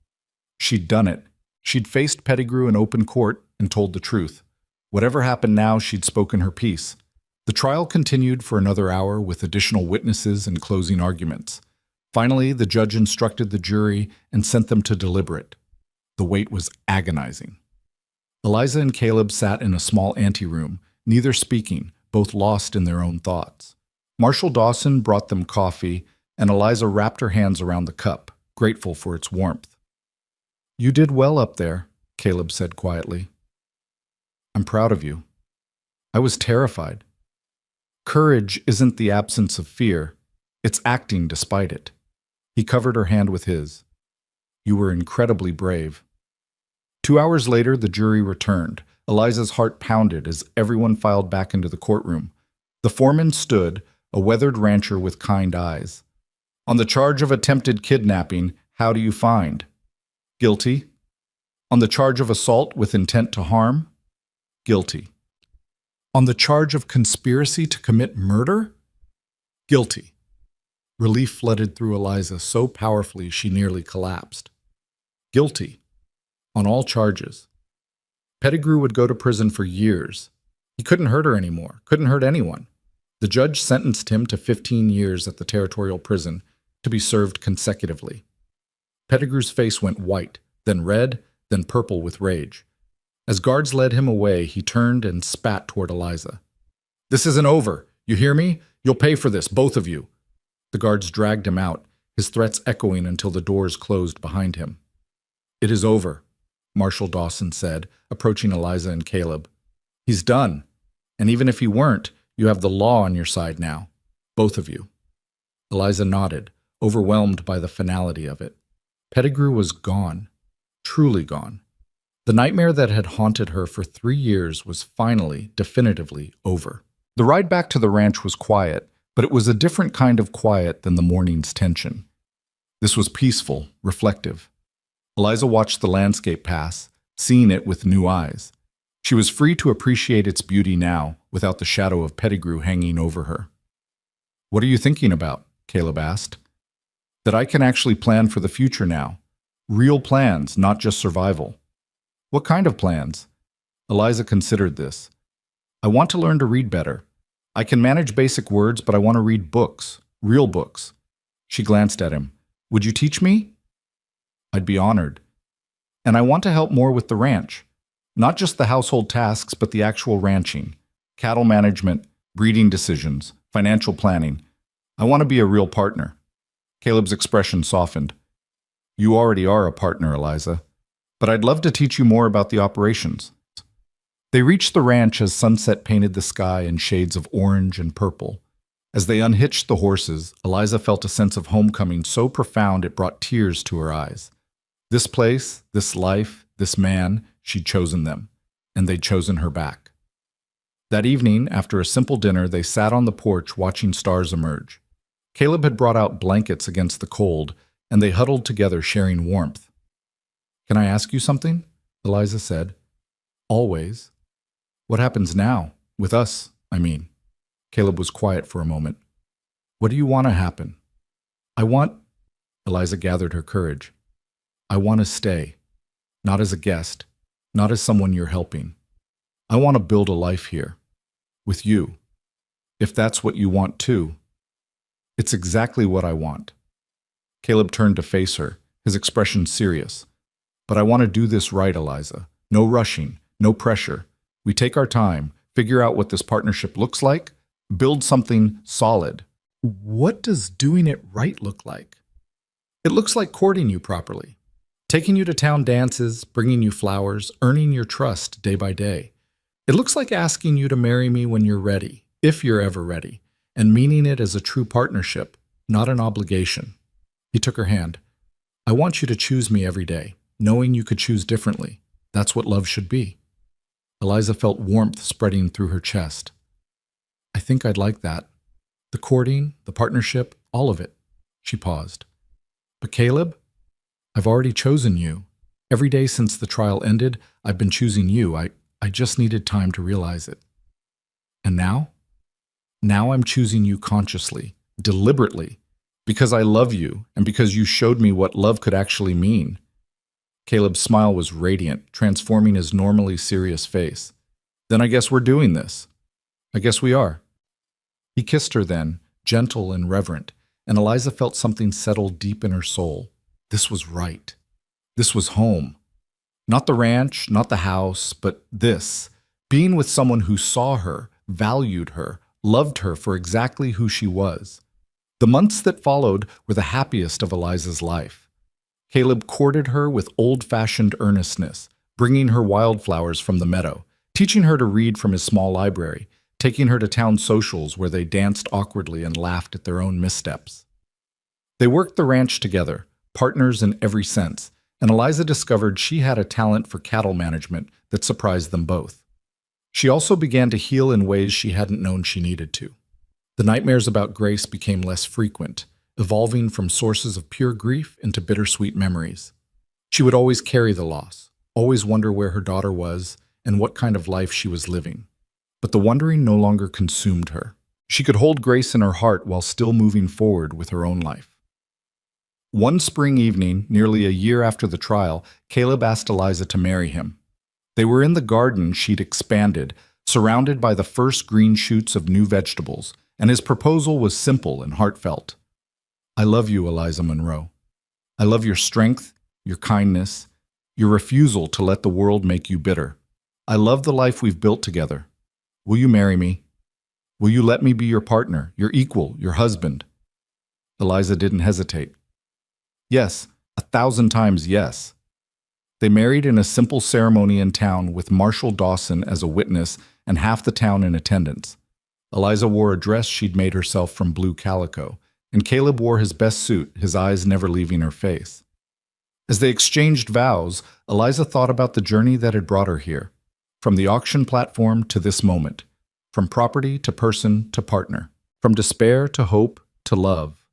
She'd done it. She'd faced Pettigrew in open court and told the truth. Whatever happened now, she'd spoken her piece. The trial continued for another hour with additional witnesses and closing arguments. Finally, the judge instructed the jury and sent them to deliberate. The wait was agonizing. Eliza and Caleb sat in a small anteroom, neither speaking, both lost in their own thoughts. Marshal Dawson brought them coffee, and Eliza wrapped her hands around the cup, grateful for its warmth. "You did well up there," Caleb said quietly. "I'm proud of you." I was terrified. Courage isn't the absence of fear, it's acting despite it. He covered her hand with his. "You were incredibly brave." 2 hours later, the jury returned. Eliza's heart pounded as everyone filed back into the courtroom. The foreman stood, a weathered rancher with kind eyes. "On the charge of attempted kidnapping, how do you find?" "Guilty." "On the charge of assault with intent to harm?" "Guilty." "On the charge of conspiracy to commit murder?" "Guilty." Relief flooded through Eliza so powerfully she nearly collapsed. "Guilty. On all charges." Pettigrew would go to prison for years. He couldn't hurt her anymore, couldn't hurt anyone. The judge sentenced him to 15 years at the territorial prison to be served consecutively. Pettigrew's face went white, then red, then purple with rage. As guards led him away, he turned and spat toward Eliza. "This isn't over. You hear me? You'll pay for this, both of you." The guards dragged him out, his threats echoing until the doors closed behind him. "It is over," Marshal Dawson said, approaching Eliza and Caleb. "He's done. And even if he weren't, you have the law on your side now. Both of you." Eliza nodded, overwhelmed by the finality of it. Pettigrew was gone. Truly gone. The nightmare that had haunted her for 3 years was finally, definitively over. The ride back to the ranch was quiet, but it was a different kind of quiet than the morning's tension. This was peaceful, reflective. Eliza watched the landscape pass, seeing it with new eyes. She was free to appreciate its beauty now, without the shadow of Pettigrew hanging over her. "What are you thinking about?" Caleb asked. "That I can actually plan for the future now. Real plans, not just survival." "What kind of plans?" Eliza considered this. "I want to learn to read better. I can manage basic words, but I want to read books, real books." She glanced at him. "Would you teach me?" "I'd be honored. And I want to help more with the ranch. Not just the household tasks, but the actual ranching. Cattle management, breeding decisions, financial planning. I want to be a real partner." Caleb's expression softened. "You already are a partner, Eliza. But I'd love to teach you more about the operations." They reached the ranch as sunset painted the sky in shades of orange and purple. As they unhitched the horses, Eliza felt a sense of homecoming so profound it brought tears to her eyes. This place, this life, this man, she'd chosen them, and they'd chosen her back. That evening, after a simple dinner, they sat on the porch watching stars emerge. Caleb had brought out blankets against the cold, and they huddled together sharing warmth. "Can I ask you something?" Eliza said. "Always." "What happens now? With us, I mean." Caleb was quiet for a moment. "What do you want to happen?" "I want—" Eliza gathered her courage. "I want to stay. Not as a guest. Not as someone you're helping. I want to build a life here. With you. If that's what you want too." "It's exactly what I want." Caleb turned to face her, his expression serious. "But I want to do this right, Eliza. No rushing, no pressure. We take our time, figure out what this partnership looks like, build something solid." "What does doing it right look like?" "It looks like courting you properly. Taking you to town dances, bringing you flowers, earning your trust day by day. It looks like asking you to marry me when you're ready, if you're ever ready, and meaning it as a true partnership, not an obligation." He took her hand. "I want you to choose me every day, knowing you could choose differently. That's what love should be." Eliza felt warmth spreading through her chest. "I think I'd like that. The courting, the partnership, all of it." She paused. "But Caleb, I've already chosen you. Every day since the trial ended, I've been choosing you. I just needed time to realize it. And now? Now I'm choosing you consciously, deliberately, because I love you and because you showed me what love could actually mean." Caleb's smile was radiant, transforming his normally serious face. "Then I guess we're doing this. I guess we are." He kissed her then, gentle and reverent, and Eliza felt something settle deep in her soul. This was right. This was home. Not the ranch, not the house, but this. Being with someone who saw her, valued her, loved her for exactly who she was. The months that followed were the happiest of Eliza's life. Caleb courted her with old-fashioned earnestness, bringing her wildflowers from the meadow, teaching her to read from his small library, taking her to town socials where they danced awkwardly and laughed at their own missteps. They worked the ranch together, partners in every sense, and Eliza discovered she had a talent for cattle management that surprised them both. She also began to heal in ways she hadn't known she needed to. The nightmares about Grace became less frequent, evolving from sources of pure grief into bittersweet memories. She would always carry the loss, always wonder where her daughter was and what kind of life she was living. But the wondering no longer consumed her. She could hold Grace in her heart while still moving forward with her own life. One spring evening, nearly a year after the trial, Caleb asked Eliza to marry him. They were in the garden she'd expanded, surrounded by the first green shoots of new vegetables, and his proposal was simple and heartfelt. I love you, Eliza Monroe. I love your strength, your kindness, your refusal to let the world make you bitter. I love the life we've built together. Will you marry me? Will you let me be your partner, your equal, your husband? Eliza didn't hesitate. Yes, 1,000 times yes. They married in a simple ceremony in town with Marshall Dawson as a witness and half the town in attendance. Eliza wore a dress she'd made herself from blue calico, and Caleb wore his best suit, his eyes never leaving her face. As they exchanged vows, Eliza thought about the journey that had brought her here, from the auction platform to this moment, from property to person to partner, from despair to hope to love.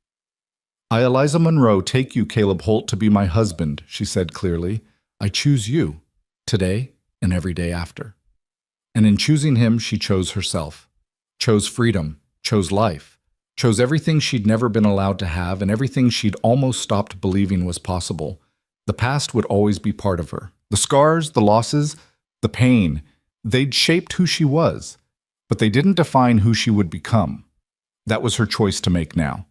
I, Eliza Monroe, take you, Caleb Holt, to be my husband, she said clearly. I choose you, today and every day after. And in choosing him, she chose herself, chose freedom, chose life, chose everything she'd never been allowed to have and everything she'd almost stopped believing was possible. The past would always be part of her. The scars, the losses, the pain, they'd shaped who she was, but they didn't define who she would become. That was her choice to make now.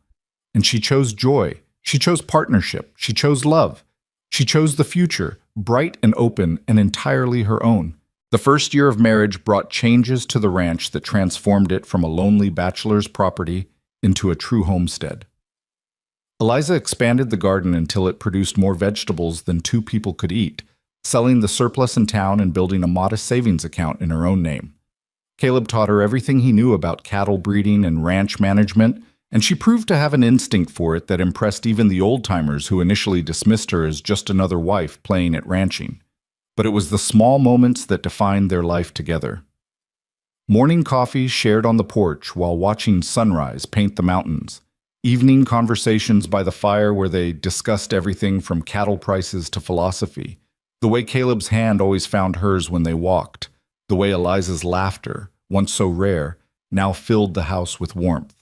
And she chose joy, she chose partnership, she chose love. She chose the future, bright and open and entirely her own. The first year of marriage brought changes to the ranch that transformed it from a lonely bachelor's property into a true homestead. Eliza expanded the garden until it produced more vegetables than two people could eat, selling the surplus in town and building a modest savings account in her own name. Caleb taught her everything he knew about cattle breeding and ranch management, and she proved to have an instinct for it that impressed even the old-timers who initially dismissed her as just another wife playing at ranching. But it was the small moments that defined their life together. Morning coffee shared on the porch while watching sunrise paint the mountains. Evening conversations by the fire where they discussed everything from cattle prices to philosophy. The way Caleb's hand always found hers when they walked. The way Eliza's laughter, once so rare, now filled the house with warmth.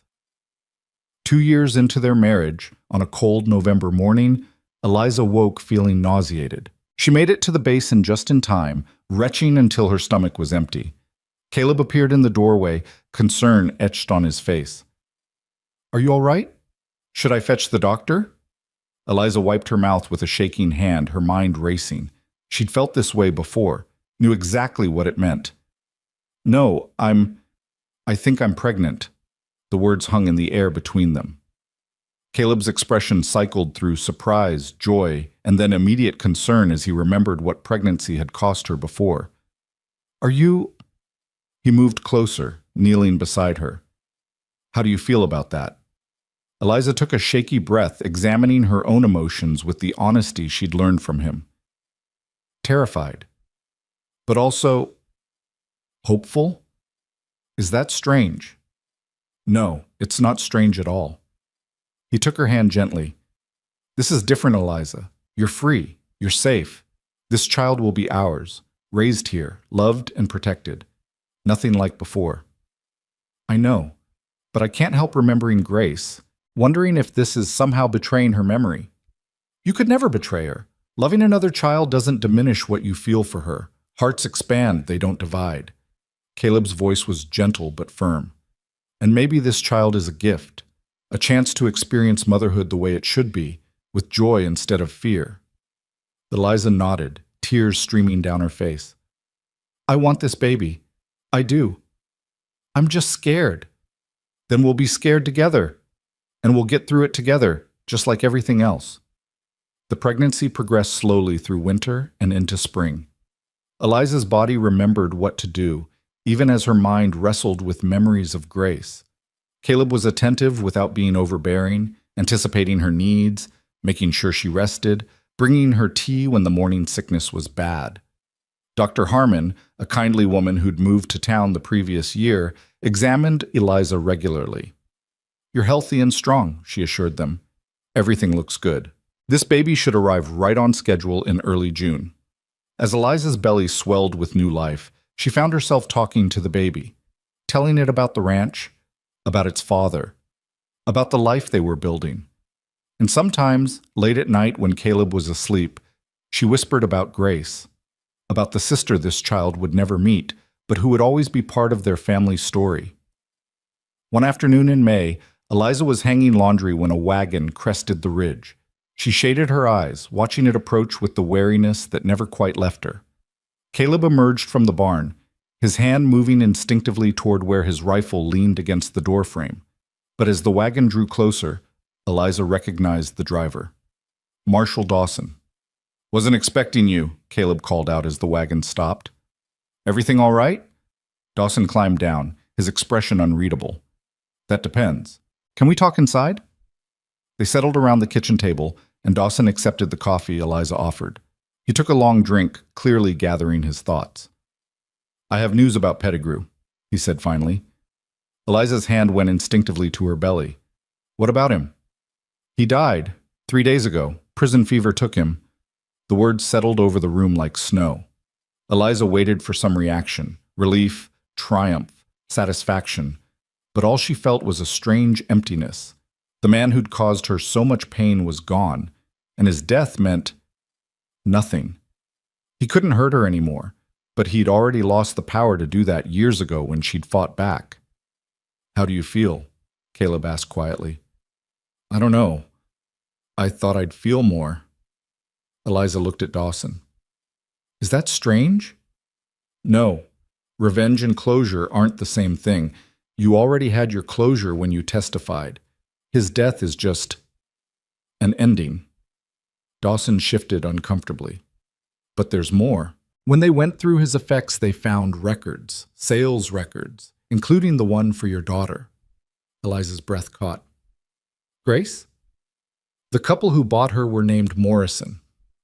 2 years into their marriage, on a cold November morning, Eliza woke feeling nauseated. She made it to the basin just in time, retching until her stomach was empty. Caleb appeared in the doorway, concern etched on his face. Are you all right? Should I fetch the doctor? Eliza wiped her mouth with a shaking hand, her mind racing. She'd felt this way before, knew exactly what it meant. No, I think I'm pregnant. The words hung in the air between them. Caleb's expression cycled through surprise, joy, and then immediate concern as he remembered what pregnancy had cost her before. Are you... He moved closer, kneeling beside her. How do you feel about that? Eliza took a shaky breath, examining her own emotions with the honesty she'd learned from him. Terrified. But also... hopeful? Is that strange? No, it's not strange at all. He took her hand gently. This is different, Eliza. You're free. You're safe. This child will be ours, raised here, loved and protected. Nothing like before. I know, but I can't help remembering Grace, wondering if this is somehow betraying her memory. You could never betray her. Loving another child doesn't diminish what you feel for her. Hearts expand, they don't divide. Caleb's voice was gentle but firm. And maybe this child is a gift, a chance to experience motherhood the way it should be, with joy instead of fear. Eliza nodded, tears streaming down her face. I want this baby. I do. I'm just scared. Then we'll be scared together, and we'll get through it together, just like everything else. The pregnancy progressed slowly through winter and into spring. Eliza's body remembered what to do, even as her mind wrestled with memories of Grace. Caleb was attentive without being overbearing, anticipating her needs, making sure she rested, bringing her tea when the morning sickness was bad. Dr. Harmon, a kindly woman who'd moved to town the previous year, examined Eliza regularly. "You're healthy and strong," she assured them. "Everything looks good. This baby should arrive right on schedule in early June." As Eliza's belly swelled with new life, she found herself talking to the baby, telling it about the ranch, about its father, about the life they were building. And sometimes, late at night when Caleb was asleep, she whispered about Grace, about the sister this child would never meet, but who would always be part of their family story. One afternoon in May, Eliza was hanging laundry when a wagon crested the ridge. She shaded her eyes, watching it approach with the wariness that never quite left her. Caleb emerged from the barn, his hand moving instinctively toward where his rifle leaned against the doorframe. But as the wagon drew closer, Eliza recognized the driver. Marshall Dawson. "Wasn't expecting you," Caleb called out as the wagon stopped. "Everything all right?" Dawson climbed down, his expression unreadable. "That depends. Can we talk inside?" They settled around the kitchen table, and Dawson accepted the coffee Eliza offered. He took a long drink, clearly gathering his thoughts. "I have news about Pettigrew," he said finally. Eliza's hand went instinctively to her belly. "What about him?" "He died 3 days ago. Prison fever took him." The words settled over the room like snow. Eliza waited for some reaction, relief, triumph, satisfaction, but all she felt was a strange emptiness. The man who'd caused her so much pain was gone, and his death meant nothing. He couldn't hurt her anymore, but he'd already lost the power to do that years ago when she'd fought back. "How do you feel?" Caleb asked quietly. "I don't know. I thought I'd feel more." Eliza looked at Dawson. "Is that strange?" "No. Revenge and closure aren't the same thing. You already had your closure when you testified. His death is just an ending." Dawson shifted uncomfortably. "But there's more." When they went through his effects, they found records, sales records, including the one for your daughter. Eliza's breath caught. "Grace?" "The couple who bought her were named Morrison,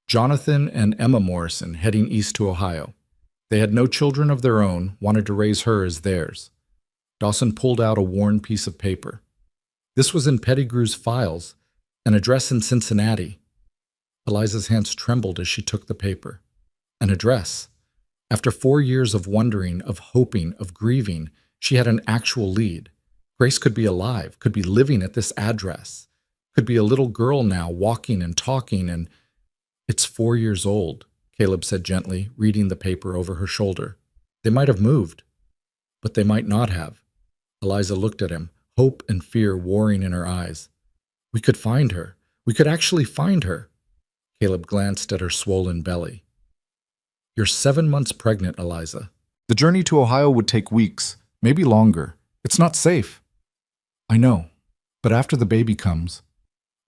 Jonathan and Emma Morrison, heading east to Ohio. They had no children of their own, wanted to raise her as theirs." Dawson pulled out a worn piece of paper. "This was in Pettigrew's files, an address in Cincinnati." Eliza's hands trembled as she took the paper. An address. After 4 years of wondering, of hoping, of grieving, she had an actual lead. Grace could be alive, could be living at this address, could be a little girl now, walking and talking, and "It's 4 years old," Caleb said gently, reading the paper over her shoulder. "They might have moved, but they might not have." Eliza looked at him, hope and fear warring in her eyes. "We could find her. We could actually find her." Caleb glanced at her swollen belly. "You're 7 months pregnant, Eliza. The journey to Ohio would take weeks, maybe longer. It's not safe." "I know, but after the baby comes,"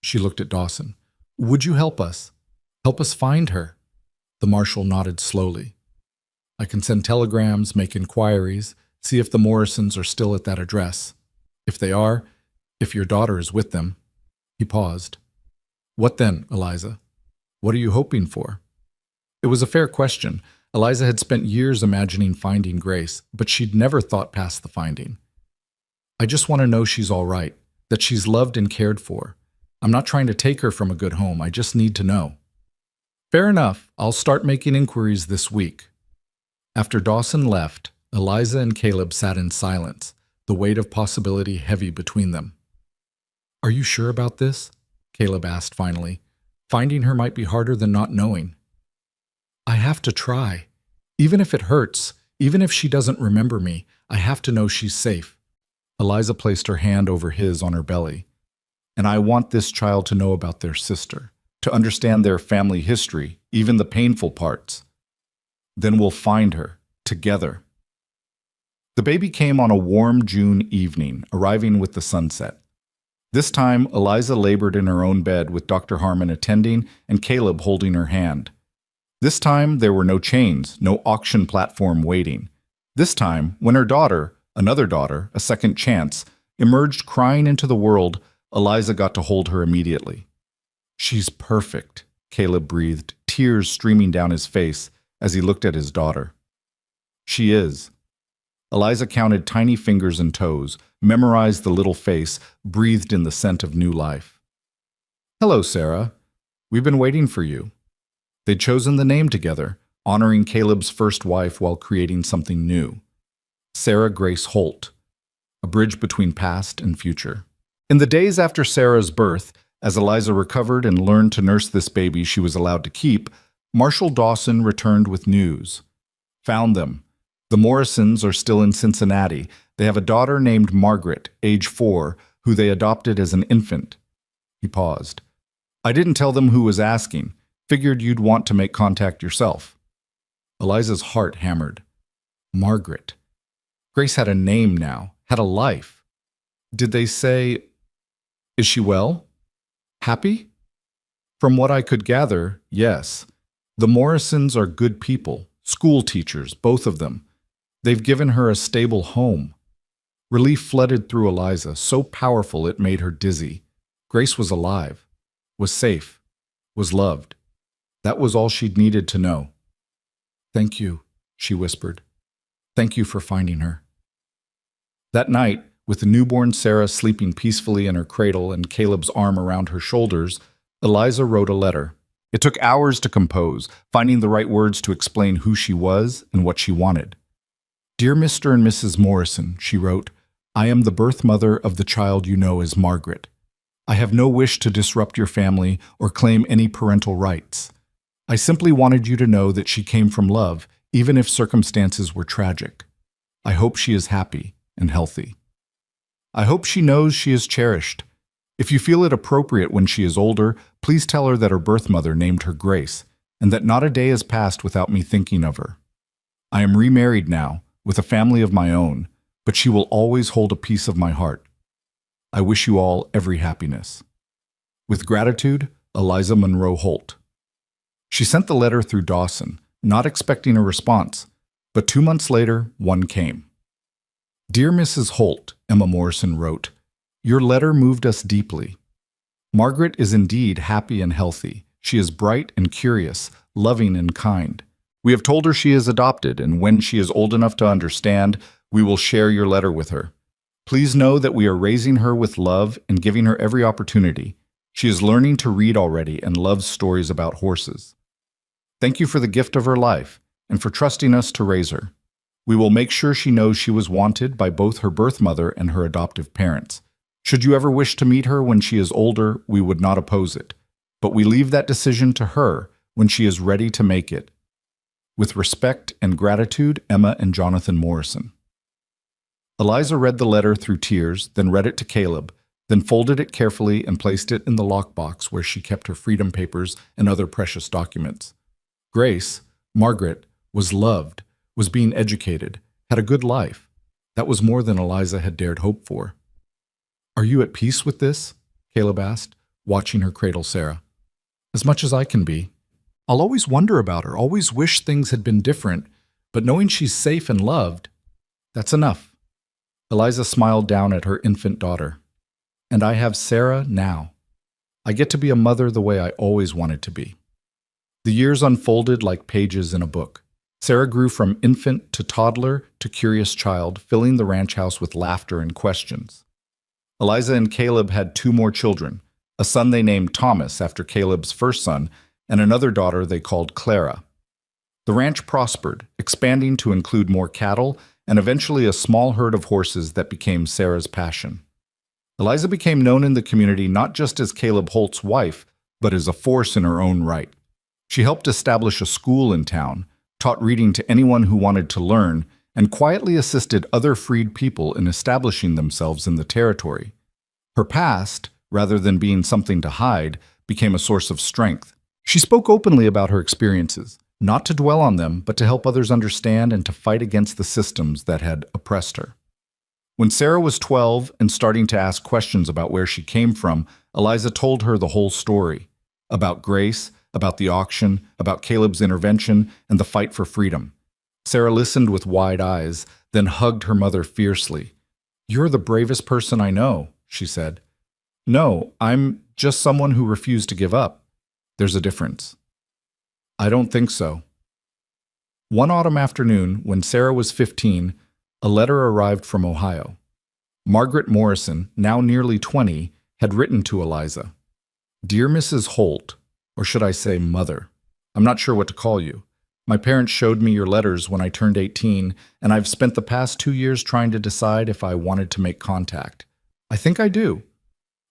she looked at Dawson, "would you help us? Help us find her?" The marshal nodded slowly. "I can send telegrams, make inquiries, see if the Morrisons are still at that address. If they are, if your daughter is with them." He paused. "What then, Eliza? What are you hoping for?" It was a fair question. Eliza had spent years imagining finding Grace, but she'd never thought past the finding. "I just want to know she's all right, that she's loved and cared for. I'm not trying to take her from a good home. I just need to know." "Fair enough. I'll start making inquiries this week." After Dawson left, Eliza and Caleb sat in silence, the weight of possibility heavy between them. "Are you sure about this?" Caleb asked finally. "Finding her might be harder than not knowing." "I have to try. Even if it hurts, even if she doesn't remember me, I have to know she's safe." Eliza placed her hand over his on her belly. "And I want this child to know about their sister, to understand their family history, even the painful parts. Then we'll find her, together." The baby came on a warm June evening, arriving with the sunset. This time, Eliza labored in her own bed with Dr. Harmon attending and Caleb holding her hand. This time, there were no chains, no auction platform waiting. This time, when her daughter, another daughter, a second chance, emerged crying into the world, Eliza got to hold her immediately. "She's perfect," Caleb breathed, tears streaming down his face as he looked at his daughter. "She is." Eliza counted tiny fingers and toes, memorized the little face, breathed in the scent of new life. "Hello, Sarah. We've been waiting for you." They'd chosen the name together, honoring Caleb's first wife while creating something new. Sarah Grace Holt, a bridge between past and future. In the days after Sarah's birth, as Eliza recovered and learned to nurse this baby she was allowed to keep, Marshall Dawson returned with news. "Found them. The Morrisons are still in Cincinnati. They have a daughter named Margaret, age 4, who they adopted as an infant." He paused. "I didn't tell them who was asking. Figured you'd want to make contact yourself." Eliza's heart hammered. Margaret. Grace had a name now, had a life. Did they say, "Is she well? Happy?" From what I could gather, yes. The Morrisons are good people, school teachers, both of them. They've given her a stable home. Relief flooded through Eliza, so powerful it made her dizzy. Grace was alive, was safe, was loved. That was all she'd needed to know. "Thank you," she whispered. "Thank you for finding her." That night, with the newborn Sarah sleeping peacefully in her cradle and Caleb's arm around her shoulders, Eliza wrote a letter. It took hours to compose, finding the right words to explain who she was and what she wanted. "Dear Mr. and Mrs. Morrison," she wrote, "I am the birth mother of the child you know as Margaret. I have no wish to disrupt your family or claim any parental rights. I simply wanted you to know that she came from love, even if circumstances were tragic. I hope she is happy and healthy. I hope she knows she is cherished. If you feel it appropriate when she is older, please tell her that her birth mother named her Grace, and that not a day has passed without me thinking of her. I am remarried now, with a family of my own, but she will always hold a piece of my heart. I wish you all every happiness. With gratitude, Eliza Monroe Holt." She sent the letter through Dawson, not expecting a response, but 2 months later, one came. "Dear Mrs. Holt," Emma Morrison wrote, "your letter moved us deeply. Margaret is indeed happy and healthy. She is bright and curious, loving and kind. We have told her she is adopted, and when she is old enough to understand, we will share your letter with her. Please know that we are raising her with love and giving her every opportunity. She is learning to read already and loves stories about horses. Thank you for the gift of her life and for trusting us to raise her. We will make sure she knows she was wanted by both her birth mother and her adoptive parents. Should you ever wish to meet her when she is older, we would not oppose it. But we leave that decision to her when she is ready to make it. With respect and gratitude, Emma and Jonathan Morrison." Eliza read the letter through tears, then read it to Caleb, then folded it carefully and placed it in the lockbox where she kept her freedom papers and other precious documents. Grace, Margaret, was loved, was being educated, had a good life. That was more than Eliza had dared hope for. "Are you at peace with this?" Caleb asked, watching her cradle Sarah. "As much as I can be. I'll always wonder about her, always wish things had been different, but knowing she's safe and loved, that's enough." Eliza smiled down at her infant daughter. "And I have Sarah now. I get to be a mother the way I always wanted to be." The years unfolded like pages in a book. Sarah grew from infant to toddler to curious child, filling the ranch house with laughter and questions. Eliza and Caleb had 2 more children, a son they named Thomas after Caleb's first son, and another daughter they called Clara. The ranch prospered, expanding to include more cattle and eventually a small herd of horses that became Sarah's passion. Eliza became known in the community not just as Caleb Holt's wife, but as a force in her own right. She helped establish a school in town, taught reading to anyone who wanted to learn, and quietly assisted other freed people in establishing themselves in the territory. Her past, rather than being something to hide, became a source of strength. She spoke openly about her experiences, not to dwell on them, but to help others understand and to fight against the systems that had oppressed her. When Sarah was 12 and starting to ask questions about where she came from, Eliza told her the whole story about Grace, about the auction, about Caleb's intervention, and the fight for freedom. Sarah listened with wide eyes, then hugged her mother fiercely. "You're the bravest person I know," she said. "No, I'm just someone who refused to give up. There's a difference." "I don't think so." One autumn afternoon, when Sarah was 15, a letter arrived from Ohio. Margaret Morrison, now nearly 20, had written to Eliza. "Dear Mrs. Holt," or should I say Mother, I'm not sure what to call you. "My parents showed me your letters when I turned 18, and I've spent the past 2 years trying to decide if I wanted to make contact. I think I do.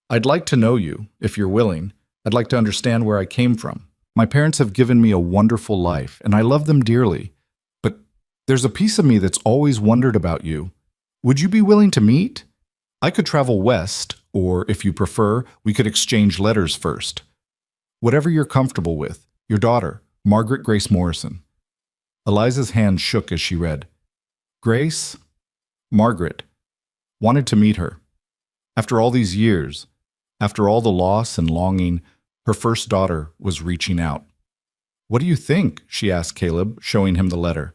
I'd like to know you, if you're willing. I'd like to understand where I came from. My parents have given me a wonderful life, and I love them dearly. But there's a piece of me that's always wondered about you. Would you be willing to meet? I could travel west, or if you prefer, we could exchange letters first. Whatever you're comfortable with. Your daughter, Margaret Grace Morrison." Eliza's hand shook as she read. Grace, Margaret, wanted to meet her. After all these years, after all the loss and longing, her first daughter was reaching out. "What do you think?" she asked Caleb, showing him the letter.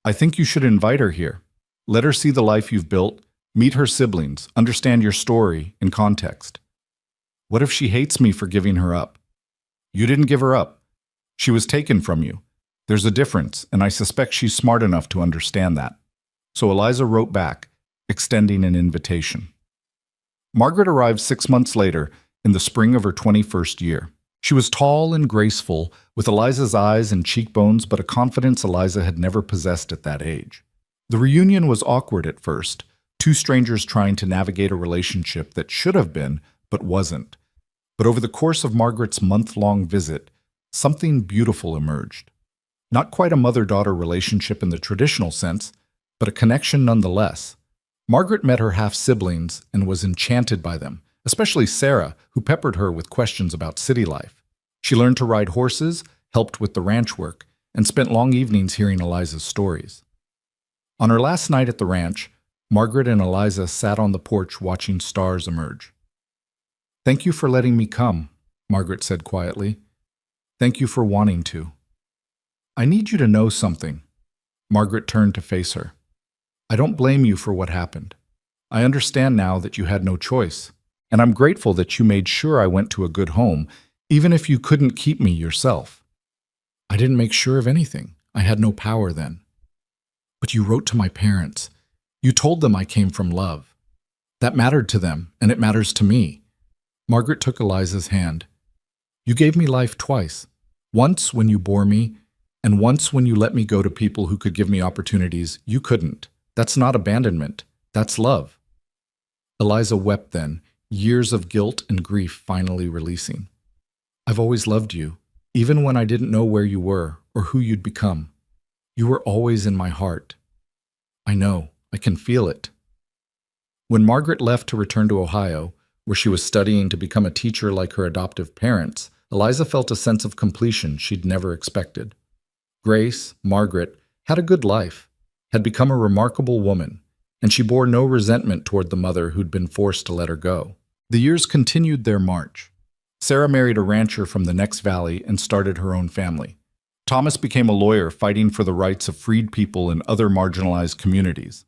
"I think you should invite her here. Let her see the life you've built, meet her siblings, understand your story in context. What if she hates me for giving her up? You didn't give her up. She was taken from you. There's a difference, and I suspect she's smart enough to understand that." So Eliza wrote back, extending an invitation. Margaret arrived 6 months later, in the spring of her 21st year. She was tall and graceful, with Eliza's eyes and cheekbones, but a confidence Eliza had never possessed at that age. The reunion was awkward at first, two strangers trying to navigate a relationship that should have been, but wasn't. But over the course of Margaret's month-long visit, something beautiful emerged. Not quite a mother-daughter relationship in the traditional sense, but a connection nonetheless. Margaret met her half-siblings and was enchanted by them, especially Sarah, who peppered her with questions about city life. She learned to ride horses, helped with the ranch work, and spent long evenings hearing Eliza's stories. On her last night at the ranch, Margaret and Eliza sat on the porch watching stars emerge. "Thank you for letting me come," Margaret said quietly. "Thank you for wanting to. I need you to know something." Margaret turned to face her. "I don't blame you for what happened. I understand now that you had no choice, and I'm grateful that you made sure I went to a good home, even if you couldn't keep me yourself." "I didn't make sure of anything. I had no power then." "But you wrote to my parents. You told them I came from love. That mattered to them, and it matters to me." Margaret took Eliza's hand. "You gave me life twice. Once when you bore me, and once when you let me go to people who could give me opportunities you couldn't. That's not abandonment. That's love." Eliza wept then, years of guilt and grief finally releasing. "I've always loved you, even when I didn't know where you were or who you'd become. You were always in my heart. I know, I can feel it." When Margaret left to return to Ohio, where she was studying to become a teacher like her adoptive parents, Eliza felt a sense of completion she'd never expected. Grace, Margaret, had a good life, had become a remarkable woman, and she bore no resentment toward the mother who'd been forced to let her go. The years continued their march. Sarah married a rancher from the next valley and started her own family. Thomas became a lawyer fighting for the rights of freed people in other marginalized communities.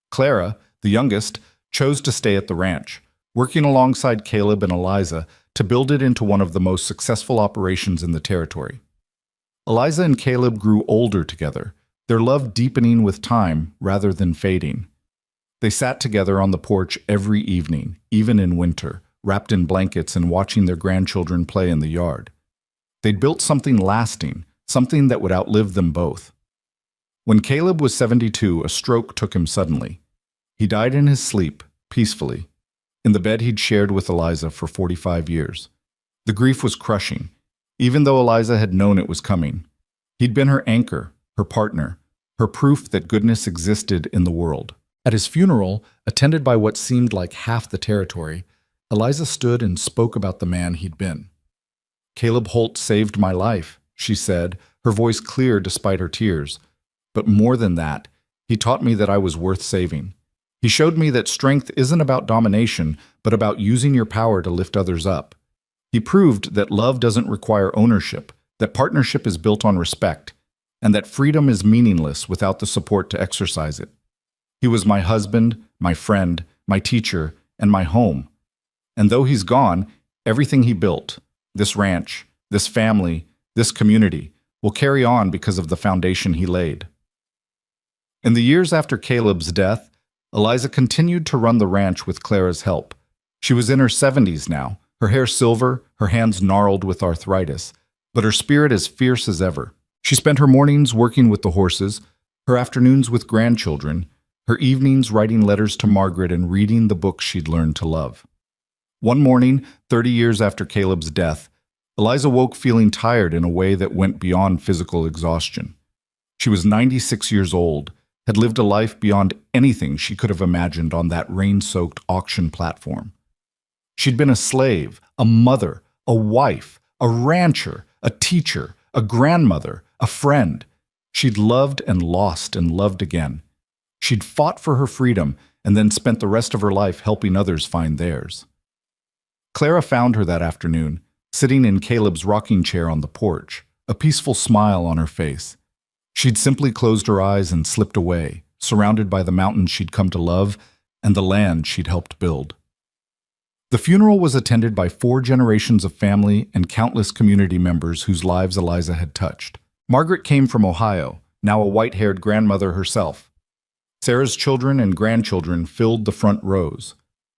Clara, the youngest, chose to stay at the ranch, working alongside Caleb and Eliza to build it into one of the most successful operations in the territory. Eliza and Caleb grew older together, their love deepening with time rather than fading. They sat together on the porch every evening, even in winter, wrapped in blankets and watching their grandchildren play in the yard. They'd built something lasting, something that would outlive them both. When Caleb was 72, a stroke took him suddenly. He died in his sleep, peacefully, in the bed he'd shared with Eliza for 45 years. The grief was crushing, even though Eliza had known it was coming. He'd been her anchor, her partner, her proof that goodness existed in the world. At his funeral, attended by what seemed like half the territory, Eliza stood and spoke about the man he'd been. "Caleb Holt saved my life," she said, her voice clear despite her tears. "But more than that, he taught me that I was worth saving. He showed me that strength isn't about domination, but about using your power to lift others up. He proved that love doesn't require ownership, that partnership is built on respect, and that freedom is meaningless without the support to exercise it. He was my husband, my friend, my teacher, and my home. And though he's gone, everything he built, this ranch, this family, this community, will carry on because of the foundation he laid. In the years after Caleb's death, Eliza continued to run the ranch with Clara's help. She was in her 70s now, her hair silver, her hands gnarled with arthritis, but her spirit as fierce as ever. She spent her mornings working with the horses, her afternoons with grandchildren, her evenings writing letters to Margaret and reading the books she'd learned to love. One morning, 30 years after Caleb's death, Eliza woke feeling tired in a way that went beyond physical exhaustion. She was 96 years old, had lived a life beyond anything she could have imagined on that rain-soaked auction platform. She'd been a slave, a mother, a wife, a rancher, a teacher, a grandmother, a friend. She'd loved and lost and loved again. She'd fought for her freedom and then spent the rest of her life helping others find theirs. Clara found her that afternoon, sitting in Caleb's rocking chair on the porch, a peaceful smile on her face. She'd simply closed her eyes and slipped away, surrounded by the mountains she'd come to love and the land she'd helped build. The funeral was attended by 4 generations of family and countless community members whose lives Eliza had touched. Margaret came from Ohio, now a white-haired grandmother herself. Sarah's children and grandchildren filled the front rows.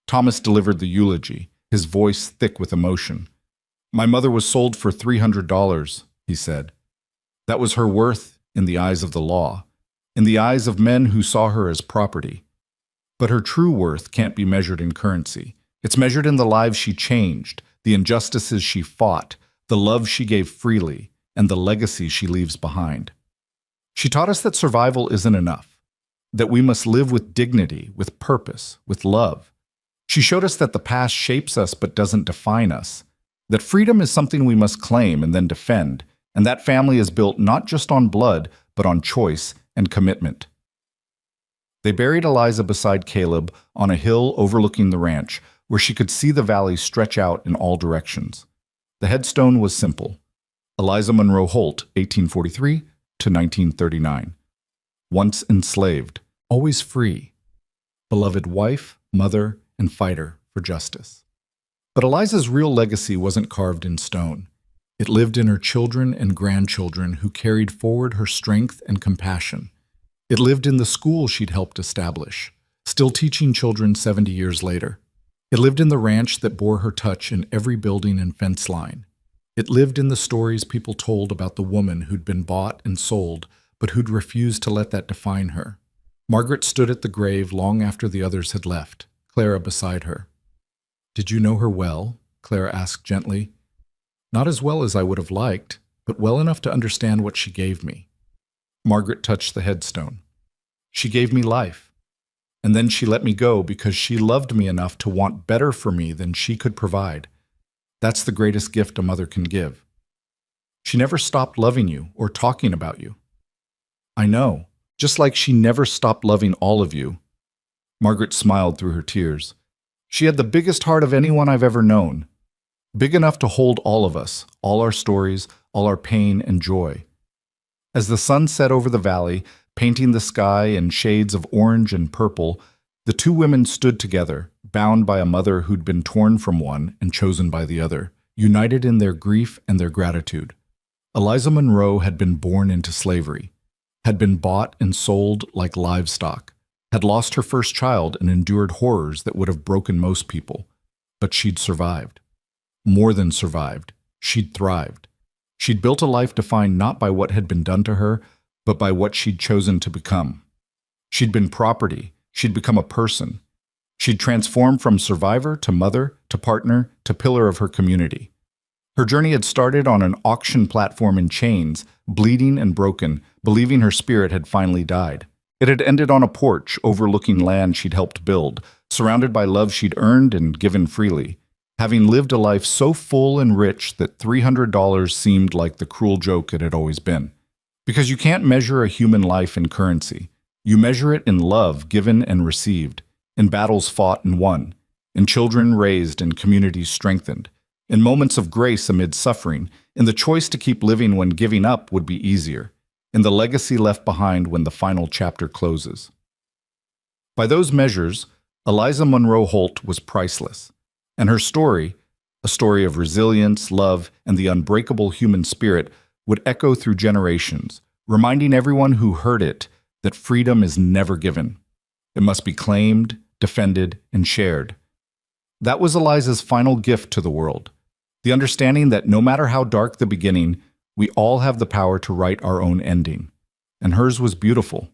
Thomas delivered the eulogy, his voice thick with emotion. "My mother was sold for $300, he said. That was her worth in the eyes of the law, in the eyes of men who saw her as property. But her true worth can't be measured in currency. It's measured in the lives she changed, the injustices she fought, the love she gave freely, and the legacy she leaves behind. She taught us that survival isn't enough, that we must live with dignity, with purpose, with love. She showed us that the past shapes us but doesn't define us, that freedom is something we must claim and then defend, and that family is built not just on blood, but on choice and commitment." They buried Eliza beside Caleb on a hill overlooking the ranch, where she could see the valley stretch out in all directions. The headstone was simple: Eliza Monroe Holt, 1843 to 1939. Once enslaved, always free. Beloved wife, mother, and fighter for justice. But Eliza's real legacy wasn't carved in stone. It lived in her children and grandchildren who carried forward her strength and compassion. It lived in the school she'd helped establish, still teaching children 70 years later. It lived in the ranch that bore her touch in every building and fence line. It lived in the stories people told about the woman who'd been bought and sold, but who'd refused to let that define her. Margaret stood at the grave long after the others had left, Clara beside her. "Did you know her well?" Clara asked gently. "Not as well as I would have liked, but well enough to understand what she gave me." Margaret touched the headstone. "She gave me life. And then she let me go because she loved me enough to want better for me than she could provide. That's the greatest gift a mother can give. She never stopped loving you or talking about you." "I know, just like she never stopped loving all of you." Margaret smiled through her tears. "She had the biggest heart of anyone I've ever known. Big enough to hold all of us, all our stories, all our pain and joy." As the sun set over the valley, painting the sky in shades of orange and purple, the 2 women stood together, bound by a mother who'd been torn from one and chosen by the other, united in their grief and their gratitude. Eliza Monroe had been born into slavery, had been bought and sold like livestock, had lost her first child and endured horrors that would have broken most people. But she'd survived. More than survived. She'd thrived. She'd built a life defined not by what had been done to her, but by what she'd chosen to become. She'd been property. She'd become a person. She'd transformed from survivor to mother to partner to pillar of her community. Her journey had started on an auction platform in chains, bleeding and broken, believing her spirit had finally died. It had ended on a porch overlooking land she'd helped build, surrounded by love she'd earned and given freely, having lived a life so full and rich that $300 seemed like the cruel joke it had always been. Because you can't measure a human life in currency. You measure it in love given and received, in battles fought and won, in children raised and communities strengthened, in moments of grace amid suffering, in the choice to keep living when giving up would be easier, in the legacy left behind when the final chapter closes. By those measures, Eliza Monroe Holt was priceless, and her story, a story of resilience, love, and the unbreakable human spirit, would echo through generations, reminding everyone who heard it that freedom is never given. It must be claimed, defended, and shared. That was Eliza's final gift to the world, the understanding that no matter how dark the beginning, we all have the power to write our own ending. And hers was beautiful,